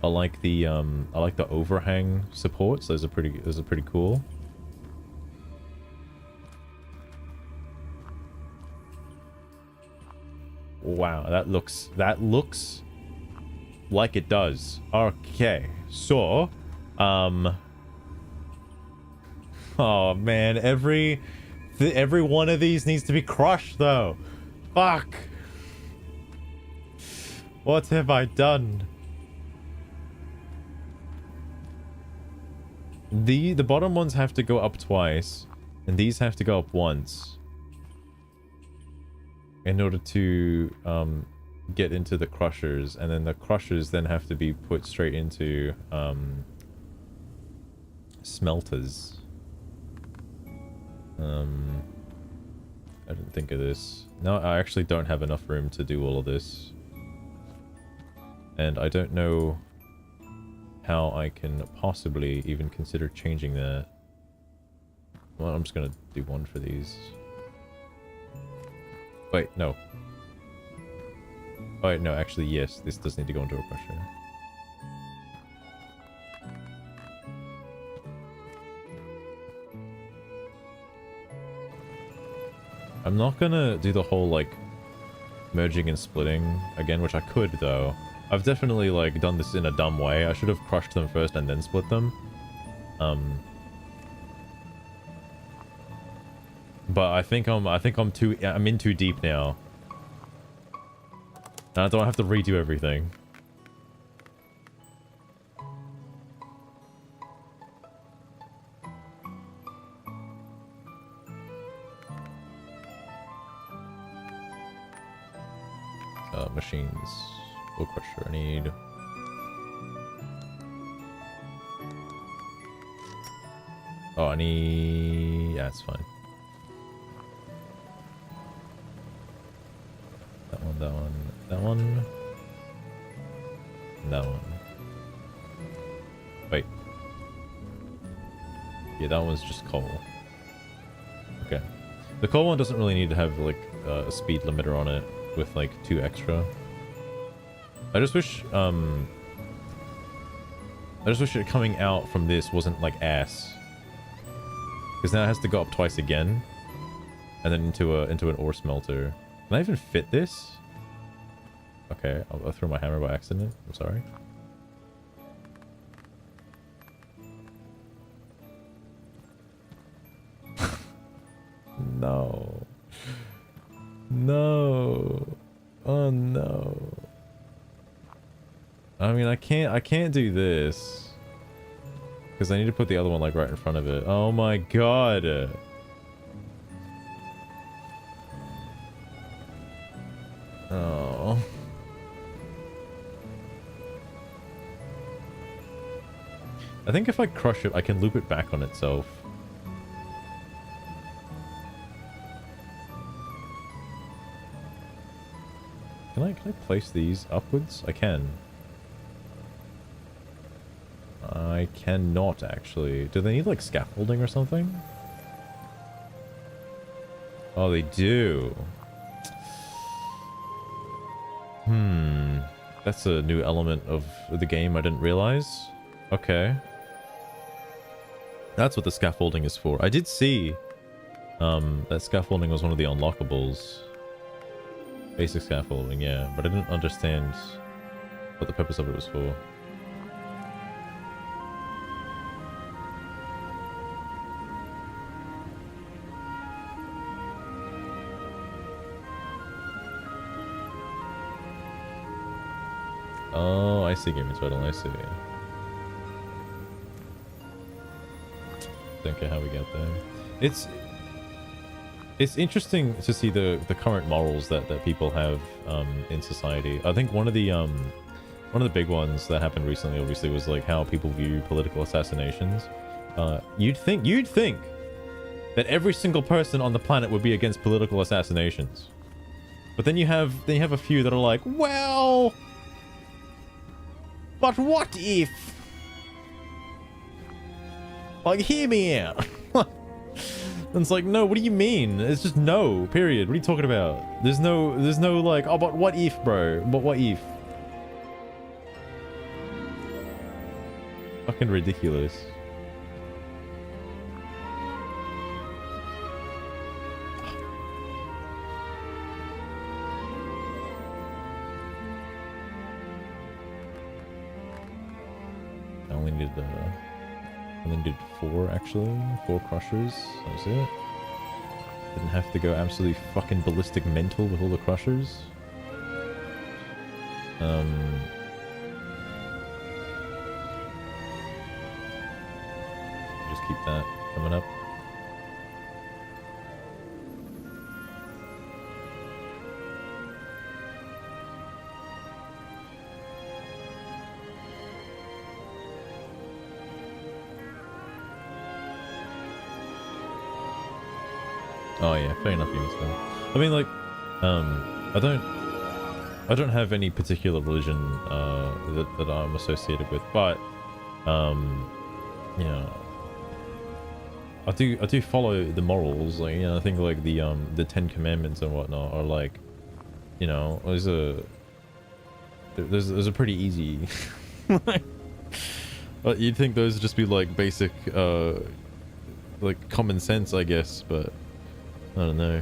I like the overhang supports. Those are pretty cool. Wow, that looks like it does. Okay. So, oh man, every one of these needs to be crushed though. Fuck. What have I done? The bottom ones have to go up twice, and these have to go up once in order to get into the crushers, and then the crushers then have to be put straight into smelters. I didn't think of this. No, I actually don't have enough room to do all of this. And I don't know how I can possibly even consider changing that. Well, I'm just gonna do one for these. Wait, no. Oh, wait, no, actually, yes. This does need to go into a crusher. I'm not gonna do the whole, like, merging and splitting again, which I could, though. I've definitely, like, done this in a dumb way. I should have crushed them first and then split them. But I think I'm in too deep now. And I don't have to redo everything. Machines. Wool crusher, I need. Oh, I need. Yeah, it's fine. That one, that one, that one. And that one. Wait. Yeah, that one's just coal. Okay. The coal one doesn't really need to have, like, a speed limiter on it with, like, 2 extra. I just wish it coming out from this wasn't like ass. Because now it has to go up twice again. And then into an ore smelter. Can I even fit this? Okay, I'll throw my hammer by accident. I'm sorry. No. No. Oh no. I mean, I can't do this. Because I need to put the other one, like, right in front of it. Oh my god. Oh. I think if I crush it, I can loop it back on itself. Can I place these upwards? I can. I cannot, actually. Do they need, like, scaffolding or something? Oh, they do. That's a new element of the game I didn't realize. Okay. That's what the scaffolding is for. I did see that scaffolding was one of the unlockables. Basic scaffolding, yeah, but I didn't understand what the purpose of it was for. Oh, I see, Gaming Turtle, I see. Don't care how we get there. It's interesting to see the current morals that people have in society. I think one of the big ones that happened recently, obviously, was like how people view political assassinations. You'd think that every single person on the planet would be against political assassinations, but then you have a few that are like, well, but what if? Like, hear me out. And it's like, no, what do you mean? It's just no, period. What are you talking about? There's no like, oh, but what if, bro? But what if? Fucking ridiculous. I only needed 4, actually. 4 crushers. That was it. Didn't have to go absolutely fucking ballistic mental with all the crushers. Just keep that coming up. Oh yeah, fair enough, units. I mean, like, I don't have any particular religion that I'm associated with, but you know, I do follow the morals. Like, you know, I think like the 10 Commandments and whatnot are like, you know, there's a pretty easy. But you'd think those would just be like basic like common sense, I guess, but I don't know.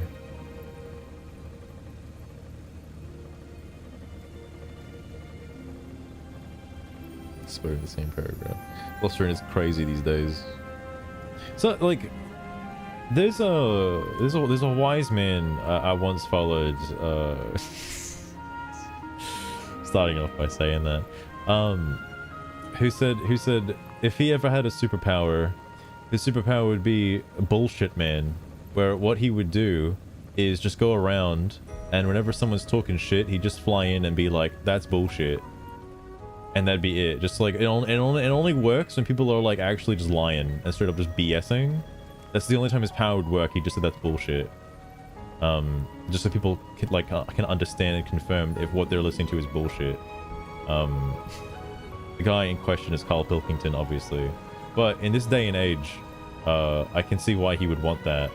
Spoke the same paragraph. Blustering is crazy these days. So like, there's a wise man I once followed. Starting off by saying that, who said if he ever had a superpower, his superpower would be bullshit man. Where what he would do is just go around, and whenever someone's talking shit, he'd just fly in and be like, that's bullshit. And that'd be it. Just like, it only works when people are like actually just lying and straight up just BSing. That's the only time his power would work. He just said that's bullshit. Just so people can, like, can understand and confirm if what they're listening to is bullshit. The guy in question is Carl Pilkington, obviously. But in this day and age, I can see why he would want that.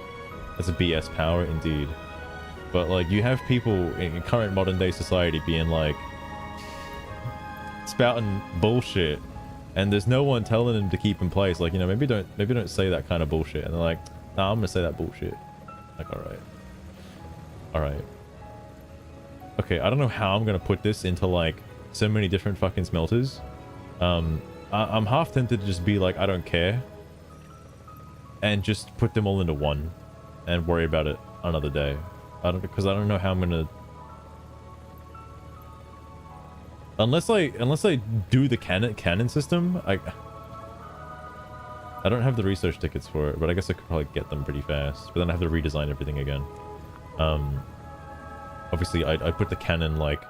That's a BS power, indeed. But, like, you have people in current modern day society being, like, spouting bullshit, and there's no one telling them to keep in place. Like, you know, maybe don't say that kind of bullshit. And they're like, nah, I'm gonna say that bullshit. Like, alright. Okay, I don't know how I'm gonna put this into, like, so many different fucking smelters. I'm half tempted to just be like, I don't care, and just put them all into one and worry about it another day. Because I don't know how I'm gonna, unless I do the cannon system. I don't have the research tickets for it, but I guess I could probably get them pretty fast. But then I have to redesign everything again. obviously I'd put the cannon like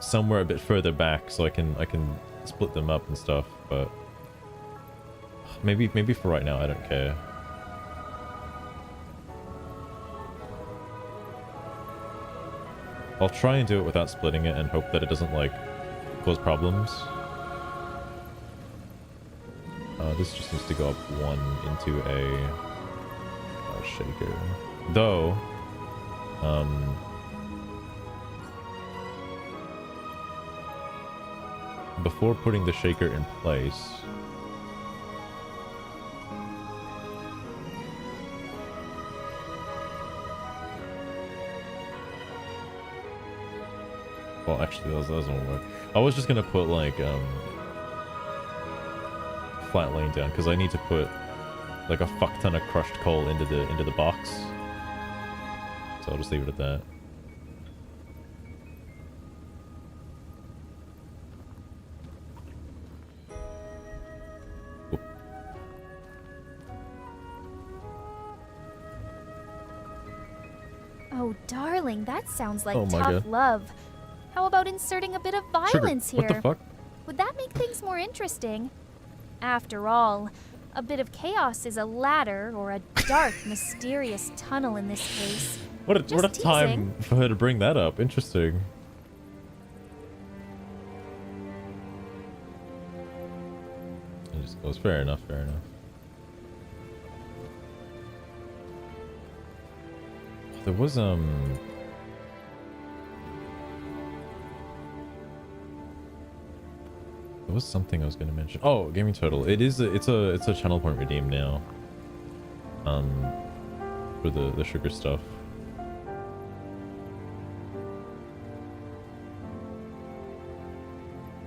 somewhere a bit further back so I can split them up and stuff, but maybe for right now I don't care. I'll try and do it without splitting it and hope that it doesn't like cause problems. This just needs to go up one into a shaker. Though, before putting the shaker in place, well, actually, that doesn't work. I was just gonna put like flat lane down because I need to put like a fuck ton of crushed coal into the box. So I'll just leave it at that. Oop. Oh, darling, that sounds like Oh my tough God. love. How about inserting a bit of violence Sugar, here? what the fuck? Would that make things more interesting? After all, a bit of chaos is a ladder or a dark, mysterious tunnel in this case. What a Just time for her to bring that up. Interesting. It just goes, fair enough, fair enough. There was there was something I was going to mention. Oh, gaming total. It's a channel point redeem now. For the sugar stuff.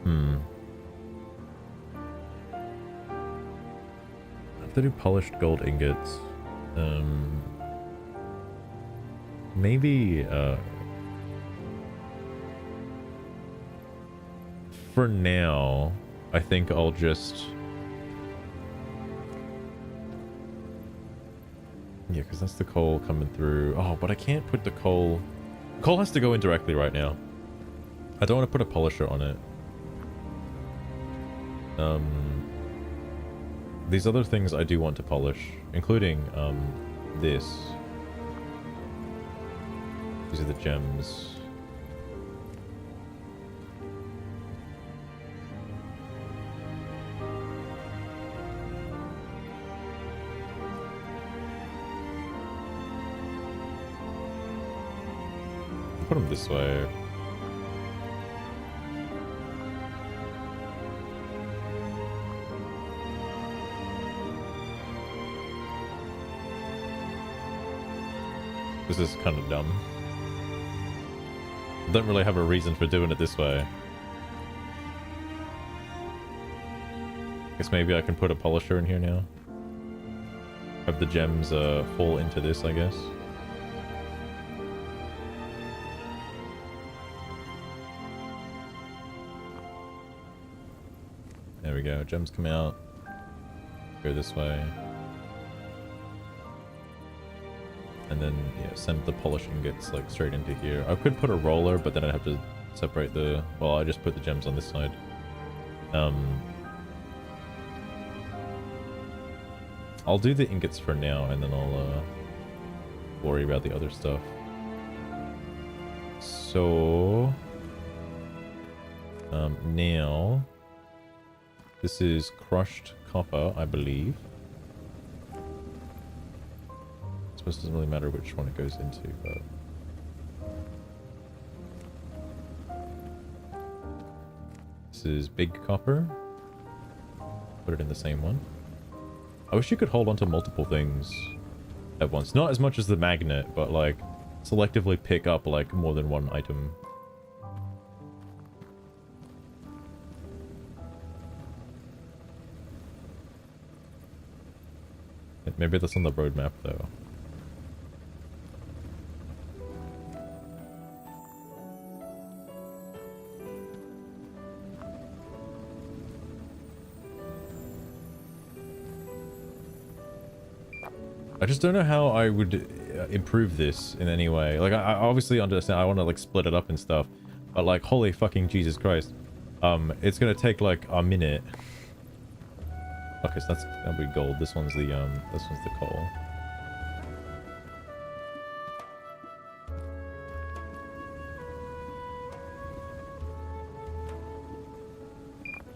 I have to do polished gold ingots. Maybe for now, I think I'll just... Yeah, because that's the coal coming through. Oh, but I can't put the coal... Coal has to go in directly right now. I don't want to put a polisher on it. These other things I do want to polish, including this. These are the gems. Put them this way. This is kind of dumb. Don't really have a reason for doing it this way. Guess maybe I can put a polisher in here now. Have the gems fall into this, I guess. There we go. Gems come out. Go this way. And then, yeah, send the polish ingots like straight into here. I could put a roller, but then I'd have to separate the... Well, I just put the gems on this side. I'll do the ingots for now, and then I'll worry about the other stuff. So... now... This is crushed copper, I believe. I suppose it doesn't really matter which one it goes into, but... This is big copper. Put it in the same one. I wish you could hold onto multiple things at once. Not as much as the magnet, but like selectively pick up like more than one item. Maybe that's on the roadmap though. I just don't know how I would... improve this in any way. Like, I obviously understand I want to like split it up and stuff, but like, holy fucking Jesus Christ, it's gonna take like a minute. Okay, so that'll be gold. This one's the coal.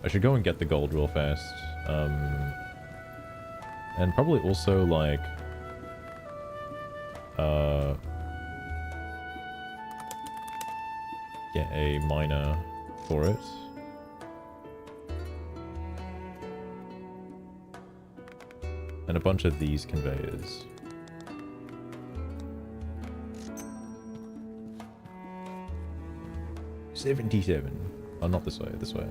I should go and get the gold real fast. And probably also like get a miner for it. And a bunch of these conveyors. $77. Oh, not this way, this way.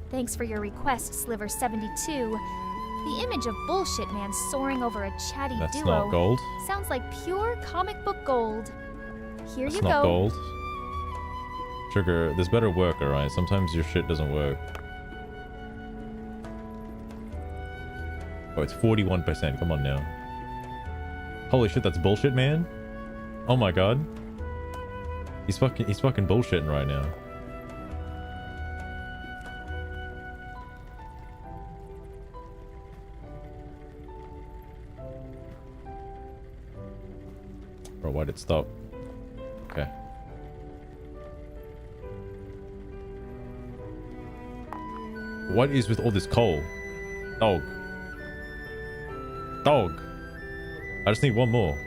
Thanks for your request, Sliver72. The image of Bullshit Man soaring over a chatty That's duo not gold. sounds like pure comic book gold. Here That's you not go. gold. Sugar, there's better work, alright? Sometimes your shit doesn't work. Oh, it's 41%. Come on now. Holy shit, that's Bullshit Man? Oh my god. He's fucking bullshitting right now. Bro, why'd it stop? Okay. What is with all this coal? Dog. Dog. I just need one more.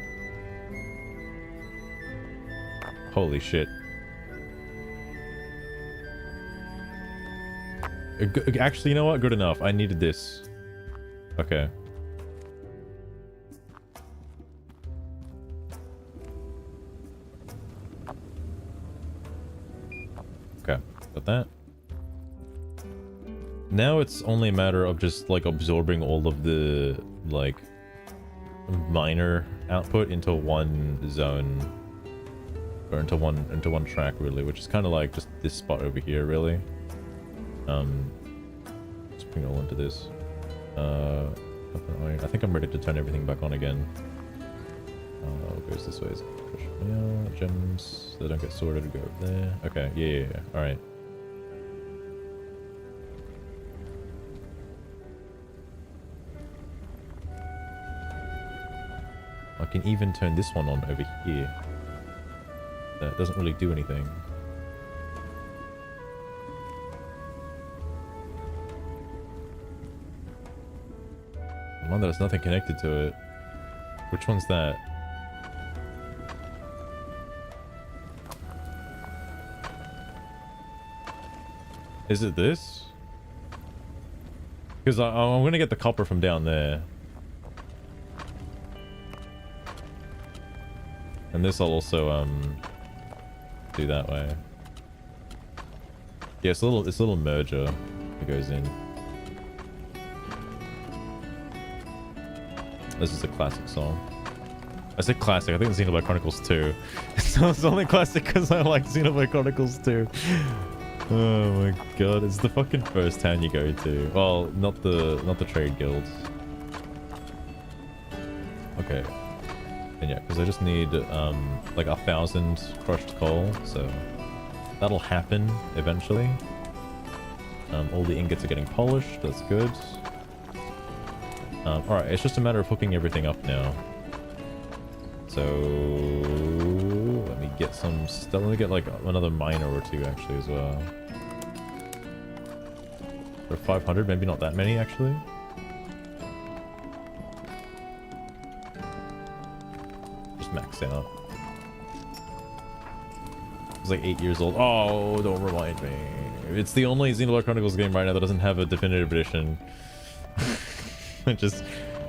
Holy shit. Actually, you know what? Good enough. I needed this. Okay. Okay. Got that. Now it's only a matter of just like absorbing all of the like miner output into one zone, or into one track really, which is kind of like just this spot over here really. Let's bring it all into this. I think I'm ready to turn everything back on again. It goes this way. Yeah, gems that don't get sorted go over there. Okay, yeah. All right. I can even turn this one on over here. That doesn't really do anything. One that has nothing connected to it. Which one's that? Is it this? Because I'm going to get the copper from down there. And this I'll also do that way. Yeah, it's a little merger that goes in. This is a classic song. I say classic, I think it's Xenoblade Chronicles 2. It's only classic because I like Xenoblade Chronicles 2. Oh my god, it's the fucking first town you go to. Well, not the trade guilds. Okay. And yeah, because I just need like 1,000 crushed coal, so that'll happen eventually. All the ingots are getting polished, that's good. Alright, it's just a matter of hooking everything up now. So let me get some stuff. Let me get like another miner or two actually as well. For 500, maybe not that many actually. Just max out. It's like 8 years old. Oh, don't remind me. It's the only Xenoblade Chronicles game right now that doesn't have a definitive edition. Which is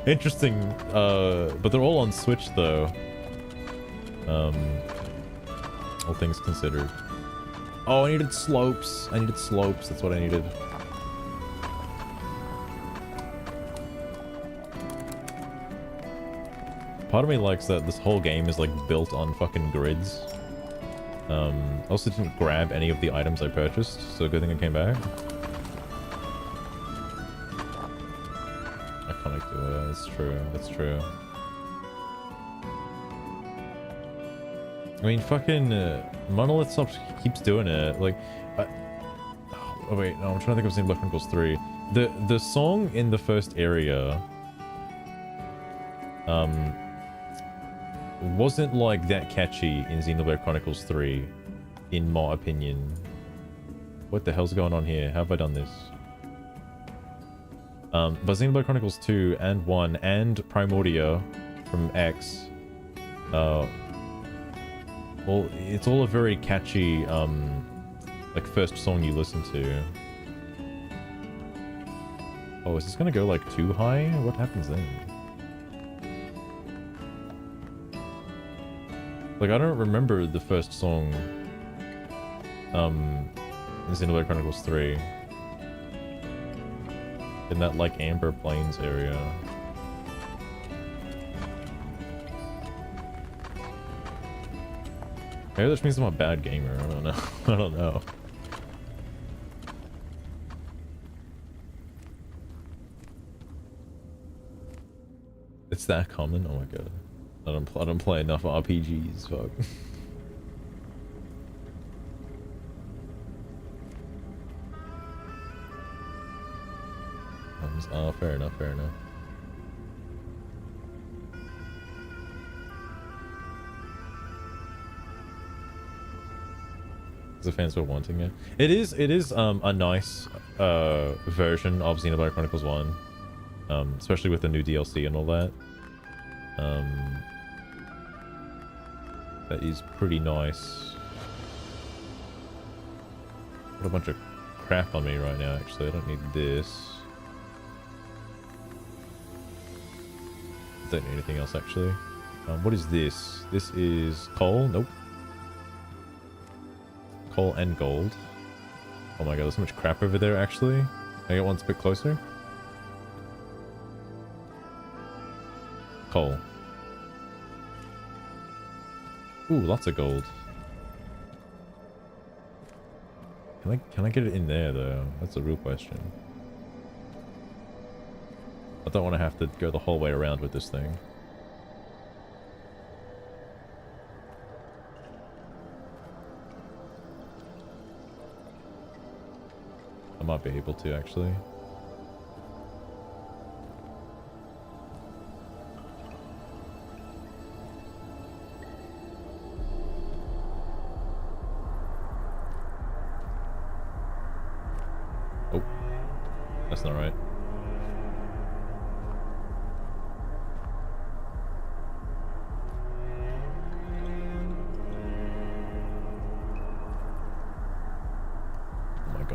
interesting, but they're all on Switch though. All things considered. Oh, I needed slopes. That's what I needed. Part of me likes that this whole game is like built on fucking grids. I also didn't grab any of the items I purchased, so good thing I came back. I can't do it. That's true. That's true. I mean, fucking Monolith keeps doing it. Like, oh wait, no, I'm trying to think of Xenoblade Chronicles 3. The song in the first area, wasn't like that catchy in Xenoblade Chronicles 3, in my opinion. What the hell's going on here? How have I done this? But Xenoblade Chronicles 2 and 1 and Primordia from X, well, it's all a very catchy, like, first song you listen to. Oh, is this gonna go, like, too high? What happens then? Like, I don't remember the first song, in Xenoblade Chronicles 3. In that, like, Amber Plains area. Maybe that means I'm a bad gamer. I don't know. I don't know. It's that common? Oh my god. I don't play enough RPGs, fuck. Oh, fair enough, fair enough. The fans were wanting it. It is a nice version of Xenoblade Chronicles 1. Especially with the new DLC and all that. That is pretty nice. Got a bunch of crap on me right now, actually. I don't need this. Don't need anything else, actually. What is this? This is coal? Nope. Coal and gold. Oh my god, there's so much crap over there, actually. Can I get one a bit closer? Coal. Ooh, lots of gold. Can I get it in there, though? That's a real question. I don't want to have to go the whole way around with this thing. I might be able to, actually. Oh. That's not right.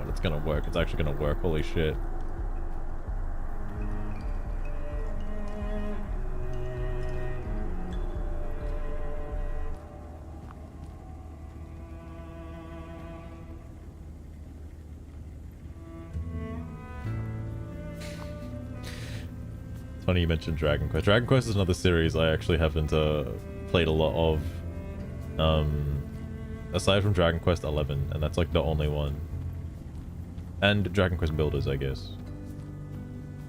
It's gonna work. It's actually gonna work. Holy shit. It's funny you mentioned Dragon Quest. Dragon Quest is another series I actually haven't played a lot of. Aside from Dragon Quest 11, and that's like the only one. And Dragon Quest Builders, I guess.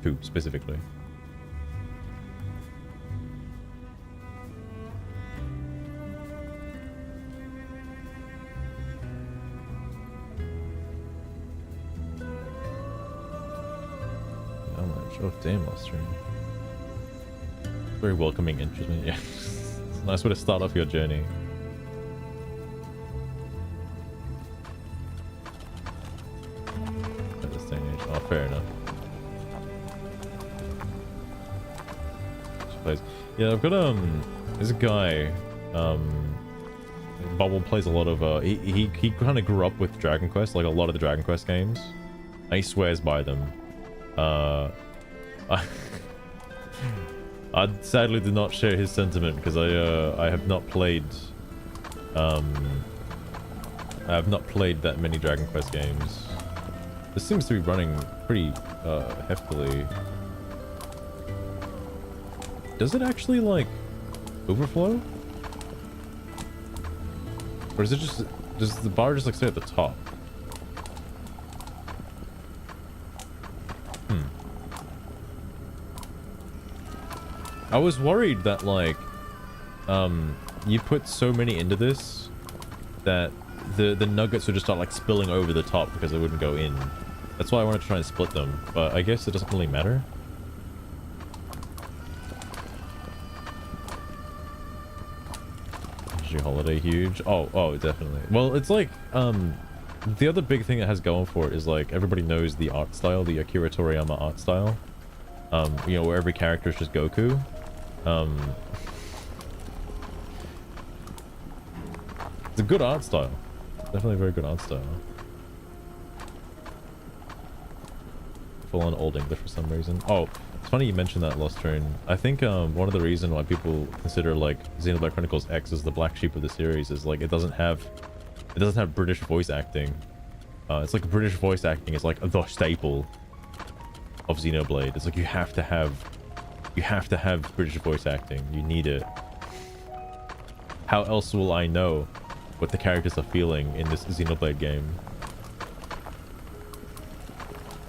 2, specifically. How much? Oh, damn, Austrian. Very welcoming interest. Yeah. It's a nice way to start off your journey. Oh, fair enough. Yeah, I've got there's a guy Bubble plays a lot of he kind of grew up with Dragon Quest, like a lot of the Dragon Quest games. And he swears by them. I sadly did not share his sentiment because I have not played that many Dragon Quest games. This seems to be running pretty heftily. Does it actually, like, overflow? Or is it just... Does the bar just like stay at the top? I was worried that like you put so many into this that the nuggets would just start like spilling over the top because they wouldn't go in. That's why I wanted to try and split them, but I guess it doesn't really matter. Energy holiday huge. Oh definitely. Well, it's like the other big thing it has going for it is like everybody knows the art style, the Akira Toriyama art style. You know, where every character is just Goku. It's a good art style. Definitely a very good art style. Full on Old English for some reason. Oh, it's funny you mentioned that, Lost Train. I think one of the reasons why people consider like Xenoblade Chronicles X as the black sheep of the series is like it doesn't have British voice acting. It's like British voice acting is like the staple of Xenoblade. It's like you have to have British voice acting. You need it. How else will I know what the characters are feeling in this Xenoblade game?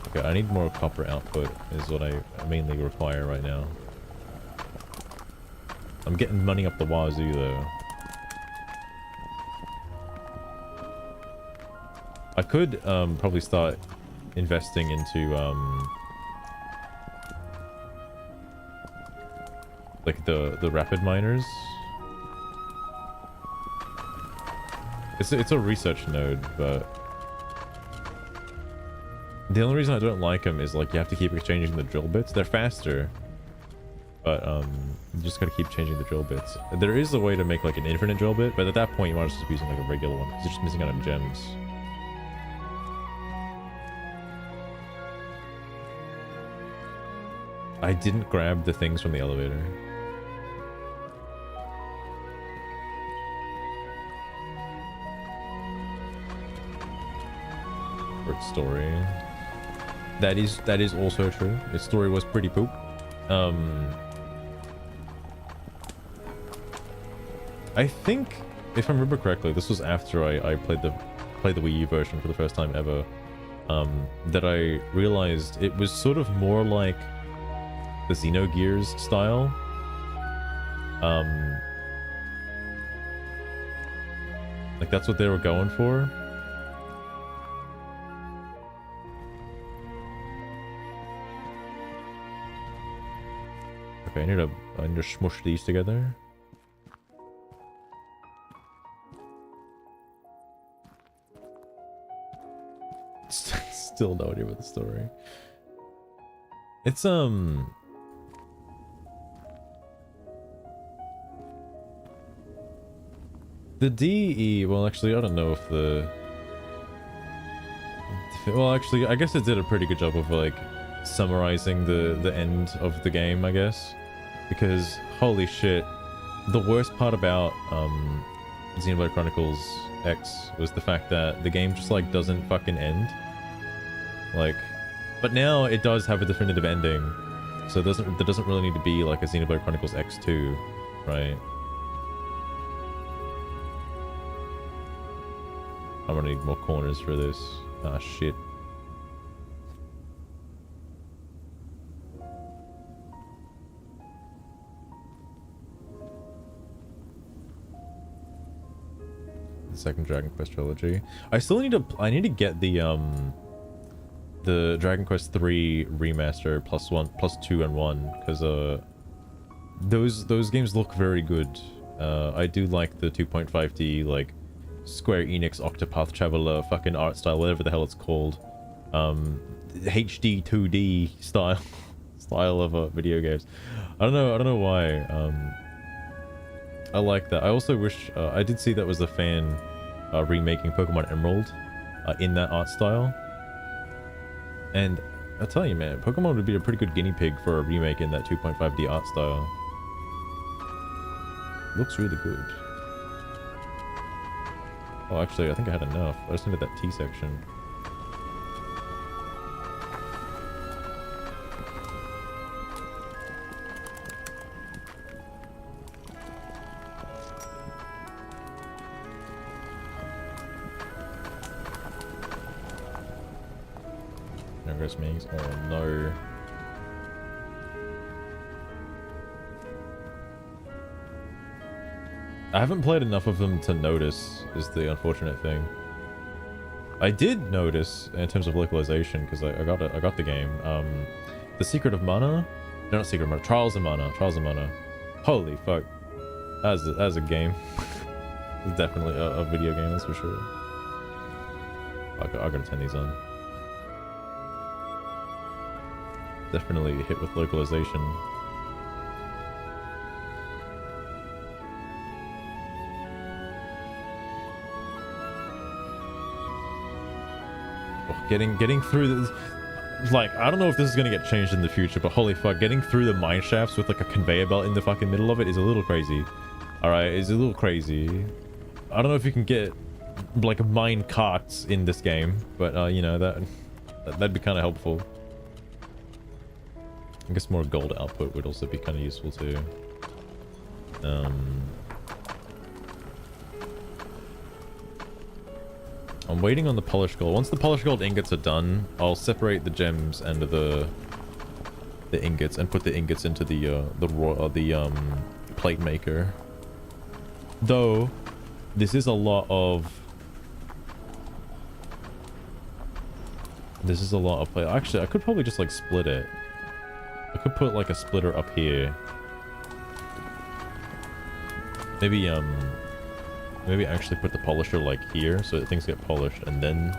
Okay, I need more copper output is what I mainly require right now. I'm getting money up the wazoo though. I could probably start investing into like the rapid miners. It's a research node, but the only reason I don't like them is like you have to keep exchanging the drill bits. They're faster, but you just gotta keep changing the drill bits. There is a way to make like an infinite drill bit, but at that point you might as well just be using like a regular one because you're just missing out on gems. I didn't grab the things from the elevator. Story. That is also true. Its story was pretty poop. I think, if I remember correctly, this was after I played the Wii U version for the first time ever. That I realized it was sort of more like the Xenogears style. Like that's what they were going for. Okay, I need to smush these together. Still no idea about the story. It's the DE. Well, actually, I don't know if the. Well, actually, I guess it did a pretty good job of like summarizing the end of the game, I guess, because holy shit, the worst part about Xenoblade Chronicles X was the fact that the game just like doesn't fucking end. Like, but now it does have a definitive ending, so there doesn't really need to be like a Xenoblade Chronicles X2, right? I'm gonna need more corners for this. Ah, shit. Second Dragon Quest trilogy. I still need to. I need to get the Dragon Quest 3 remaster +2 and 1 because those games look very good. I do like the 2.5D like Square Enix Octopath Traveler fucking art style, whatever the hell it's called. HD 2D style of video games. I don't know why. I like that. I also wish I did see that was a fan remaking Pokemon Emerald in that art style. And I'll tell you, man, Pokemon would be a pretty good guinea pig for a remake in that 2.5D art style. Looks really good. Oh, actually, I think I had enough. I just needed that T section. Progress means. Oh no. I haven't played enough of them to notice, is the unfortunate thing. I did notice in terms of localization because I got the game. The Secret of Mana, no, not Secret of Mana, Trials of Mana, Trials of Mana. Holy fuck, as a game, it's definitely a video game, that's for sure. I gotta turn these on. Definitely hit with localization. Getting through this, like, I don't know if this is gonna get changed in the future, but holy fuck, getting through the mine shafts with like a conveyor belt in the fucking middle of it is a little crazy. All right, it's a little crazy. I don't know if you can get like mine carts in this game, but you know, that'd be kind of helpful. I guess more gold output would also be kind of useful too. I'm waiting on the polished gold. Once the polished gold ingots are done, I'll separate the gems and the ingots and put the ingots into the plate maker. Though this is a lot of plate. Actually, I could probably just like split it. I could put like a splitter up here. Maybe actually put the polisher like here so that things get polished and then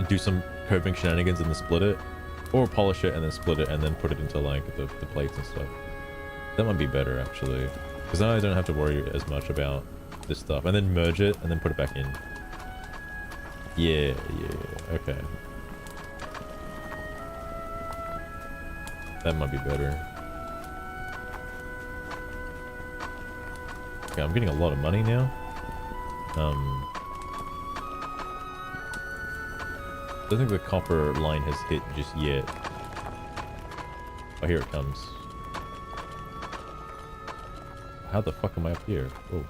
do some curving shenanigans and then split it, or polish it and then split it and then put it into like the plates and stuff. That might be better actually, because then I don't have to worry as much about this stuff, and then merge it and then put it back in. Yeah, okay. That might be better. Okay, I'm getting a lot of money now. I don't think the copper line has hit just yet. Oh, here it comes. How the fuck am I up here? Oh.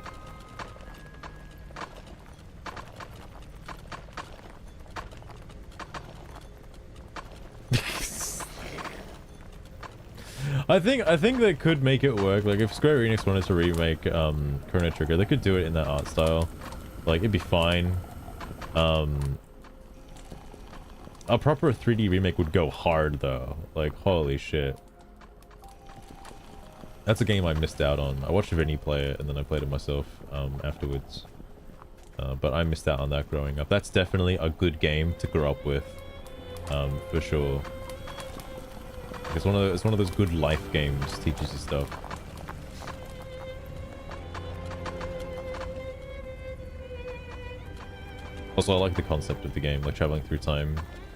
I think they could make it work. Like if Square Enix wanted to remake Chrono Trigger, they could do it in that art style. Like it'd be fine. A proper 3D remake would go hard though. Like holy shit. That's a game I missed out on. I watched Vinny play it and then I played it myself afterwards. But I missed out on that growing up. That's definitely a good game to grow up with. For sure. It's one of those good life games, teaches you stuff. Also, I like the concept of the game, like traveling through time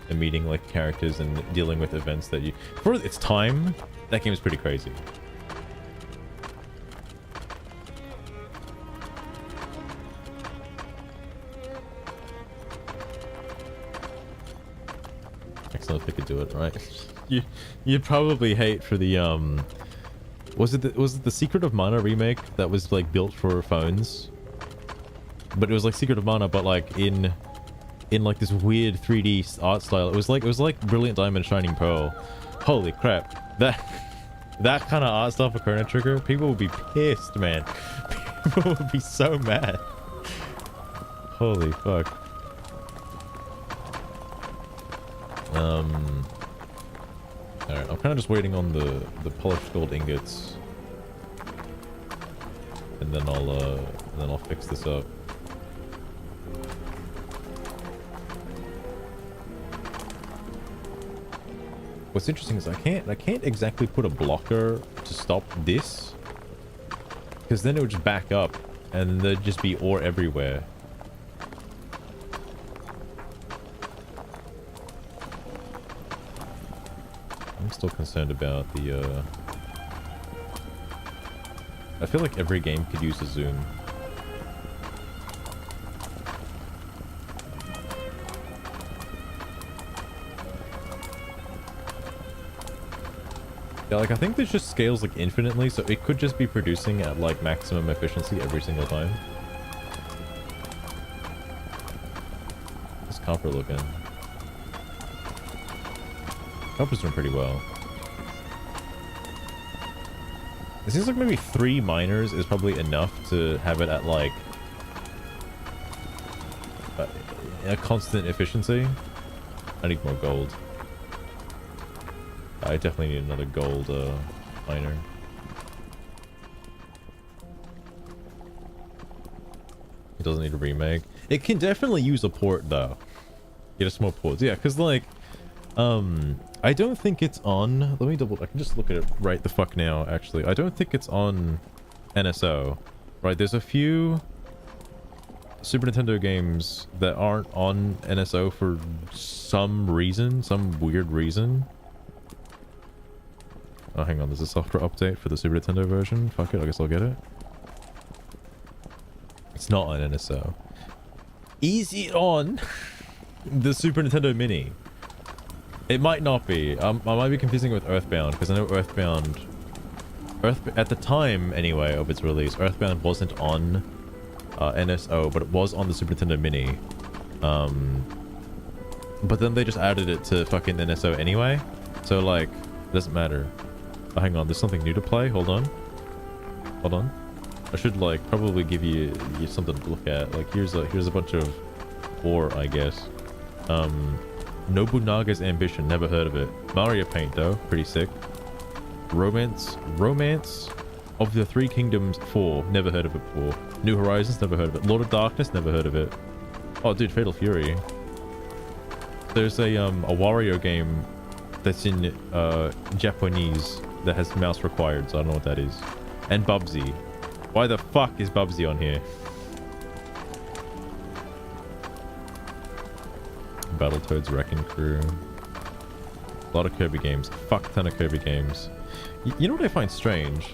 and meeting like characters and dealing with events that you... For its time, that game is pretty crazy. Excellent if they could do it, right? You'd probably hate for the was it the Secret of Mana remake that was like built for phones, but it was like Secret of Mana but like in like this weird 3D art style. It was like Brilliant Diamond Shining Pearl. Holy crap, that kind of art style for Chrono Trigger, people would be pissed, man. People would be so mad. Holy fuck. Alright, I'm kind of just waiting on the polished gold ingots, and then I'll fix this up. What's interesting is I can't exactly put a blocker to stop this, because then it would just back up and there'd just be ore everywhere. I'm still concerned about the I feel like every game could use a zoom. Yeah, like I think this just scales like infinitely, so it could just be producing at like maximum efficiency every single time. How's copper looking? Copper's doing pretty well. It seems like maybe 3 miners is probably enough to have it at like a constant efficiency. I need more gold. I definitely need another gold miner. It doesn't need a remake. It can definitely use a port though. Get a small port. Yeah, because like I don't think it's on. Let me double. I can just look at it right the fuck now. Actually, I don't think it's on NSO. Right? There's a few Super Nintendo games that aren't on NSO for some reason, some weird reason. Oh, hang on. There's a software update for the Super Nintendo version. Fuck it. I guess I'll get it. It's not on NSO. Is it on the Super Nintendo Mini? It might not be. I might be confusing it with Earthbound, because I know Earthbound... at the time, anyway, of its release, Earthbound wasn't on NSO, but it was on the Super Nintendo Mini. But then they just added it to fucking NSO anyway. So, like, it doesn't matter. Oh, hang on, there's something new to play? Hold on. Hold on. I should, like, probably give you something to look at. Like, here's a bunch of lore, I guess. Nobunaga's Ambition, never heard of it. Mario Paint though, pretty sick. Romance of the Three Kingdoms 4, never heard of it before. New Horizons, never heard of it. Lord of Darkness, never heard of it. Oh dude, Fatal Fury. There's a Wario game that's in Japanese that has mouse required, so I don't know what that is. And Bubsy. Why the fuck is Bubsy on here? Battletoads Wrecking Crew. A lot of Kirby games. Fuck ton of Kirby games. You know what I find strange?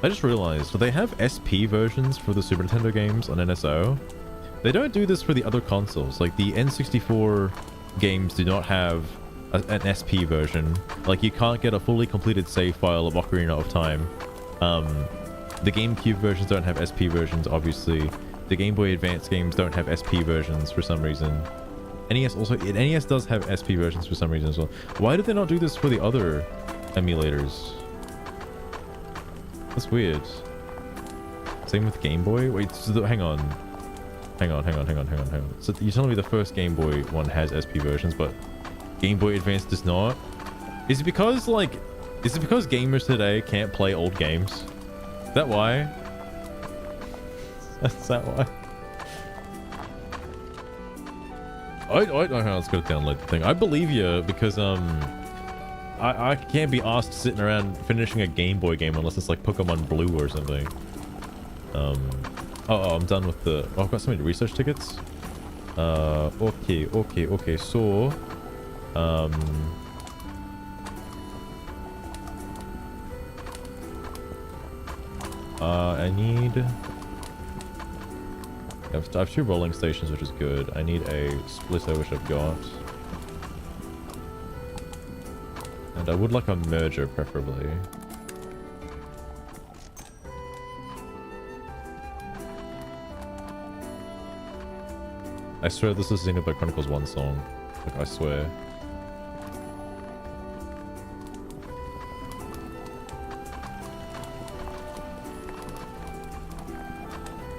I just realized, they have SP versions for the Super Nintendo games on NSO. They don't do this for the other consoles. Like, the N64 games do not have an SP version. Like, you can't get a fully completed save file of Ocarina of Time. The GameCube versions don't have SP versions, obviously. The Game Boy Advance games don't have SP versions for some reason. NES also, NES does have SP versions for some reason as well. Why did they not do this for the other emulators? That's weird. Same with Game Boy? Wait, so hang on. Hang on. So you're telling me the first Game Boy one has SP versions, but Game Boy Advance does not? Is it because, like, gamers today can't play old games? Is that why? Is that why? Let's go download the thing. I believe you, because I can't be asked sitting around finishing a Game Boy game unless it's like Pokemon Blue or something. I'm done with the... Oh, I've got so many research tickets. Okay, so... I need... I have 2 rolling stations, which is good. I need a splitter, which I've got. And I would like a merger, preferably. I swear this is Xenoblade Chronicles 1 song. Like, I swear.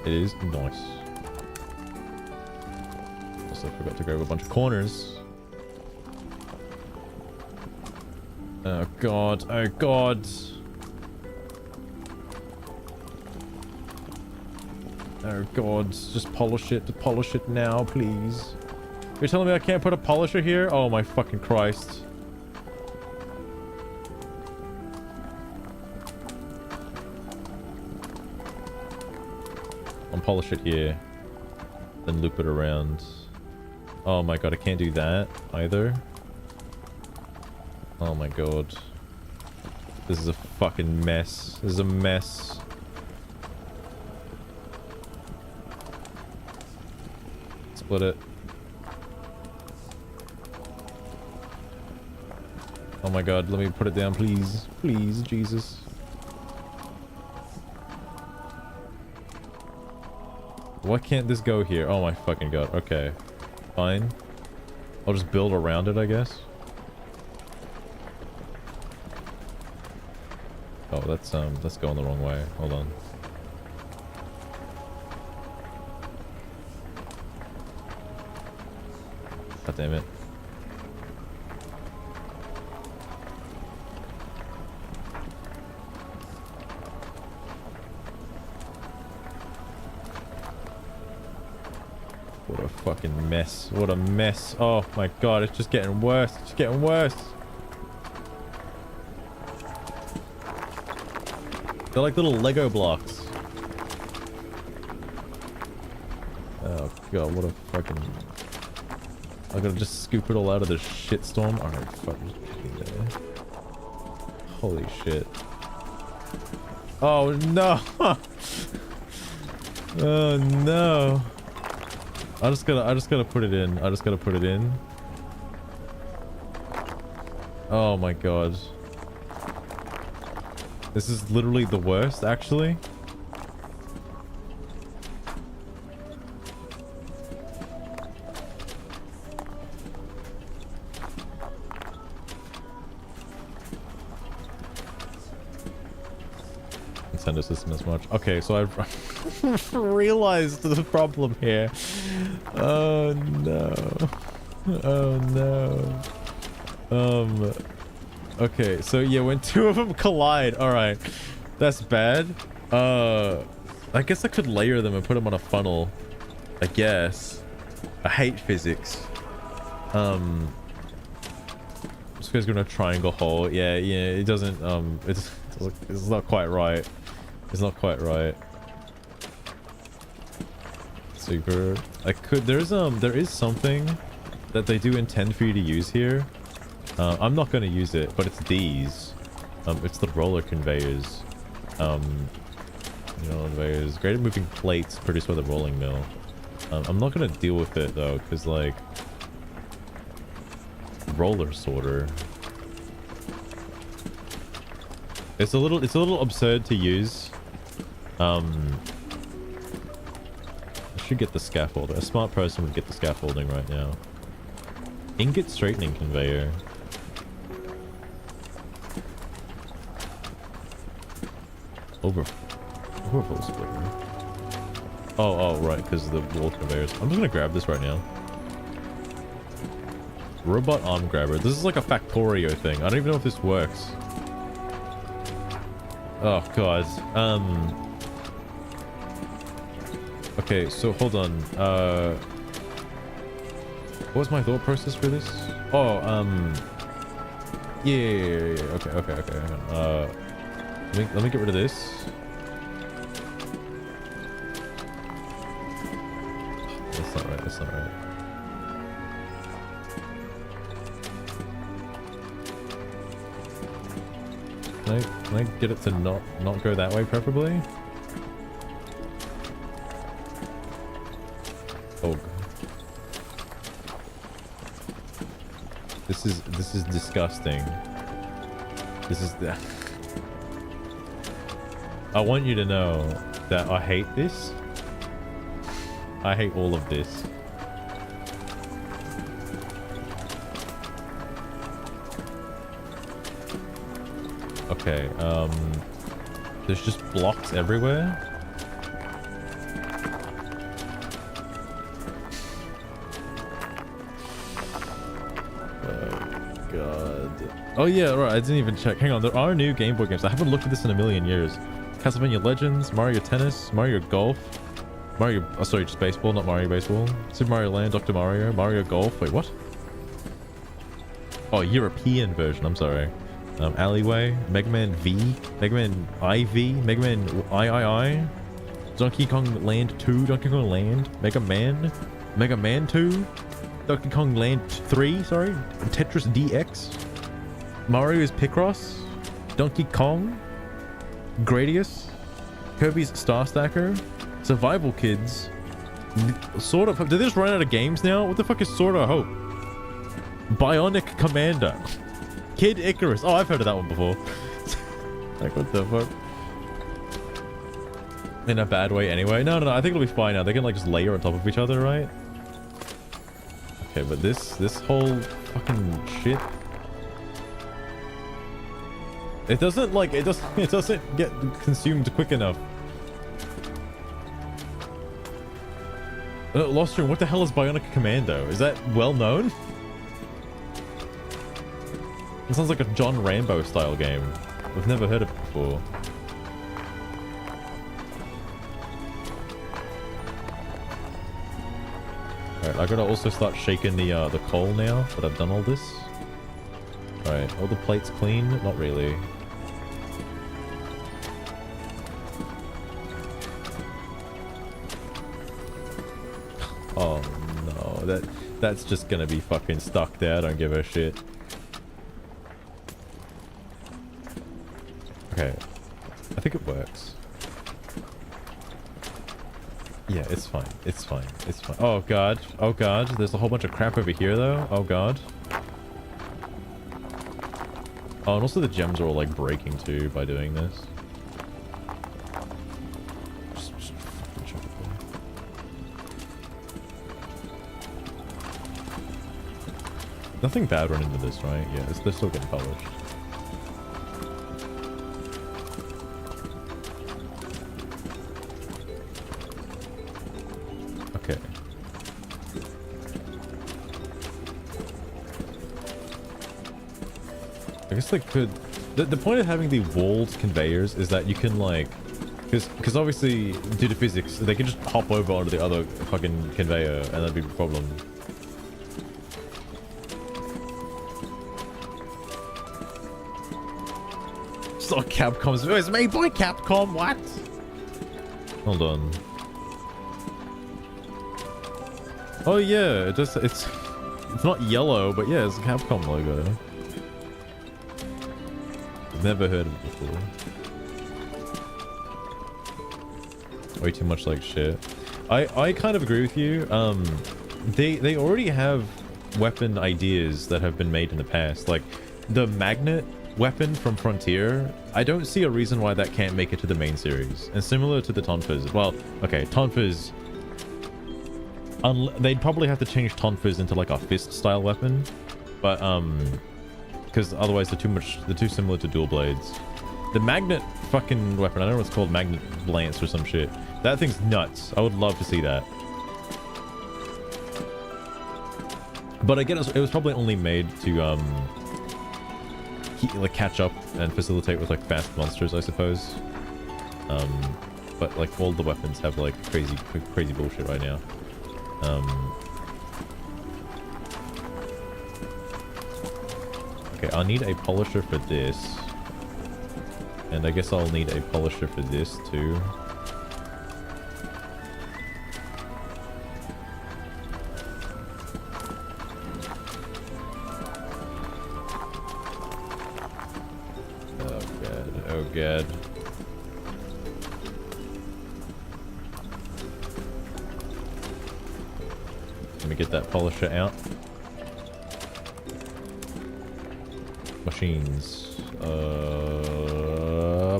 It is nice. Also forgot to go over a bunch of corners. Oh god, oh god. Oh god, just polish it now, please. You're telling me I can't put a polisher here? Oh my fucking Christ. Polish it here, then loop it around. Oh my god, I can't do that either. Oh my god. This is a fucking mess. This is a mess. Split it. Oh my god, let me put it down, please. Please, Jesus. Why can't this go here? Oh my fucking god. Okay. Fine. I'll just build around it, I guess. Oh, that's going the wrong way. Hold on. God damn it. What a fucking mess. What a mess. Oh my god, it's just getting worse. It's getting worse. They're like little Lego blocks. Oh god, what a fucking... I gotta just scoop it all out of this shitstorm. Alright, fuck, just get me there. Holy shit. Oh no! Oh no! I just gotta put it in. I just gotta put it in. Oh my god. This is literally the worst, actually. Nintendo system as much. Okay, so I've realized the problem here. Oh no. Oh no. Okay, so yeah, when two of them collide, all right, that's bad. I guess I could layer them and put them on a funnel. I guess. I hate physics. This guy's going to triangle hole. Yeah, it doesn't. It's not quite right. It's not quite right. Super. I could. There is something that they do intend for you to use here. I'm not going to use it, but it's these. It's the roller conveyors. Conveyors. Great at moving plates produced by the rolling mill. I'm not going to deal with it though, because like roller sorter. It's a little absurd to use. I should get the scaffold. A smart person would get the scaffolding right now. Ingot straightening conveyor. Overflow splitter. Oh, right, because of the wall conveyors. I'm just gonna grab this right now. Robot arm grabber. This is like a Factorio thing. I don't even know if this works. Oh god. Okay, so hold on. What was my thought process for this? Oh, yeah. Okay. Hang on. Let me get rid of this. That's not right. Can I get it to not go that way, preferably? Oh god. This is disgusting. This is the... I want you to know that I hate this. I hate all of this. Okay, there's just blocks everywhere. Oh god. Oh yeah, right, I didn't even check. Hang on, there are new Game Boy games. I haven't looked at this in a million years. Castlevania Legends, Mario Tennis, Mario Golf, Mario... Oh, sorry, just baseball, not Mario Baseball. Super Mario Land, Dr. Mario, Mario Golf. Wait, what? Oh, European version, I'm sorry. Alleyway, Mega Man V, Mega Man IV, Mega Man III, Donkey Kong Land 2, Donkey Kong Land, Mega Man 2, Donkey Kong Land 3, sorry, Tetris DX, Mario's Picross, Donkey Kong, Gradius, Kirby's Star Stacker, Survival Kids, Sword of Hope. Did they just run out of games now? What the fuck is Sword of Hope? Bionic Commander. Kid Icarus. Oh, I've heard of that one before. Like, what the fuck? In a bad way anyway. No, I think it'll be fine now. They can like just layer on top of each other, right? Okay, but this whole fucking shit. It doesn't like it doesn't get consumed quick enough. Lostrum, what the hell is Bionic Commando? Is that well known? It sounds like a John Rambo style game. We've never heard of it before. Alright, I gotta also start shaking the coal now that I've done all this. Alright, all the plates clean? Not really. Oh no, that's just gonna be fucking stuck there. I don't give a shit. Okay, I think it works. Yeah, it's fine. It's fine. It's fine. Oh god. Oh god. There's a whole bunch of crap over here though. Oh god. Oh, and also the gems are all like breaking too by doing this. Just fucking chuck it there. Nothing bad run into this, right? Yeah, they're still getting polished. Okay. I guess they could... The point of having the walled conveyors is that you can like... Because obviously, due to physics, they can just hop over onto the other fucking conveyor and that'd be a problem. It's not Capcom's... It's made by Capcom, what? Hold on. Oh yeah, it does. It's not yellow, but yeah, it's a Capcom logo. I've never heard of it before. Way too much like shit. I kind of agree with you. They already have weapon ideas that have been made in the past, like the magnet weapon from Frontier. I don't see a reason why that can't make it to the main series. And similar to the Tonfas. Well, okay, Tonfas. They'd probably have to change Tonfas into like a fist style weapon, but because otherwise they're too similar to dual blades. The magnet fucking weapon, I don't know what it's called, magnet lance or some shit. That thing's nuts. I would love to see that. But again, it was probably only made to like catch up and facilitate with like fast monsters, I suppose. But like all the weapons have like crazy bullshit right now. Okay, I'll need a polisher for this. And I guess I'll need a polisher for this too. Oh god, oh god. Let me get that polisher out. Machines.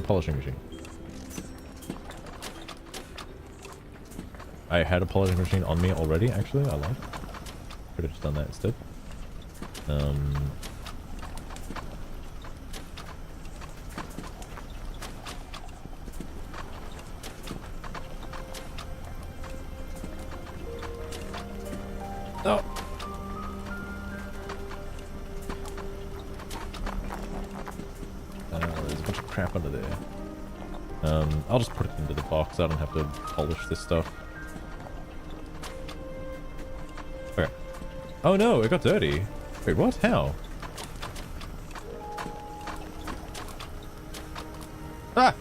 Polishing machine. I had a polishing machine on me already, actually. I lied. Could have just done that instead. Oh. There's a bunch of crap under there. I'll just put it into the box. I don't have to polish this stuff. Okay. Oh no, it got dirty. Wait, what? How? Ah!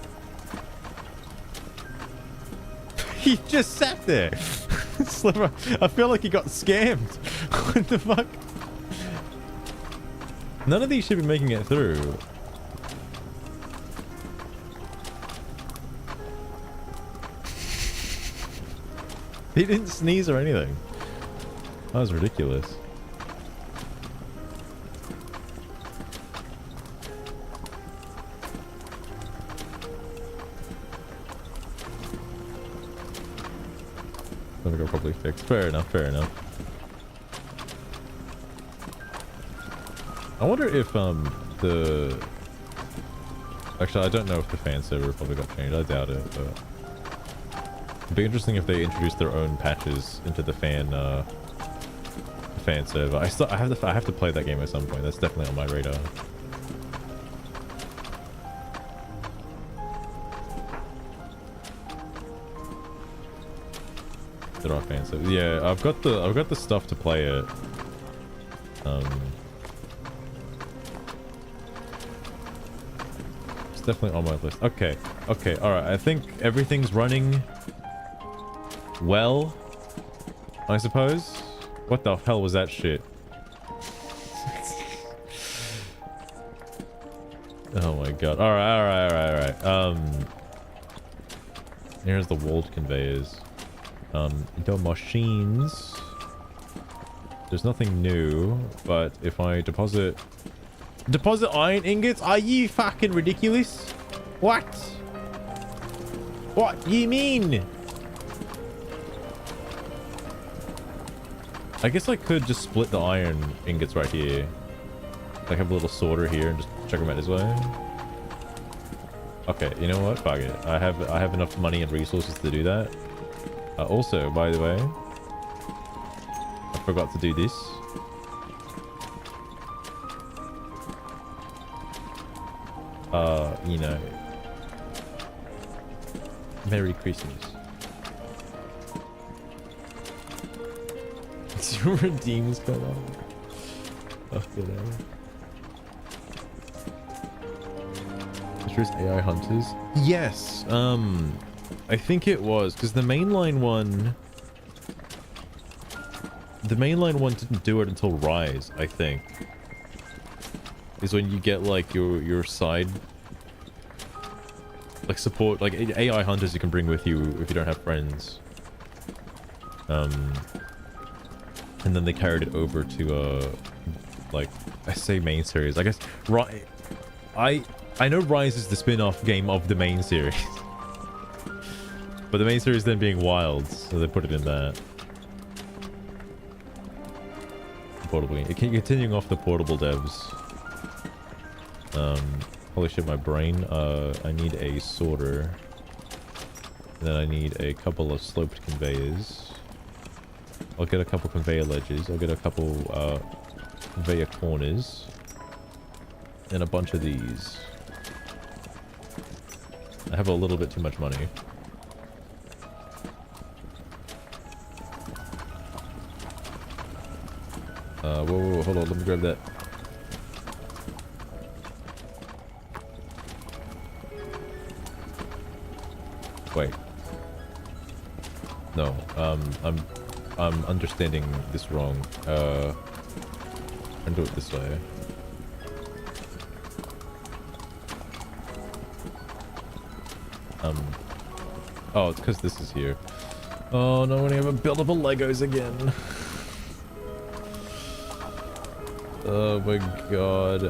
He just sat there. Sliver, I feel like he got scammed. What the fuck? None of these should be making it through. He didn't sneeze or anything. That was ridiculous. I think I'll probably fix. Fair enough, fair enough. I wonder if Actually, I don't know if the fan server probably got changed. I doubt it, but it'd be interesting if they introduced their own patches into the fan server. I have to play that game at some point. That's definitely on my radar. There are fan servers. Yeah, I've got the stuff to play it. It's definitely on my list. Okay, all right. I think everything's running well, I suppose. What the hell was that shit? Oh my god. All right. Here's the walled conveyors. The machines. There's nothing new, but if I deposit iron ingots, are you fucking ridiculous? What? What you mean? I guess I could just split the iron ingots right here. Like have a little sorter here and just chuck them out this way. Okay, you know what? Fuck it. I have enough money and resources to do that. Also, by the way, I forgot to do this. You know, Merry Christmas. It's your redeems cut off. Fucking hell. Just AI hunters. Yes. I think it was because the mainline one didn't do it until Rise. I think is when you get like your side like support, like AI hunters you can bring with you if you don't have friends. And then they carried it over to like I say main series. I guess I know Rise is the spin-off game of the main series. But the main series then being Wilds, so they put it in that. Portably. Continuing off the portable devs. Holy shit, my brain. I need a sorter. And then I need a couple of sloped conveyors. I'll get a couple conveyor ledges. I'll get a couple conveyor corners. And a bunch of these. I have a little bit too much money. Whoa, hold on, let me grab that. Wait. No, I'm understanding this wrong. And do it this way. Oh, it's because this is here. Oh no, we have buildable Legos again. Oh my god.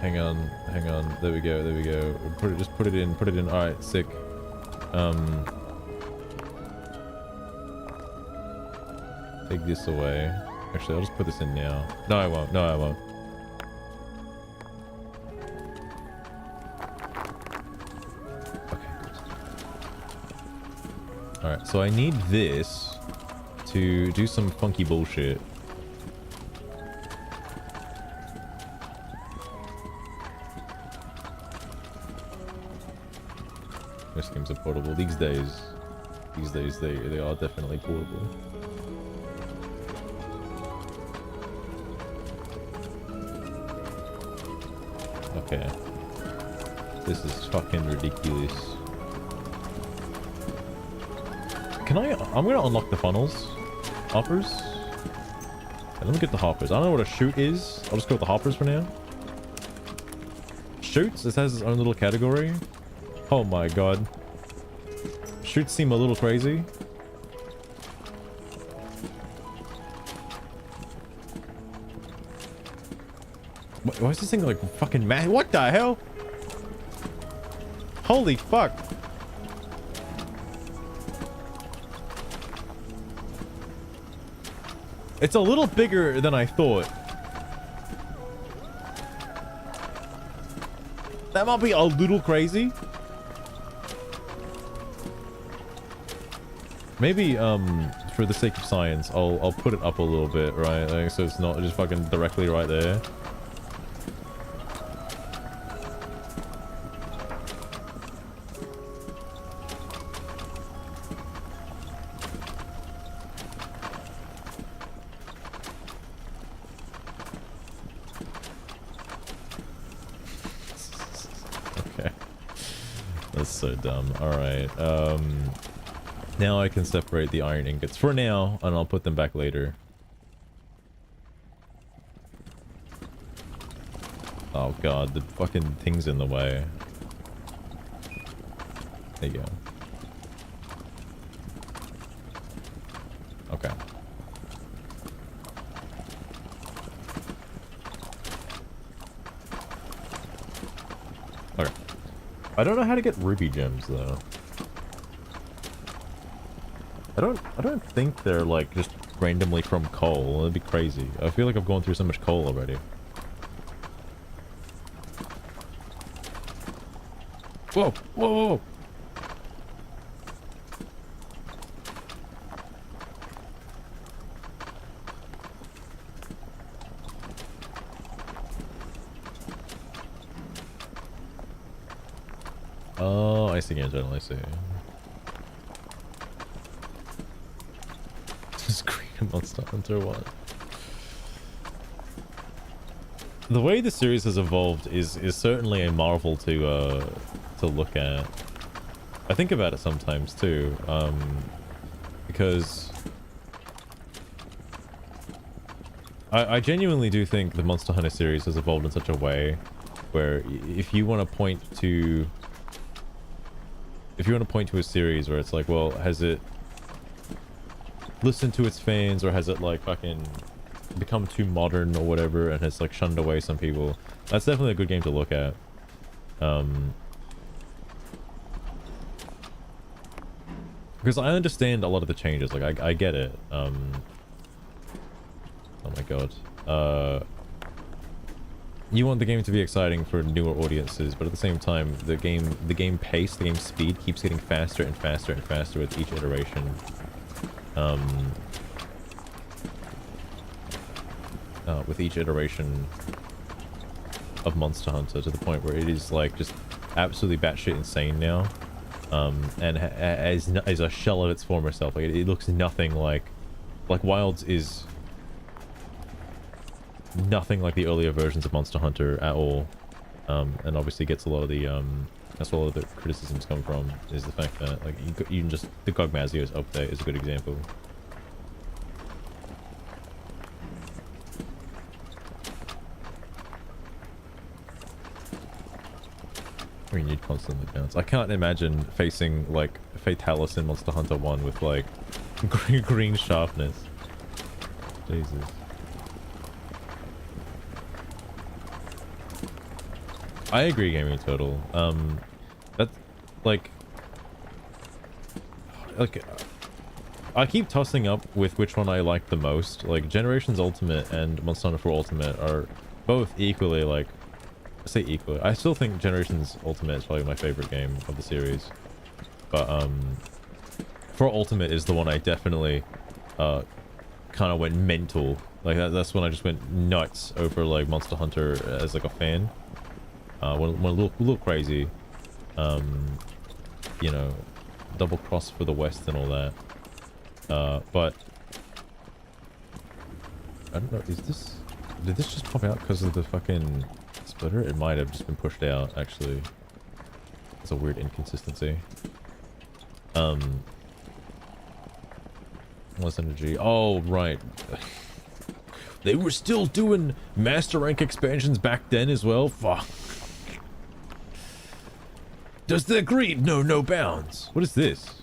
Hang on. There we go. Just put it in. Alright, sick. Take this away. Actually, I'll just put this in now. No, I won't. Okay. Alright, so I need this to do some funky bullshit. This games are portable these days. They are definitely portable. Okay. This is fucking ridiculous. I'm gonna unlock the funnels. Hoppers. Okay, let me get the hoppers. I don't know what a chute is. I'll just go with the hoppers for now. Chutes? This has its own little category. Oh my god. Chutes seem a little crazy. Why is this thing like fucking mad? What the hell? Holy fuck. It's a little bigger than I thought. That might be a little crazy. Maybe, for the sake of science, I'll put it up a little bit, right? Like, so it's not just fucking directly right there. Okay. That's so dumb. Alright, now I can separate the iron ingots for now, and I'll put them back later. Oh god, the fucking thing's in the way. There you go. Okay. Okay. I don't know how to get ruby gems though. I don't think they're like just randomly from coal. That'd be crazy. I feel like I've gone through so much coal already. Whoa, whoa, whoa. Oh, I see, Angel, I see. Just green Monster Hunter 1. The way the series has evolved is certainly a marvel to look at. I think about it sometimes too, because I genuinely do think the Monster Hunter series has evolved in such a way where if you want to point to a series where it's like, well, has it listened to its fans, or has it like fucking become too modern or whatever and has like shunned away some people? That's definitely a good game to look at. Because I understand a lot of the changes, like I get it. Oh my god. You want the game to be exciting for newer audiences, but at the same time, the game pace, the game speed keeps getting faster and faster and faster with each iteration. With each iteration of Monster Hunter, to the point where it is like just absolutely batshit insane now, and as a shell of its former self. Like it looks nothing like Wilds is nothing like the earlier versions of Monster Hunter at all, and obviously gets a lot of the that's where a lot of the criticisms come from, is the fact that like you can just, the Gogmazios update is a good example. We need constantly bounce. I can't imagine facing like Fatalis in Monster Hunter 1 with like green sharpness. Jesus. I agree, Gaming Turtle. That's like I keep tossing up with which one I like the most. Like Generations Ultimate and Monster Hunter 4 Ultimate are both equally like, I say equally. I still think Generations Ultimate is probably my favorite game of the series, but 4 Ultimate is the one I definitely kind of went mental. Like that's when I just went nuts over like Monster Hunter as like a fan. Went a little crazy. You know, double cross for the West and all that. But I don't know. Did this just pop out because of the fucking splitter? It might have just been pushed out, actually. It's a weird inconsistency. Less energy. Oh, right. They were still doing master rank expansions back then as well? Fuck. Does their greed know no bounds? What is this?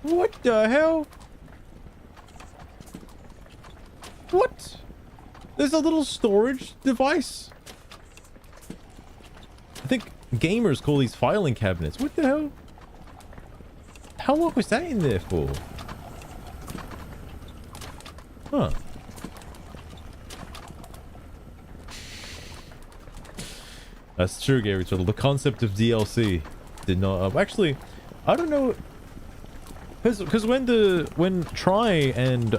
What the hell? What? There's a little storage device. I think gamers call these filing cabinets. What the hell? How long was that in there for? Huh. That's true, Gary Turtle. The concept of DLC did not actually, I don't know, because when Try and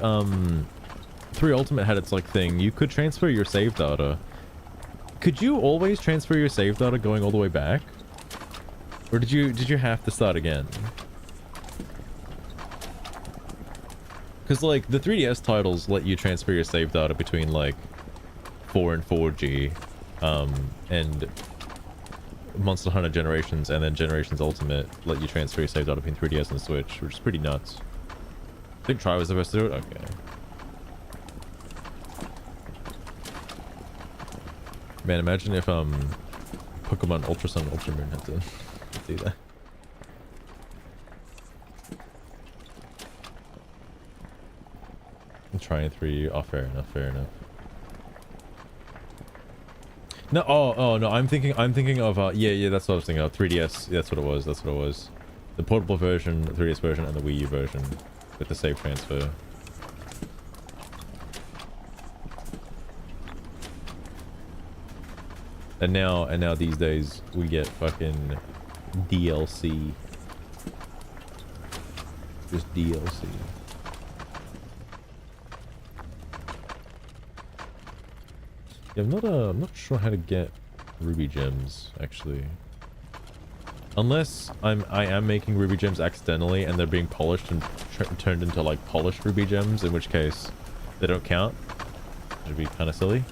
3 Ultimate had its like thing, you could transfer your save data. Could you always transfer your save data going all the way back? Or did you have to start again? Because like the 3DS titles let you transfer your save data between like 4 and 4G, and Monster Hunter Generations, and then Generations Ultimate let you transfer your save data between 3DS and Switch, which is pretty nuts. I think Try was supposed to do it? Okay. Man, imagine if Pokemon Ultra Sun Ultra Moon had to do that. I'm trying 3. Oh, fair enough, fair enough. No, oh no, I'm thinking of yeah, that's what I was thinking of. 3DS, that's what it was, that's what it was. The portable version, the 3DS version, and the Wii U version with the save transfer. And now these days we get fucking DLC. Just DLC. Yeah, I'm not sure how to get ruby gems actually. Unless I am making ruby gems accidentally and they're being polished and turned into like polished ruby gems, in which case they don't count. It'd be kind of silly.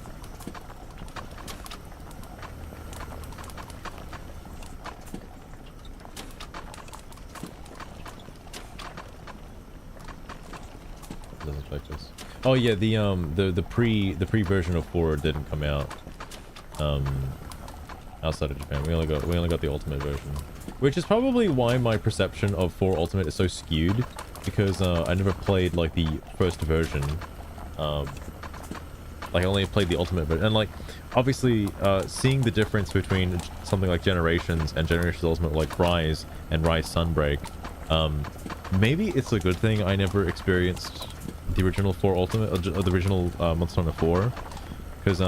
Doesn't affect us. Oh yeah, the pre version of 4 didn't come out outside of Japan. We only got the Ultimate version, which is probably why my perception of 4 Ultimate is so skewed, because I never played like the first version. Like I only played the Ultimate version, and like obviously seeing the difference between something like Generations and Generations Ultimate, like Rise and Rise Sunbreak, maybe it's a good thing I never experienced the original 4 Ultimate, or the original Monster Hunter 4, because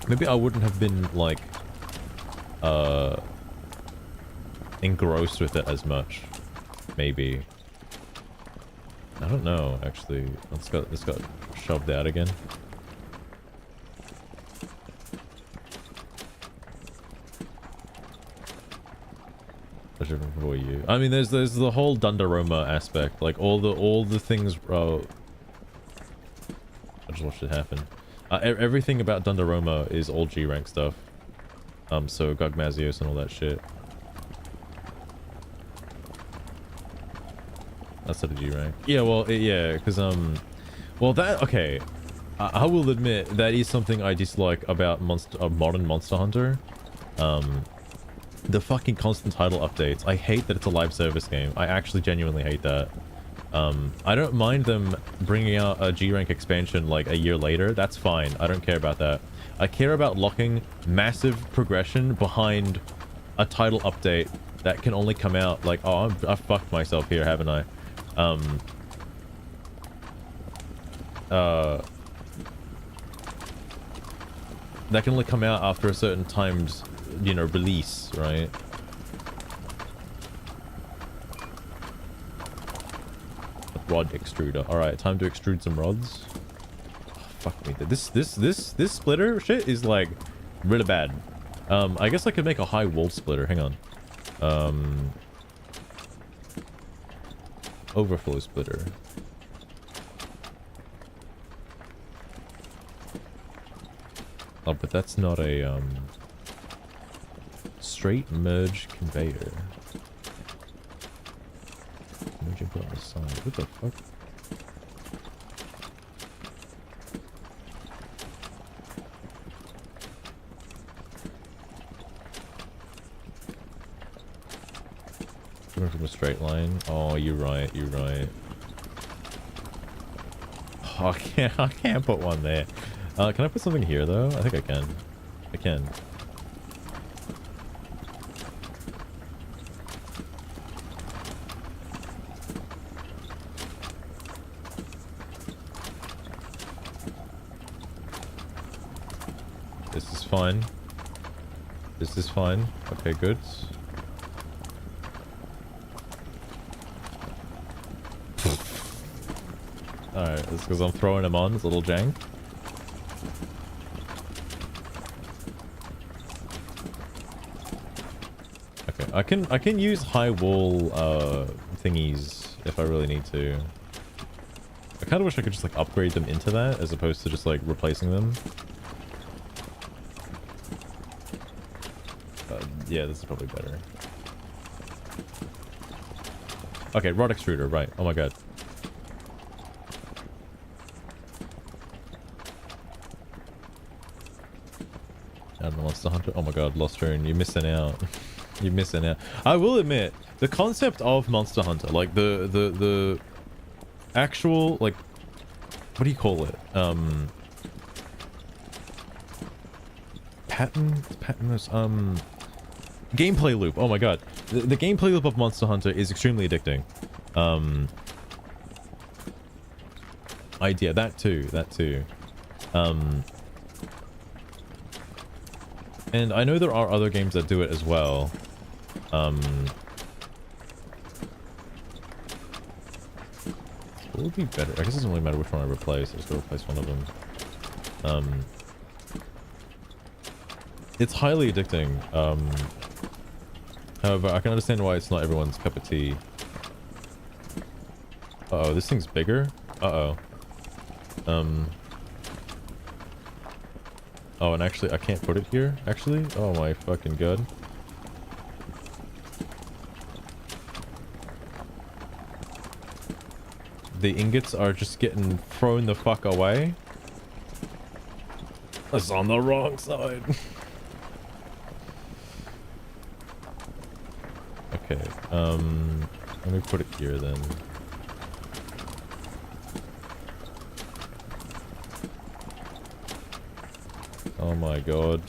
maybe I wouldn't have been like engrossed with it as much. Maybe, I don't know actually. This got shoved out again. For you. I mean, there's the whole Dundoroma aspect, like all the things. I just watched it happen. Everything about Dundoroma is all G rank stuff. So Gugmazios and all that shit. That's at a G rank. Yeah, well, yeah, because well that okay. I will admit that is something I dislike about modern Monster Hunter. The fucking constant title updates. I hate that it's a live service game. I actually genuinely hate that. I don't mind them bringing out a G rank expansion like a year later. That's fine. I don't care about that. I care about locking massive progression behind a title update that can only come out like, oh, I've fucked myself here, haven't I? That can only come out after a certain timed, you know, release, right? Rod extruder. All right, time to extrude some rods. Oh, fuck me. This splitter shit is like really bad. I guess I could make a high wall splitter. Hang on. Overflow splitter. Oh, but that's not a straight merge conveyor. Merge and put on the side. What the fuck? Coming from a straight line. Oh, you're right. You're right. Oh, I can't put one there. Can I put something here though? I think I can. I can. This is fine. Is this fine? Okay, good. Alright, that's because I'm throwing him on. It's a little jank. Okay, I can use high wall thingies if I really need to. I kind of wish I could just like upgrade them into that as opposed to just like replacing them. Yeah, this is probably better. Okay, rod extruder, right. Oh my god. And Monster Hunter. Oh my god, Lost Rune, you're missing out. You're missing out. I will admit, the concept of Monster Hunter, like the actual, like, what do you call it? Gameplay loop. Oh my god. The gameplay loop of Monster Hunter is extremely addicting. Idea, that too. And I know there are other games that do it as well. What would be better? I guess it doesn't really matter which one I replace. I'll just go replace one of them. It's highly addicting. However, I can understand why it's not everyone's cup of tea. Uh-oh, this thing's bigger? Uh-oh. Oh, and actually, I can't put it here, actually? Oh my fucking god. The ingots are just getting thrown the fuck away. That's on the wrong side. Okay, let me put it here then. Oh my god.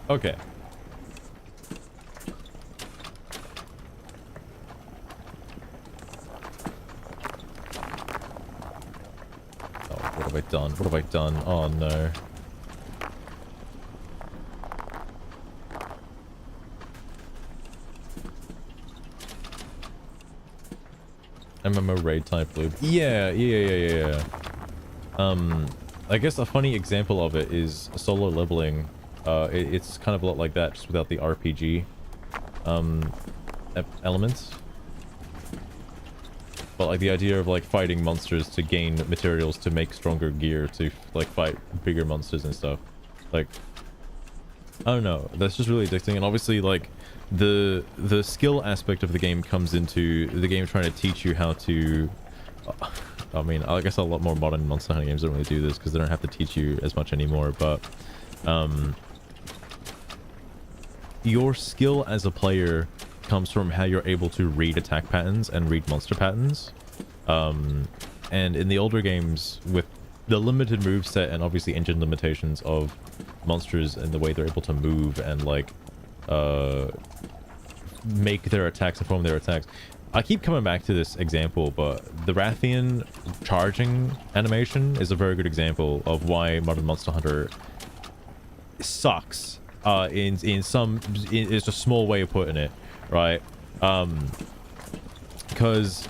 Okay. Oh, what have I done? What have I done? Oh no. MMO raid type loop. Yeah. I guess a funny example of it is solo leveling. It's kind of a lot like that, just without the RPG elements. But like the idea of like fighting monsters to gain materials to make stronger gear to like fight bigger monsters and stuff. Like, I don't know. That's just really addicting. And obviously like the skill aspect of the game comes into the game trying to teach you how to I mean, I guess a lot more modern Monster Hunter games don't really do this because they don't have to teach you as much anymore, but your skill as a player comes from how you're able to read attack patterns and read monster patterns. And in the older games, with the limited move set and obviously engine limitations of monsters and the way they're able to move and like make their attacks and form their attacks. I keep coming back to this example, but the Rathian charging animation is a very good example of why Modern Monster Hunter sucks. It's a small way of putting it, right? Because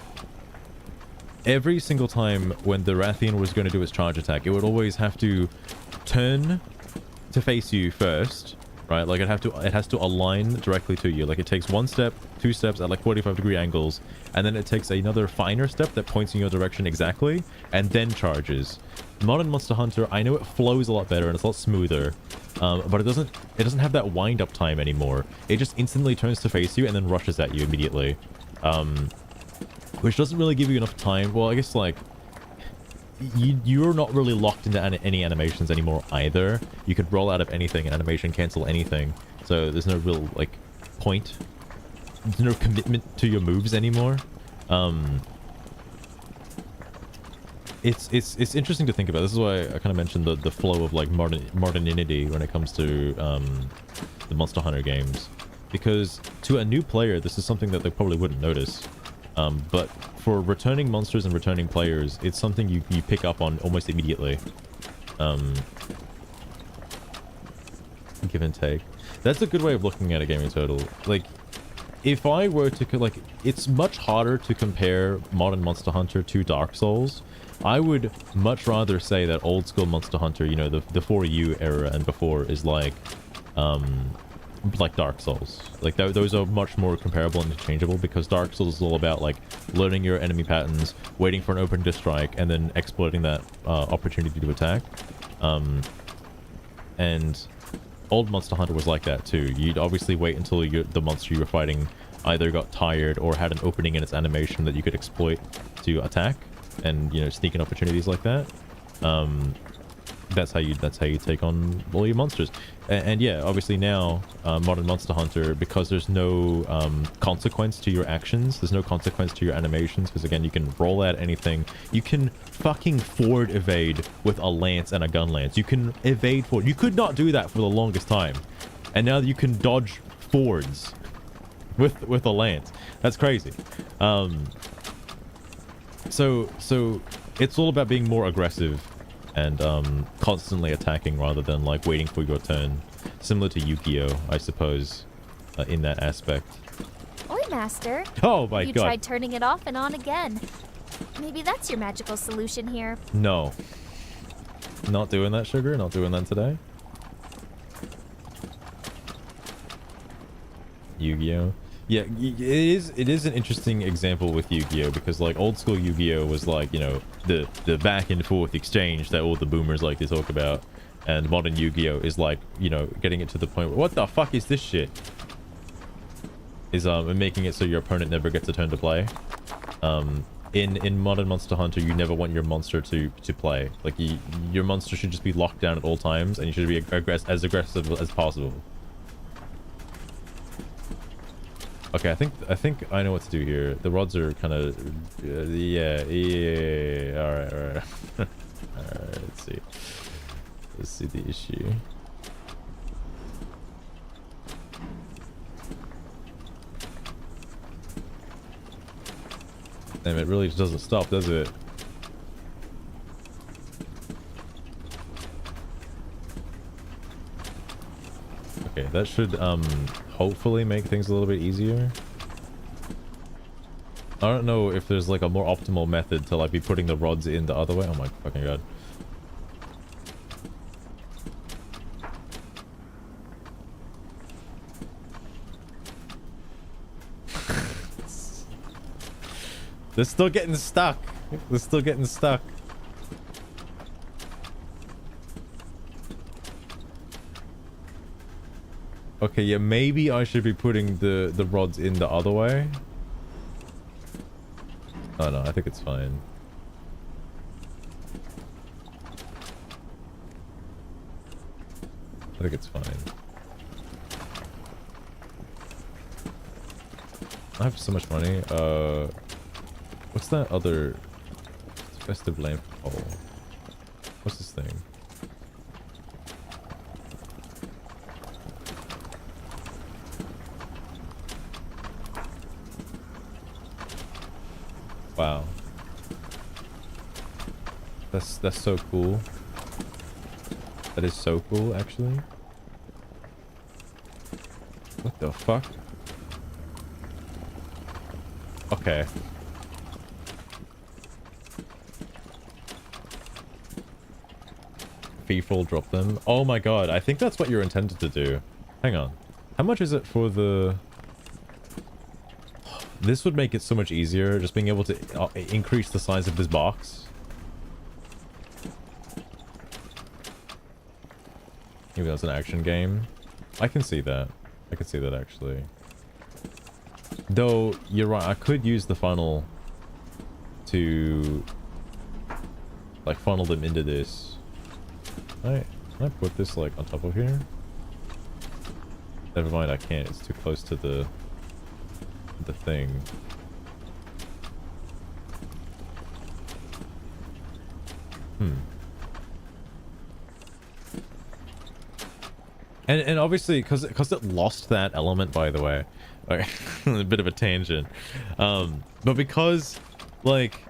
every single time when the Rathian was going to do its charge attack, it would always have to turn to face you first, right? Like it has to align directly to you. Like it takes one step, two steps at like 45-degree angles, and then it takes another finer step that points in your direction exactly, and then charges. Modern Monster Hunter, I know it flows a lot better and it's a lot smoother, but it doesn't have that wind-up time anymore. It just instantly turns to face you and then rushes at you immediately, which doesn't really give you enough time. Well, I guess like you're not really locked into any animations anymore either. You could roll out of anything and animation cancel anything, so there's no real like point. There's no commitment to your moves anymore. It's interesting to think about. This is why I kind of mentioned the flow of like modernity when it comes to the Monster Hunter games, because to a new player this is something that they probably wouldn't notice, but for returning monsters and returning players, it's something you pick up on almost immediately. Give and take. That's a good way of looking at a gaming total. Like, if I were to like, it's much harder to compare modern Monster Hunter to Dark Souls. I would much rather say that old school Monster Hunter, you know, the 4U era and before, is like Dark Souls. Like those are much more comparable and interchangeable, because Dark Souls is all about like learning your enemy patterns, waiting for an opening to strike, and then exploiting that opportunity to attack. And old Monster Hunter was like that too. You'd obviously wait until the monster you were fighting either got tired or had an opening in its animation that you could exploit to attack, and, you know, sneak in opportunities like that. That's how you take on all your monsters. And yeah, obviously now, modern Monster Hunter, because there's no consequence to your actions, there's no consequence to your animations, because again, you can roll at anything. You can fucking forward evade with a lance and a gun lance. You can evade forward. You could not do that for the longest time, and now you can dodge forwards with a lance. That's crazy. So it's all about being more aggressive and constantly attacking rather than like waiting for your turn, similar to Yu-Gi-Oh, I suppose, in that aspect. Oi, Master. Oh my you god. tried turning it off and on again. Maybe that's your magical solution here. No. Not doing that, Sugar. Not doing that today. Yu-Gi-Oh. Yeah, it is an interesting example with Yu-Gi-Oh, because like old school Yu-Gi-Oh was like, you know, the back and forth exchange that all the boomers like to talk about, and modern Yu-Gi-Oh is like, you know, getting it to the point where, what the fuck is this shit? Is making it so your opponent never gets a turn to play. In modern Monster Hunter, you never want your monster to play. Like your monster should just be locked down at all times, and you should be as aggressive as possible. Okay, I think I know what to do here. The rods are kind of yeah. All right. All right, let's see the issue. Damn, it really doesn't stop, does it? Okay, that should hopefully make things a little bit easier. I don't know if there's like a more optimal method to like be putting the rods in the other way. Oh my fucking god. They're still getting stuck. They're still getting stuck. Okay, yeah, maybe I should be putting the rods in the other way. Oh no, I think it's fine. I think it's fine. I have so much money. What's that other festive lamp? Oh, what's this thing? Wow. That's so cool. That is so cool, actually. What the fuck? Okay. FIFA drop them. Oh my god, I think that's what you're intended to do. Hang on. How much is it for the... This would make it so much easier, just being able to increase the size of this box. Even though it's an action game. I can see that. I can see that, actually. Though, you're right, I could use the funnel to... like, funnel them into this. Can I put this, like, on top of here? Never mind, I can't. It's too close to the thing. And obviously, because it lost that element, by the way. Like, a bit of a tangent. But because, like...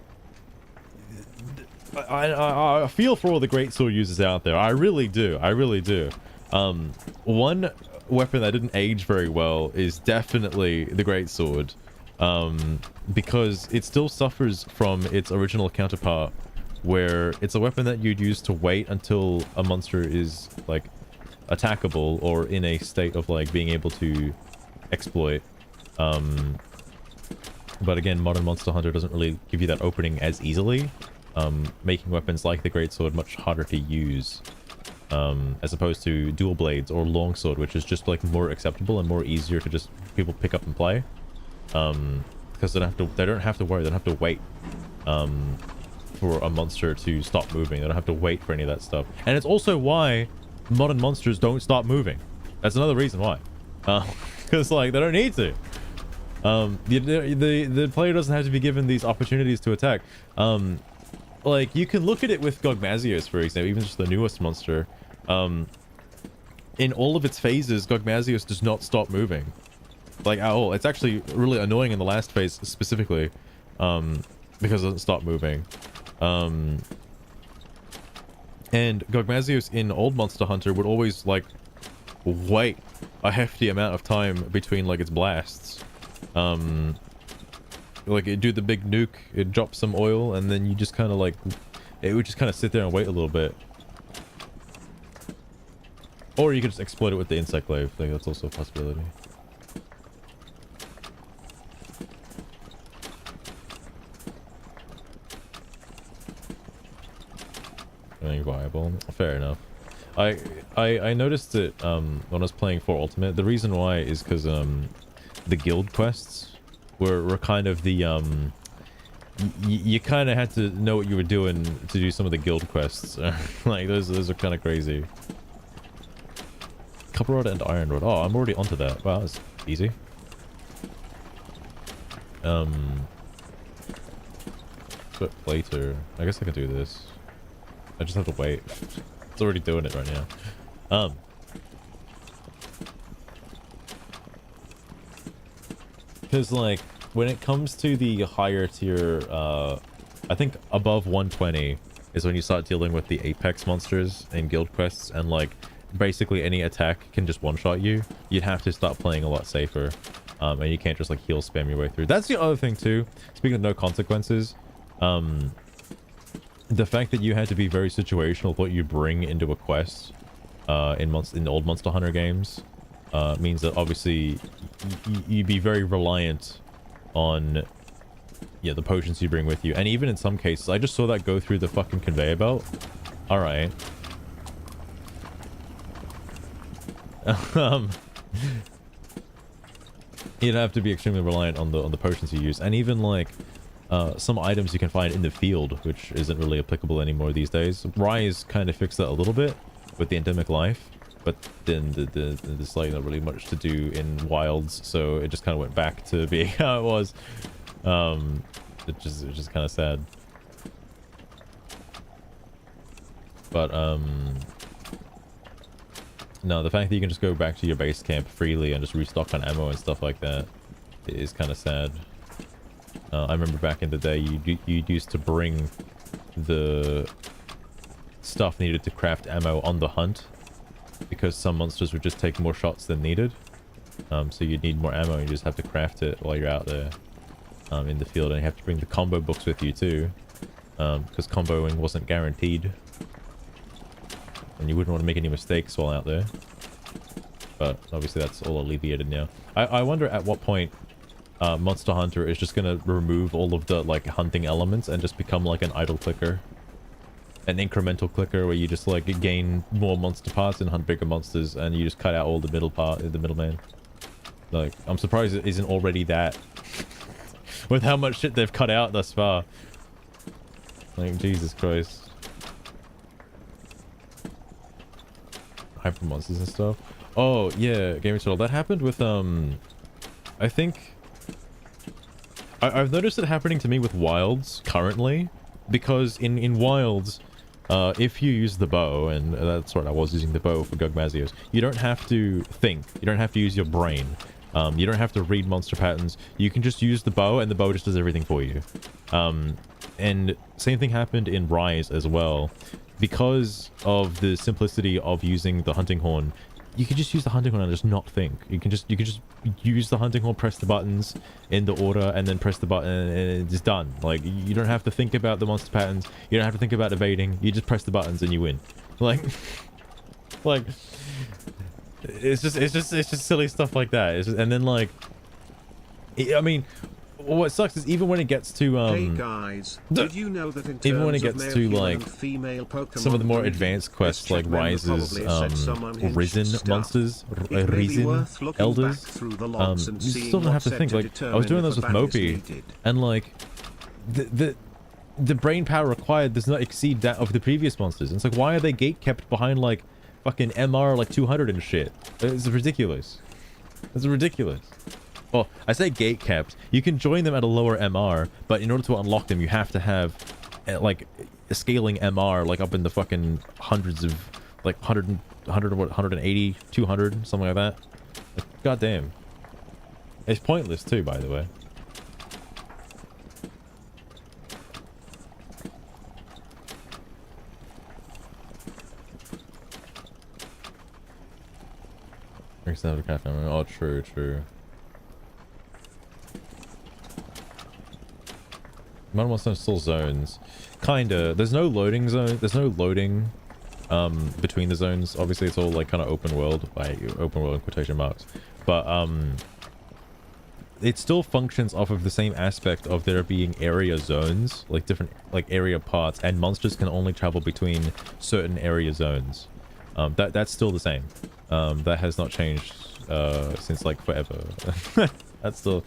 I feel for all the greatsword users out there. I really do. I really do. One weapon that didn't age very well is definitely the greatsword, because it still suffers from its original counterpart, where it's a weapon that you'd use to wait until a monster is like attackable or in a state of like being able to exploit. But again, modern Monster Hunter doesn't really give you that opening as easily, making weapons like the greatsword much harder to use, as opposed to dual blades or longsword, which is just like more acceptable and more easier to just people pick up and play, because they don't have to worry, they don't have to wait for a monster to stop moving. They don't have to wait for any of that stuff. And it's also why modern monsters don't stop moving. That's another reason why, because like they don't need to. The player doesn't have to be given these opportunities to attack. Like you can look at it with Gogmazios, for example, even just the newest monster. In all of its phases, Gogmazios does not stop moving, like at all. It's actually really annoying in the last phase specifically, because it doesn't stop moving. And Gogmazios in old Monster Hunter would always like wait a hefty amount of time between like its blasts. Like it'd do the big nuke, it'd drop some oil, and then you just kind of like, it would just kind of sit there and wait a little bit. Or you could just exploit it with the insect glaive. I think that's also a possibility. I think viable. Fair enough. I noticed that when I was playing 4 Ultimate, the reason why is because the guild quests were kind of the you kind of had to know what you were doing to do some of the guild quests. Like those are kind of crazy. Copper rod and iron rod. Oh, I'm already onto that. Wow, that's easy. But later, I guess I can do this. I just have to wait. It's already doing it right now. Because like when it comes to the higher tier, I think above 120 is when you start dealing with the apex monsters and guild quests, and like basically any attack can just one-shot you. You'd have to start playing a lot safer, and you can't just like heal spam your way through. That's the other thing too, speaking of no consequences. The fact that you had to be very situational with what you bring into a quest in old Monster Hunter games means that obviously you'd be very reliant on the potions you bring with you. And even in some cases, I just saw that go through the fucking conveyor belt. All right. You'd have to be extremely reliant on the potions you use, and even like some items you can find in the field, which isn't really applicable anymore these days. Rise kind of fixed that a little bit with the endemic life, but then there's like not really much to do in wilds, so it just kind of went back to being how it was. It's just kind of sad. But no, the fact that you can just go back to your base camp freely and just restock on ammo and stuff like that is kind of sad. I remember back in the day, you used to bring the stuff needed to craft ammo on the hunt, because some monsters would just take more shots than needed. So you'd need more ammo, and you just have to craft it while you're out there in the field. And you have to bring the combo books with you too, because comboing wasn't guaranteed, and you wouldn't want to make any mistakes while out there. But obviously that's all alleviated now. I wonder at what point Monster Hunter is just gonna remove all of the like hunting elements and just become like an idle clicker, an incremental clicker, where you just like gain more monster parts and hunt bigger monsters, and you just cut out all the middleman. Like, I'm surprised it isn't already that with how much shit they've cut out thus far. Like, Jesus Christ. Hyper monsters and stuff. Oh yeah, Gaming Channel. That happened with I think I've noticed it happening to me with wilds currently, because in wilds, if you use the bow, and that's what I was using the bow for Gogmazios, you don't have to think, you don't have to use your brain, you don't have to read monster patterns. You can just use the bow, and the bow just does everything for you. And same thing happened in Rise as well. Because of the simplicity of using the hunting horn, you can just use the hunting horn and just not think. You can just use the hunting horn, press the buttons in the order, and then press the button, and it's done. Like, you don't have to think about the monster patterns. You don't have to think about evading. You just press the buttons and you win. Like, like, it's just silly stuff like that. And then like, I mean, what sucks is even when it gets to hey guys, did you know that in even when it terms gets of to male, like human, and female Pokemon some of the more breeding, advanced quests this like chat member Rise's probably said some unhinged Risen stuff. monsters, It may be Risen worth looking elders, back through the logs and you seeing still don't have what's to said think. to Like, I was doing determine those if with a ban is Mopey, needed. and like the brain power required does not exceed that of the previous monsters. And it's like, why are they gate kept behind like fucking MR like 200 and shit? It's ridiculous. It's ridiculous. Well, I say gate kept. You can join them at a lower MR, but in order to unlock them, you have to have like a scaling MR like up in the fucking hundreds of like 100, 180, 200, something like that. Like, goddamn. It's pointless too, by the way. Oh, true, true. Modern Monster Hunter still zones. Kinda. There's no loading zone. There's no loading between the zones. Obviously, it's all like kind of open world, by open world in quotation marks. But it still functions off of the same aspect of there being area zones, like different like area parts, and monsters can only travel between certain area zones. That's still the same. That has not changed since like forever. That's the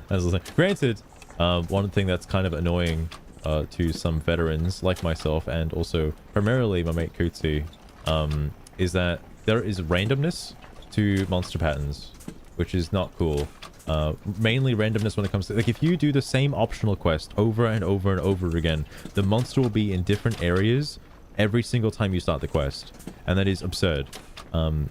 same. Granted, one thing that's kind of annoying to some veterans like myself, and also primarily my mate Kutsi, is that there is randomness to monster patterns, which is not cool. Mainly randomness when it comes to, like, if you do the same optional quest over and over and over again, the monster will be in different areas every single time you start the quest, and that is absurd.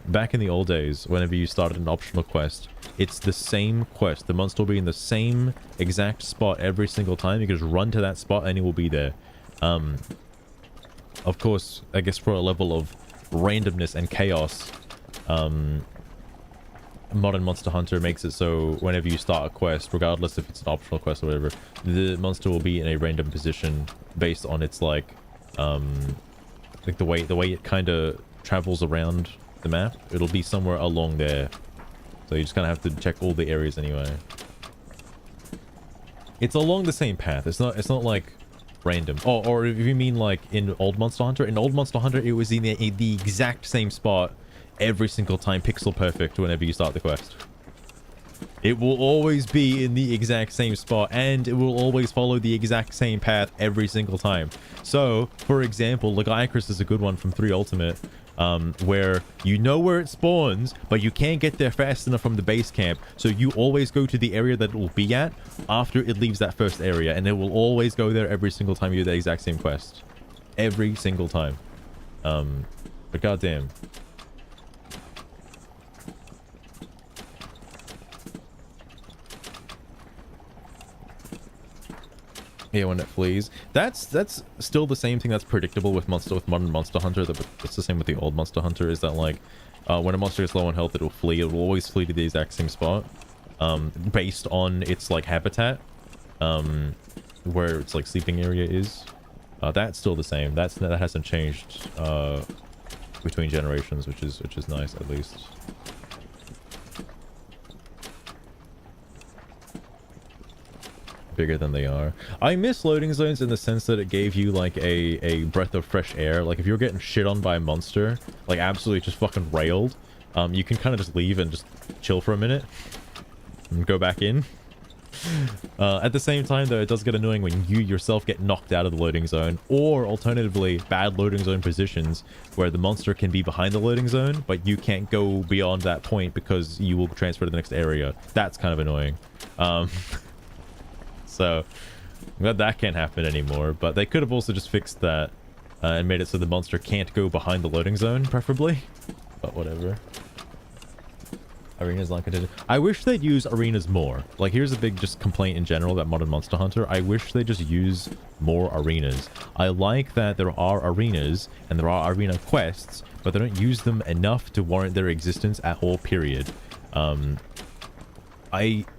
Back in the old days, whenever you started an optional quest, it's the same quest. The monster will be in the same exact spot every single time. You can just run to that spot and it will be there. Of course, I guess for a level of randomness and chaos, Modern Monster Hunter makes it so whenever you start a quest, regardless if it's an optional quest or whatever, the monster will be in a random position based on its like the way it kind of travels around the map. It'll be somewhere along there, so you just kind of have to check all the areas anyway. It's along the same path. It's not like random. Oh, or if you mean like in Old Monster Hunter, it was in the exact same spot every single time, pixel perfect whenever you start the quest. It will always be in the exact same spot, and it will always follow the exact same path every single time. So, for example, Lagiacrus is a good one from 3 Ultimate, where you know where it spawns, but you can't get there fast enough from the base camp, so you always go to the area that it will be at after it leaves that first area, and it will always go there every single time you do the exact same quest. Every single time. But goddamn. Yeah, when it flees. That's still the same thing that's predictable with Modern Monster Hunter. It's the same with the old Monster Hunter, is that like when a monster is low on health, it will flee. It will always flee to the exact same spot, based on its like habitat, where its like sleeping area is. That's still the same. That hasn't changed between generations, which is nice at least. Bigger than they are. I miss loading zones in the sense that it gave you like a breath of fresh air. Like if you're getting shit on by a monster, like absolutely just fucking railed, you can kind of just leave and just chill for a minute and go back in. At the same time though, it does get annoying when you yourself get knocked out of the loading zone, or alternatively bad loading zone positions where the monster can be behind the loading zone but you can't go beyond that point because you will transfer to the next area. That's kind of annoying. So, I'm glad that can't happen anymore, but they could have also just fixed that and made it so the monster can't go behind the loading zone, preferably. But whatever. Arenas not contingent. I wish they'd use arenas more. Like, here's a big just complaint in general about modern Monster Hunter. I wish they just use more arenas. I like that there are arenas and there are arena quests, but they don't use them enough to warrant their existence at all, period.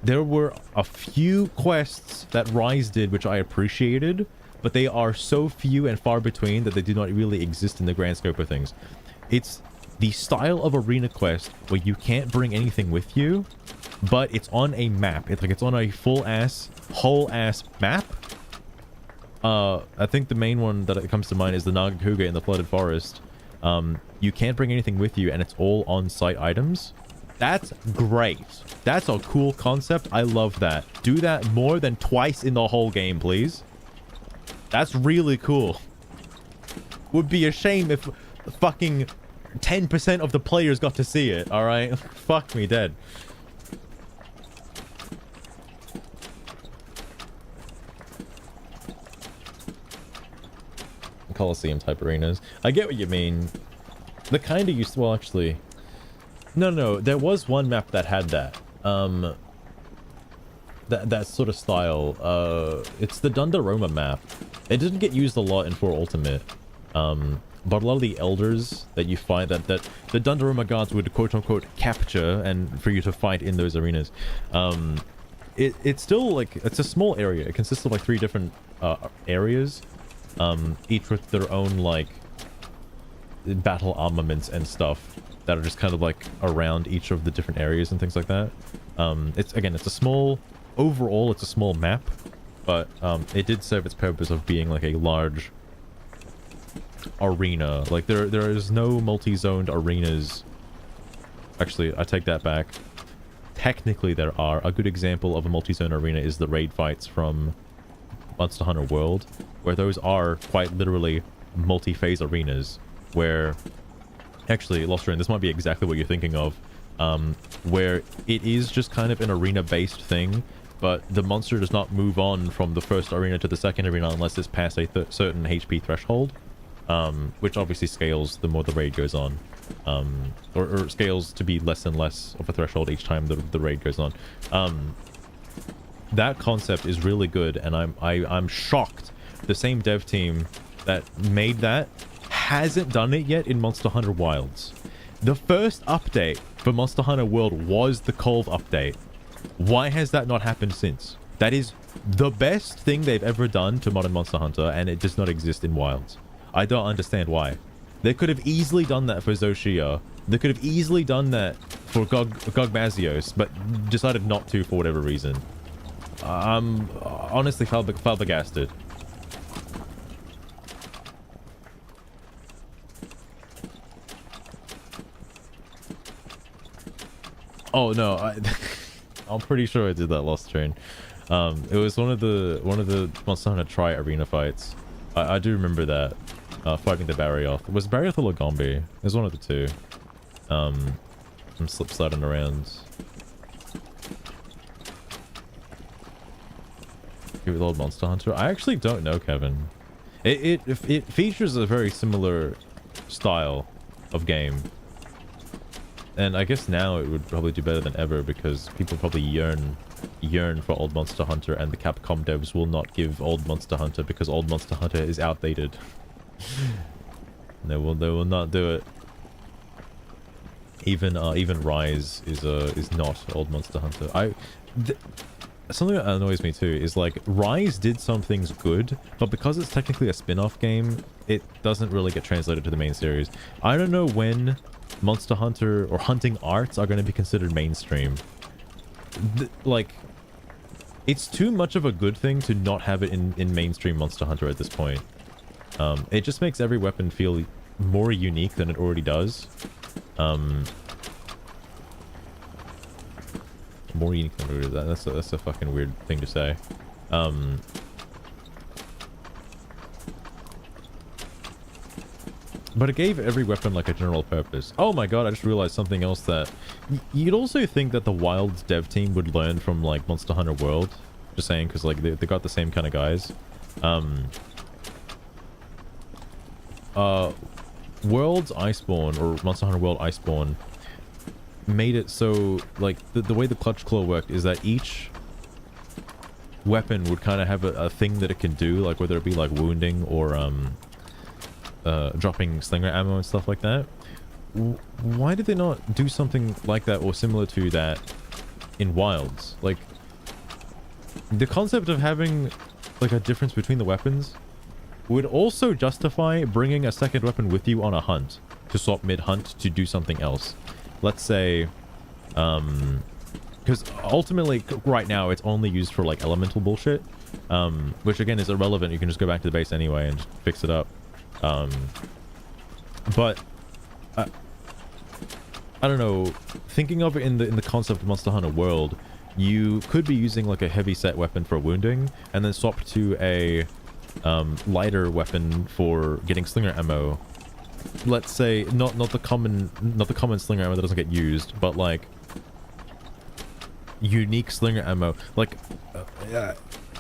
There were a few quests that Rise did which I appreciated, but they are so few and far between that they do not really exist in the grand scope of things. It's the style of arena quest where you can't bring anything with you, but it's on a map. It's on a whole ass map. I think the main one that comes to mind is the Nagakuga in the Flooded Forest. You can't bring anything with you, and it's all on-site items. That's great. That's a cool concept. I love that. Do that more than twice in the whole game, please. That's really cool. Would be a shame if fucking 10% of the players got to see it, alright? Fuck me dead. Coliseum type arenas. I get what you mean. The kind of used to, well, actually, no, there was one map that had that. That sort of style. It's the Dundoroma map. It didn't get used a lot in 4 Ultimate. But a lot of the elders that you find that the Dundoroma gods would quote-unquote capture and for you to fight in those arenas. It's still like, it's a small area. It consists of like 3 different areas, each with their own like battle armaments and stuff that are just kind of like around each of the different areas and things like that. It's a small, overall it's a small map, but it did serve its purpose of being like a large arena. Like there is no multi-zoned arenas. Actually, I take that back. Technically there are. A good example of a multi-zone arena is the raid fights from Monster Hunter World, where those are quite literally multi-phase arenas where actually, Lost Ruin, this might be exactly what you're thinking of, where it is just kind of an arena-based thing, but the monster does not move on from the first arena to the second arena unless it's past a certain HP threshold. Which obviously scales the more the raid goes on, or scales to be less and less of a threshold each time the raid goes on. That concept is really good, and I'm shocked the same dev team that made that hasn't done it yet in Monster Hunter Wilds. The first update for Monster Hunter World was the Colv update. Why has that not happened since? That is the best thing they've ever done to modern Monster Hunter, and it does not exist in Wilds. I don't understand why. They could have easily done that for Zoshia. They could have easily done that for Gogmazios, but decided not to for whatever reason. I'm honestly flabbergasted. Oh no, I'm pretty sure I did that Lost Train. It was one of the Monster Hunter Tri arena fights. I do remember that. Fighting the Barioth. Was Barioth or Lagombi? It was one of the two. I'm slip-sliding around. With old Monster Hunter. I actually don't know, Kevin. It features a very similar style of game. And I guess now it would probably do better than ever because people probably yearn for old Monster Hunter, and the Capcom devs will not give old Monster Hunter because old Monster Hunter is outdated. They will not do it. Even Rise is not old Monster Hunter. Something that annoys me too is like Rise did some things good, but because it's technically a spin-off game, it doesn't really get translated to the main series. I don't know when Monster Hunter or hunting arts are going to be considered mainstream. Like, it's too much of a good thing to not have it in mainstream Monster Hunter at this point. It just makes every weapon feel more unique than it already does. More unique than it already does. That's a fucking weird thing to say. But it gave every weapon like a general purpose. Oh my god, I just realized something else that... You'd also think that the Wilds dev team would learn from like Monster Hunter World. Just saying, because like they got the same kind of guys. World's Iceborne, or Monster Hunter World Iceborne, made it so like the way the clutch claw worked is that each weapon would kind of have a thing that it can do, like whether it be like wounding or dropping slinger ammo and stuff like that. Why did they not do something like that or similar to that in Wilds? Like, the concept of having like a difference between the weapons would also justify bringing a second weapon with you on a hunt to swap mid-hunt to do something else. Let's say, because ultimately right now it's only used for like elemental bullshit, which again is irrelevant. You can just go back to the base anyway and just fix it up. But I don't know, thinking of it in the concept of Monster Hunter World, you could be using like a heavy set weapon for wounding and then swap to a lighter weapon for getting slinger ammo. Let's say not the common slinger ammo that doesn't get used, but like unique slinger ammo. Like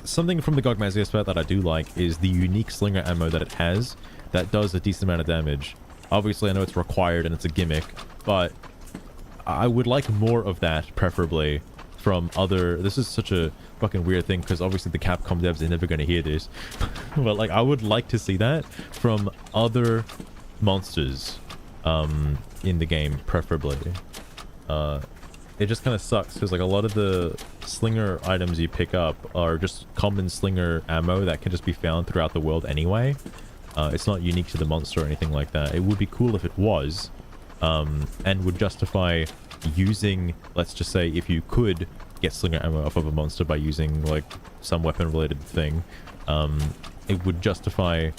something from the GOG Maziasphere that I do like is the unique slinger ammo that it has that does a decent amount of damage. Obviously I know it's required and it's a gimmick, but I would like more of that, preferably from other... This is such a fucking weird thing, because obviously the Capcom devs are never going to hear this. But like, I would like to see that from other monsters in the game, preferably. It just kind of sucks, because like a lot of the slinger items you pick up are just common slinger ammo that can just be found throughout the world anyway. It's not unique to the monster or anything like that. It would be cool if it was, and would justify using, let's just say, if you could get slinger ammo off of a monster by using like some weapon related thing, it would justify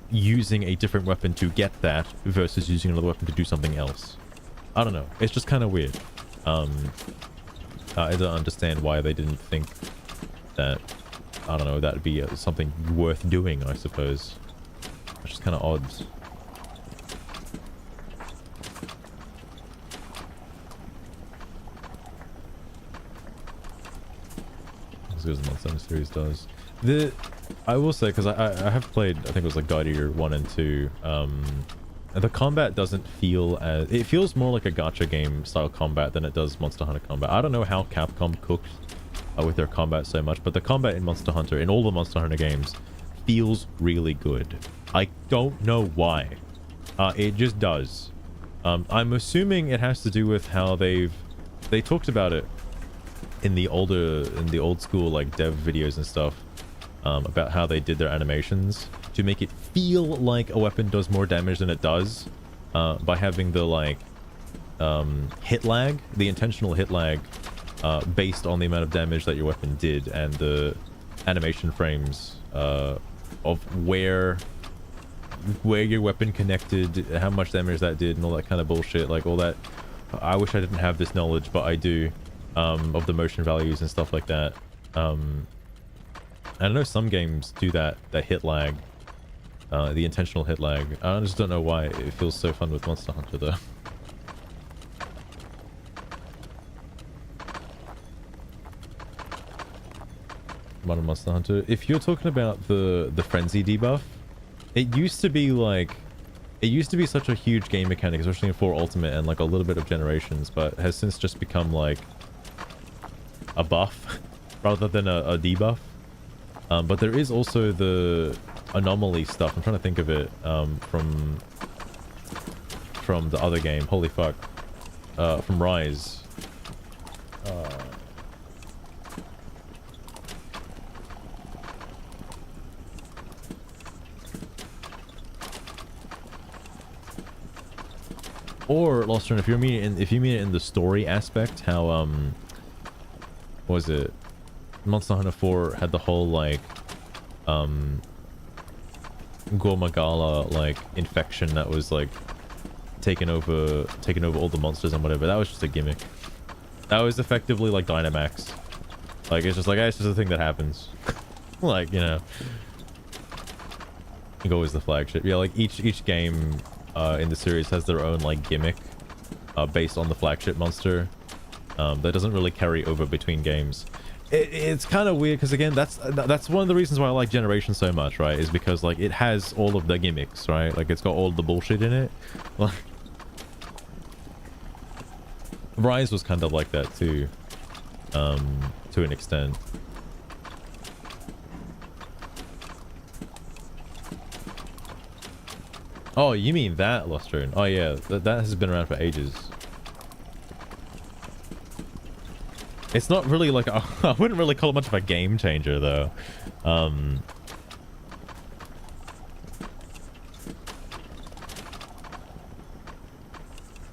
using a different weapon to get that versus using another weapon to do something else. I don't know, it's just kind of weird. I don't understand why they didn't think that, I don't know, that'd be something worth doing, I suppose. It's just kind of odd. As the Monster Hunter series does. I will say, because I have played, I think it was like Hydroneer 1 and 2, the combat doesn't feel as... It feels more like a gacha game style combat than it does Monster Hunter combat. I don't know how Capcom cooks with their combat so much, but the combat in Monster Hunter, in all the Monster Hunter games, feels really good. I don't know why. It just does. I'm assuming it has to do with how they talked about it in the old school like dev videos and stuff, about how they did their animations to make it feel like a weapon does more damage than it does, by having the like hit lag, the intentional hit lag, based on the amount of damage that your weapon did, and the animation frames of where your weapon connected, how much damage that did, and all that kind of bullshit. Like all that, I wish I didn't have this knowledge, but I do. Of the motion values and stuff like that. I know some games do that hit lag, the intentional hit lag. I just don't know why it feels so fun with Monster Hunter though. Modern Monster Hunter. If you're talking about the frenzy debuff, it used to be like... It used to be such a huge game mechanic, especially in 4 Ultimate and like a little bit of Generations, but has since just become like a buff rather than a debuff. But there is also the anomaly stuff. I'm trying to think of it from the other game. Holy fuck. From Rise. Or Lost Run, if you mean it in the story aspect, how what was it? Monster Hunter 4 had the whole like Gormagala like infection that was like taking over all the monsters and whatever. That was just a gimmick. That was effectively like Dynamax. Like it's just like, it's just a thing that happens. Like, you know. I think always the flagship. Yeah, like each game in the series has their own like gimmick based on the flagship monster. That doesn't really carry over between games. It's kind of weird because again, that's one of the reasons why I like Generation so much, right? Is because like it has all of the gimmicks, right? Like it's got all the bullshit in it. Like Rise was kind of like that too, to an extent. Oh, you mean that Lustron? Oh yeah, that has been around for ages. It's not really like I wouldn't really call it much of a game changer though.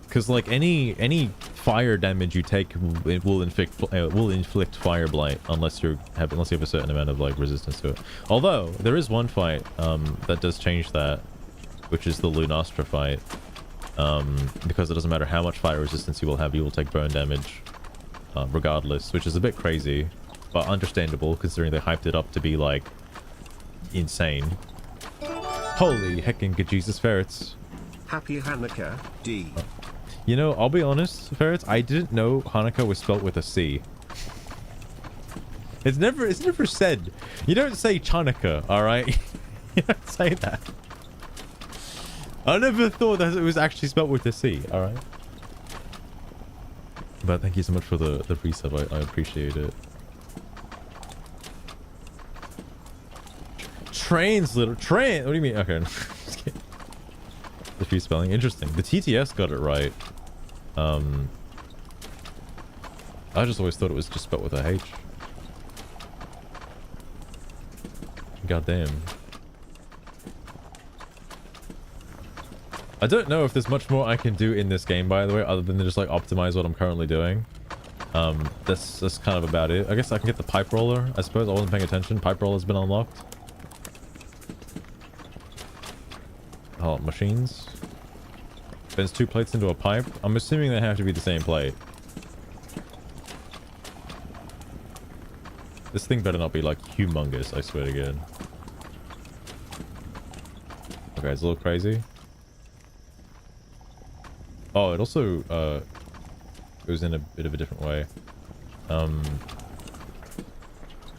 Because like any fire damage you take, it will inflict fire blight unless you have a certain amount of like resistance to it. Although there is one fight that does change that, which is the Lunastra fight. Because it doesn't matter how much fire resistance you will take burn damage regardless, which is a bit crazy, but understandable considering they hyped it up to be like insane. Holy heckin' Jesus ferrets. Happy Hanukkah, D. You know, I'll be honest, ferrets, I didn't know Hanukkah was spelt with a C. It's never said. You don't say Chanukah, alright? You don't say that. I never thought that it was actually spelt with a C, alright? But thank you so much for the resub, I appreciate it. Trains, little train. What do you mean? Okay. Just kidding. The free spelling, interesting. The TTS got it right. I just always thought it was just spelled with a H. God damn. I don't know if there's much more I can do in this game, by the way, other than just like optimize what I'm currently doing. That's kind of about it. I guess I can get the pipe roller. I suppose I wasn't paying attention. Pipe roller's been unlocked. Oh, machines. Bends 2 plates into a pipe. I'm assuming they have to be the same plate. This thing better not be like humongous, I swear to God. Okay, it's a little crazy. Oh, it also goes in a bit of a different way.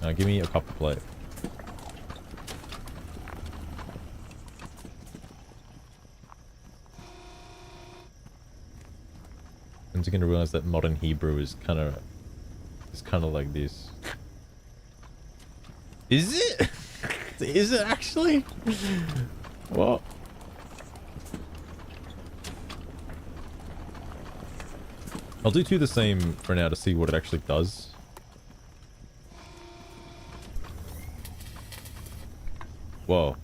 Give me a copper plate. I'm just gonna realize that modern Hebrew is kind of like this. Is it? Is it actually? What? I'll do 2 the same for now to see what it actually does. Whoa.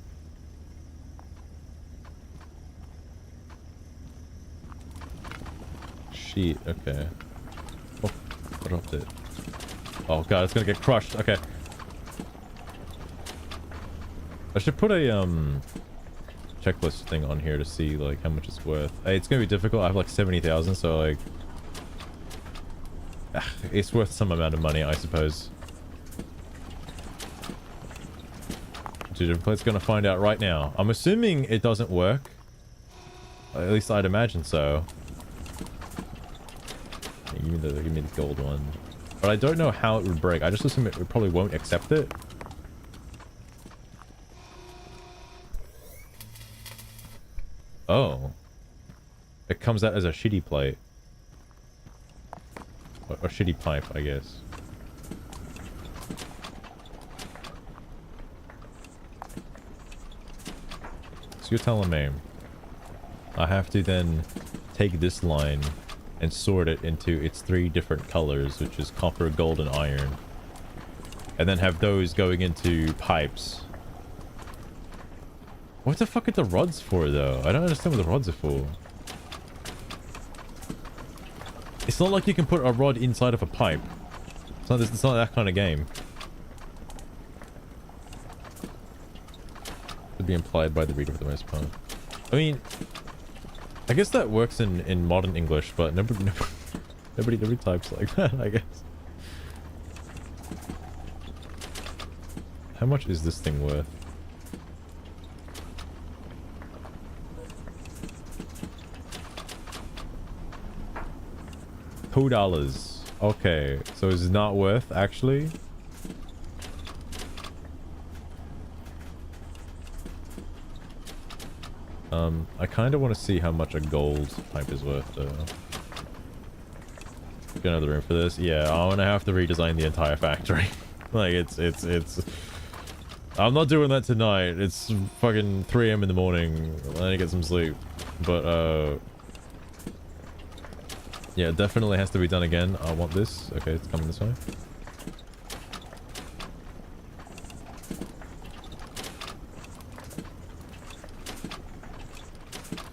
Sheet, okay. Oh, I dropped it. Oh god, it's gonna get crushed. Okay. I should put a checklist thing on here to see like how much it's worth. Hey, it's gonna be difficult. I have like 70,000, so like it's worth some amount of money, I suppose. Dude, it's gonna find out right now. I'm assuming it doesn't work. At least I'd imagine so. Give me the gold one. But I don't know how it would break. I just assume it probably won't accept it. Oh. It comes out as a shitty plate. Or shitty pipe, I guess. So you're telling me I have to then take this line and sort it into its 3 different colors, which is copper, gold, and iron. And then have those going into pipes. What the fuck are the rods for, though? I don't understand what the rods are for. It's not like you can put a rod inside of a pipe. It's not that kind of game. Should be implied by the reader for the most part. I mean, I guess that works in modern English, but nobody types like that, I guess. How much is this thing worth? $2. Okay, so it's not worth actually. I kind of want to see how much a gold pipe is worth though. Got another room for this. Yeah, I'm gonna have to redesign the entire factory. Like, it's... I'm not doing that tonight. It's fucking 3 a.m. in the morning. I need to get some sleep. But, yeah, it definitely has to be done again. I want this. Okay, it's coming this way.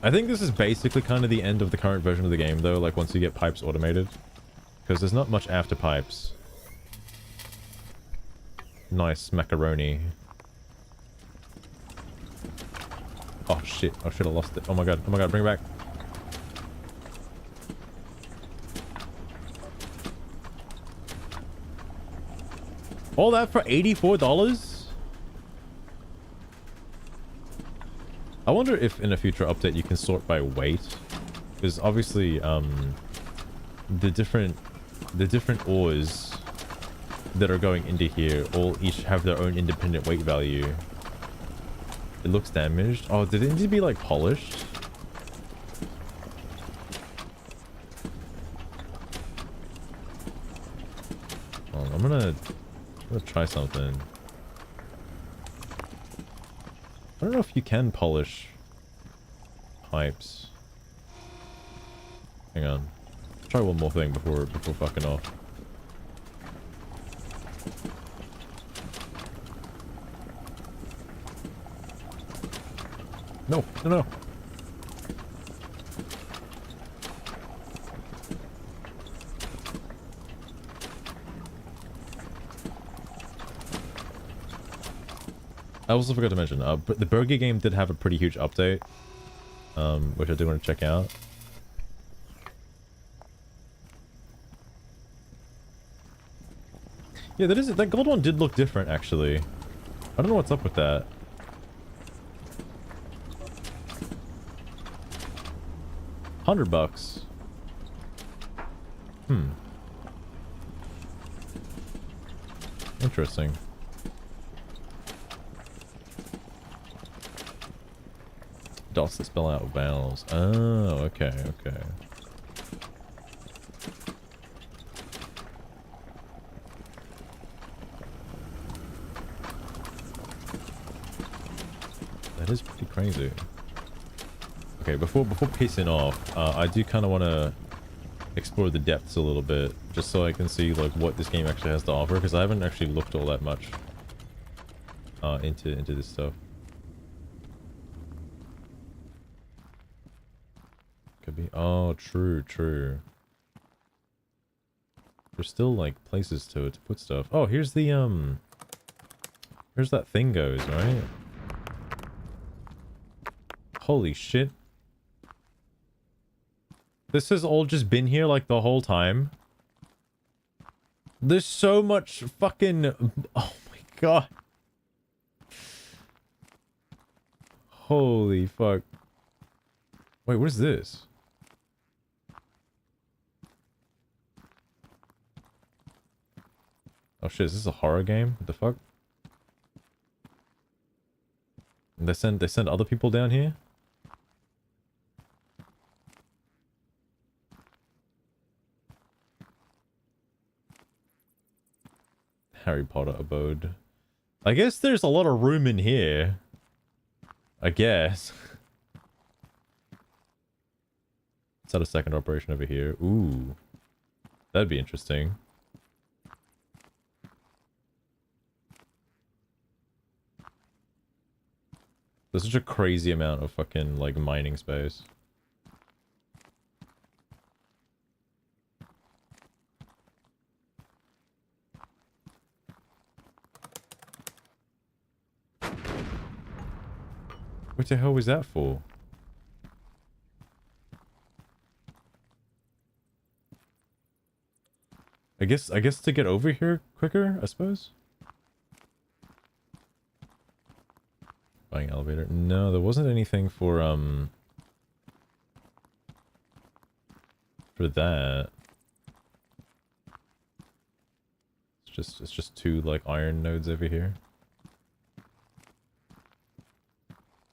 I think this is basically kind of the end of the current version of the game, though, like once you get pipes automated. Because there's not much after pipes. Nice macaroni. Oh shit, I should have lost it. Oh my god, bring it back. All that for $84? I wonder if in a future update you can sort by weight, because obviously the different ores that are going into here all each have their own independent weight value. It looks damaged. Oh, did it need to be like polished? Oh, I'm gonna try something. I don't know if you can polish pipes. Hang on. Let's try one more thing before fucking off. No, no, no. I also forgot to mention, but the burger game did have a pretty huge update, which I do want to check out. Yeah, that gold one did look different, actually. I don't know what's up with that. $100. Interesting. Dots that spell out vowels. Oh, okay, okay. That is pretty crazy. Okay, before pacing off, I do kind of want to explore the depths a little bit, just so I can see like what this game actually has to offer, because I haven't actually looked all that much into this stuff. Could be. Oh, true. There's still like places to put stuff. Oh, here's the here's that thing goes, right? Holy shit. This has all just been here like the whole time. There's so much fucking... Oh my god. Holy fuck. Wait, what is this? Oh shit, is this a horror game? What the fuck? They send other people down here? Harry Potter abode. I guess there's a lot of room in here. I guess. Let's have a second operation over here. Ooh. That'd be interesting. There's such a crazy amount of fucking, like, mining space. What the hell was that for? I guess to get over here quicker, I suppose? Buying elevator. No, there wasn't anything for that. It's just two like iron nodes over here.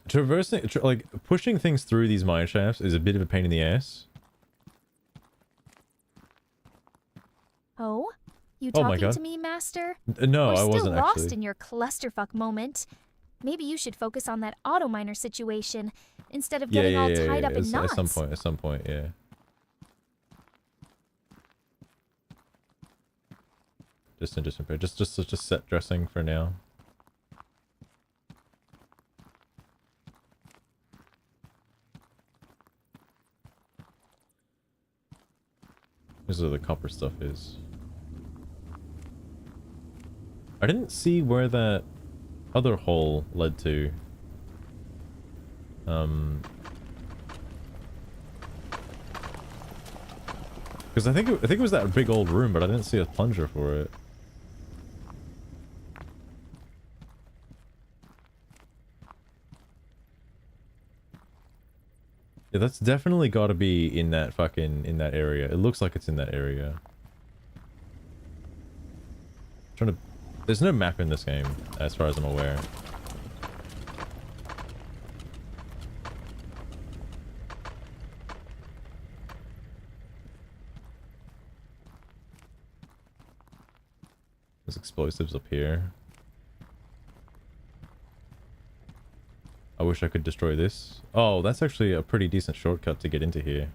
Traversing, like pushing things through these mine shafts is a bit of a pain in the ass. Oh? You Oh my talking God. to me, Master? No, Or I still wasn't lost actually. in your clusterfuck moment? Maybe you should focus on that auto miner situation instead of getting all tied up in knots. At some point, yeah. Just set dressing for now. This is where the copper stuff is. I didn't see where that other hole led to. Because I think it was that big old room, but I didn't see a plunger for it. Yeah, that's definitely got to be in that area. It looks like it's in that area. There's no map in this game, as far as I'm aware. There's explosives up here. I wish I could destroy this. Oh, that's actually a pretty decent shortcut to get into here.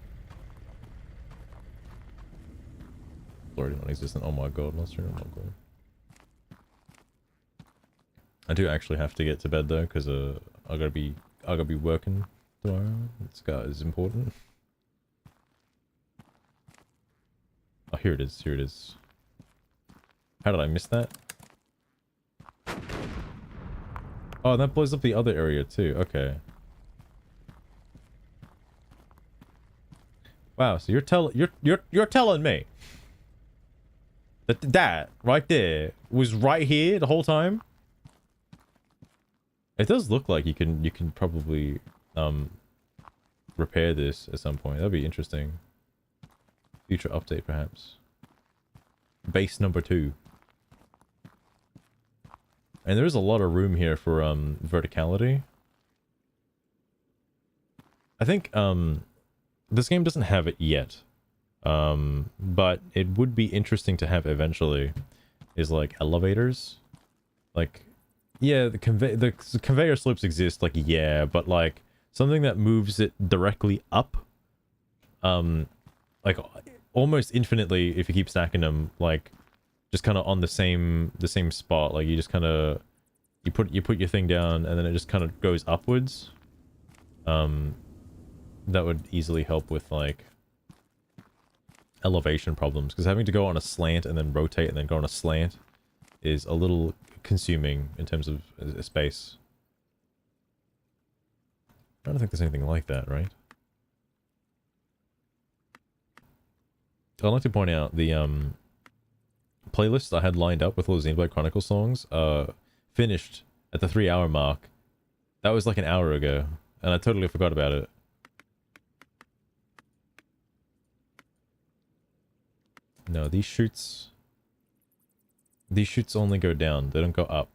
Already non-existent. Oh my god, let's turn Minemogul. I do actually have to get to bed though, because I gotta be working tomorrow. It's important. Oh, here it is. Here it is. How did I miss that? Oh, that blows up the other area too. Okay. Wow. So you're telling me that right there was right here the whole time? It does look like you can probably repair this at some point. That'd be interesting. Future update perhaps. Base number 2. And there is a lot of room here for verticality. I think this game doesn't have it yet. But it would be interesting to have eventually is like elevators. Like yeah, the conveyor slopes exist, like yeah, but like something that moves it directly up like almost infinitely if you keep stacking them, like just kind of on the same spot. Like you just kind of you put your thing down and then it just kind of goes upwards. That would easily help with like elevation problems, because having to go on a slant and then rotate and then go on a slant is a little consuming in terms of space. I don't think there's anything like that, right? I'd like to point out the playlist I had lined up with all the Xenoblade Chronicles songs finished at the 3-hour mark. That was like an hour ago, and I totally forgot about it. No, these chutes only go down, they don't go up.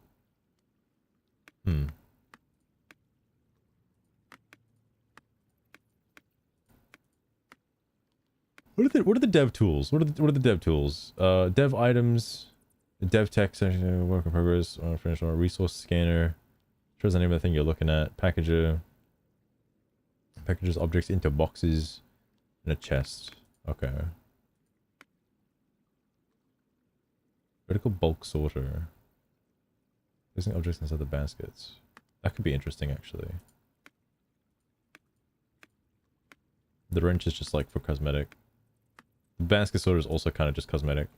What are the dev tools? What are the dev tools? Dev items, dev tech section, work in progress, finish on a resource scanner. Shows the name of the thing you're looking at. Packager. Packages objects into boxes and a chest. Okay. Vertical bulk sorter. Placing objects inside the baskets. That could be interesting, actually. The wrench is just like for cosmetic. The basket sorter is also kind of just cosmetic.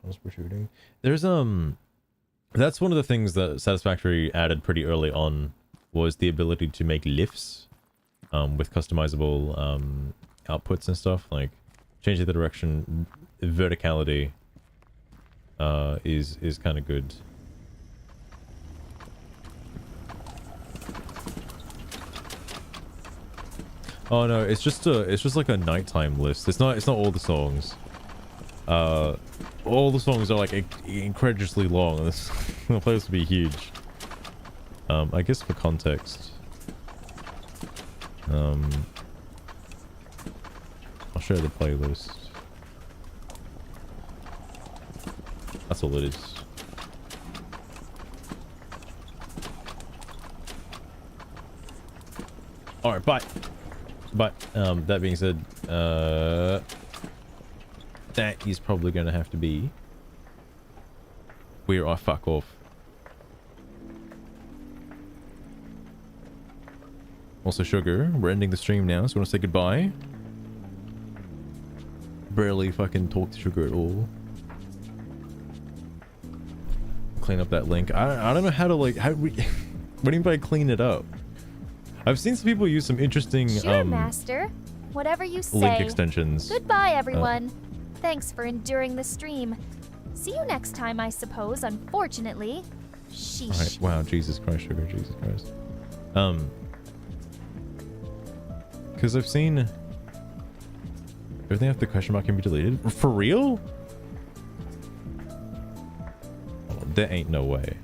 What else we're shooting? There's that's one of the things that Satisfactory added pretty early on, was the ability to make lifts with customizable outputs and stuff. Like changing the direction, verticality is kind of good. Oh no, it's just like a nighttime list. It's not all the songs. All the songs are like incredulously long, and this the place will be huge. I guess for context, share the playlist. That's all it is. All right, bye. But that being said, that is probably going to have to be where I fuck off. Also, Sugar, we're ending the stream now, so I want to say goodbye. Barely fucking talk to Sugar at all. Clean up that link. I don't know how to like, what do you mean by clean it up? I've seen some people use some interesting Sure, Master. Whatever you say. link extensions. Goodbye, everyone. Thanks for enduring the stream. See you next time, I suppose, unfortunately. Sheesh. Alright, wow, Jesus Christ, Sugar, Jesus Christ. Because I've seen everything after the question mark can be deleted. For real? Oh, there ain't no way.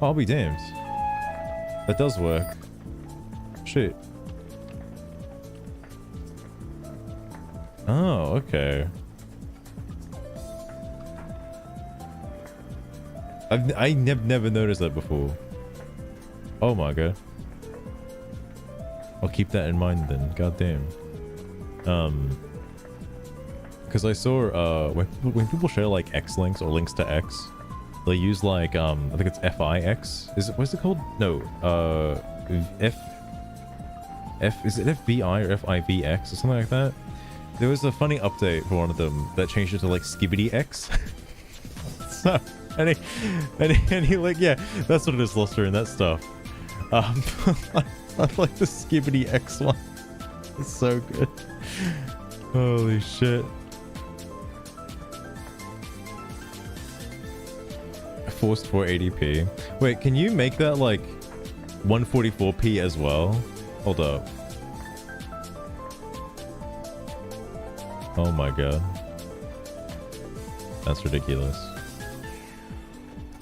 I'll be damned. That does work. Shit. Oh, okay. I never noticed that before. Oh my god. I'll keep that in mind then. God damn. Because I saw when people share like X links or links to X, they use like I think it's FIX. Is it, what's it called? No. Is it FBI or FIVX or something like that? There was a funny update for one of them that changed it to like Skibbity X. So and he like, yeah, that's what it is, Luster, and that stuff. I like the Skibbity X one. It's so good. Holy shit. Forced 480p. Wait, can you make that like 144p as well? Hold up. Oh my god. That's ridiculous.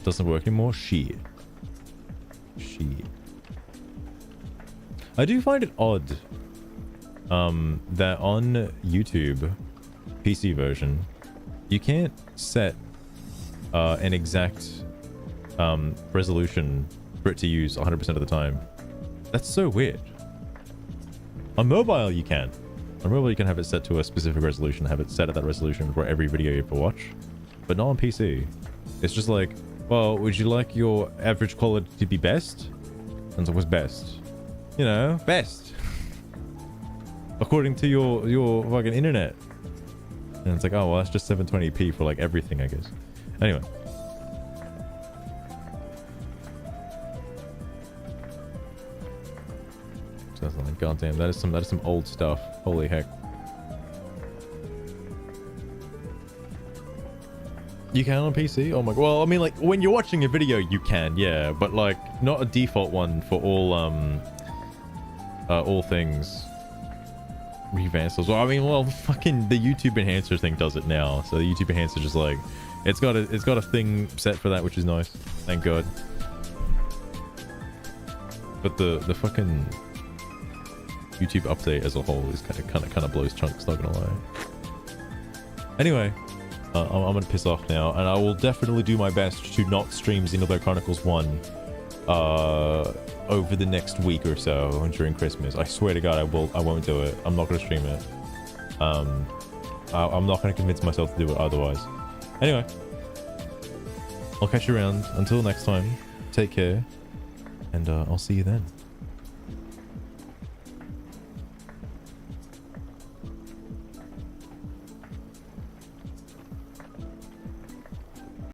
Doesn't work anymore? Shit. Shit. I do find it odd that on YouTube PC version you can't set an exact resolution for it to use 100% of the time. That's so weird. On mobile you can. On mobile you can have it set to a specific resolution, have it set at that resolution for every video you ever watch, but not on PC. It's just like, well, would you like your average quality to be best? And so what's best? You know, best. According to your fucking internet. And it's like, oh, well, that's just 720p for like everything, I guess. Anyway. So that's like, goddamn, that is some old stuff. Holy heck. You can on PC? Oh my god. Well, I mean, like, when you're watching a video, you can, yeah, but like, not a default one for all things. Revancers. Well, I mean, well, fucking the YouTube enhancer thing does it now. So the YouTube enhancer just like, it's got a thing set for that, which is nice. Thank God. But the fucking YouTube update as a whole is kind of blows chunks, not gonna lie. Anyway, I'm gonna piss off now, and I will definitely do my best to not stream Xenoblade Chronicles 1 over the next week or so during Christmas. I swear to God, I won't do it. I'm not gonna stream it. I'm not gonna convince myself to do it otherwise. Anyway, I'll catch you around. Until next time, take care, and I'll see you then.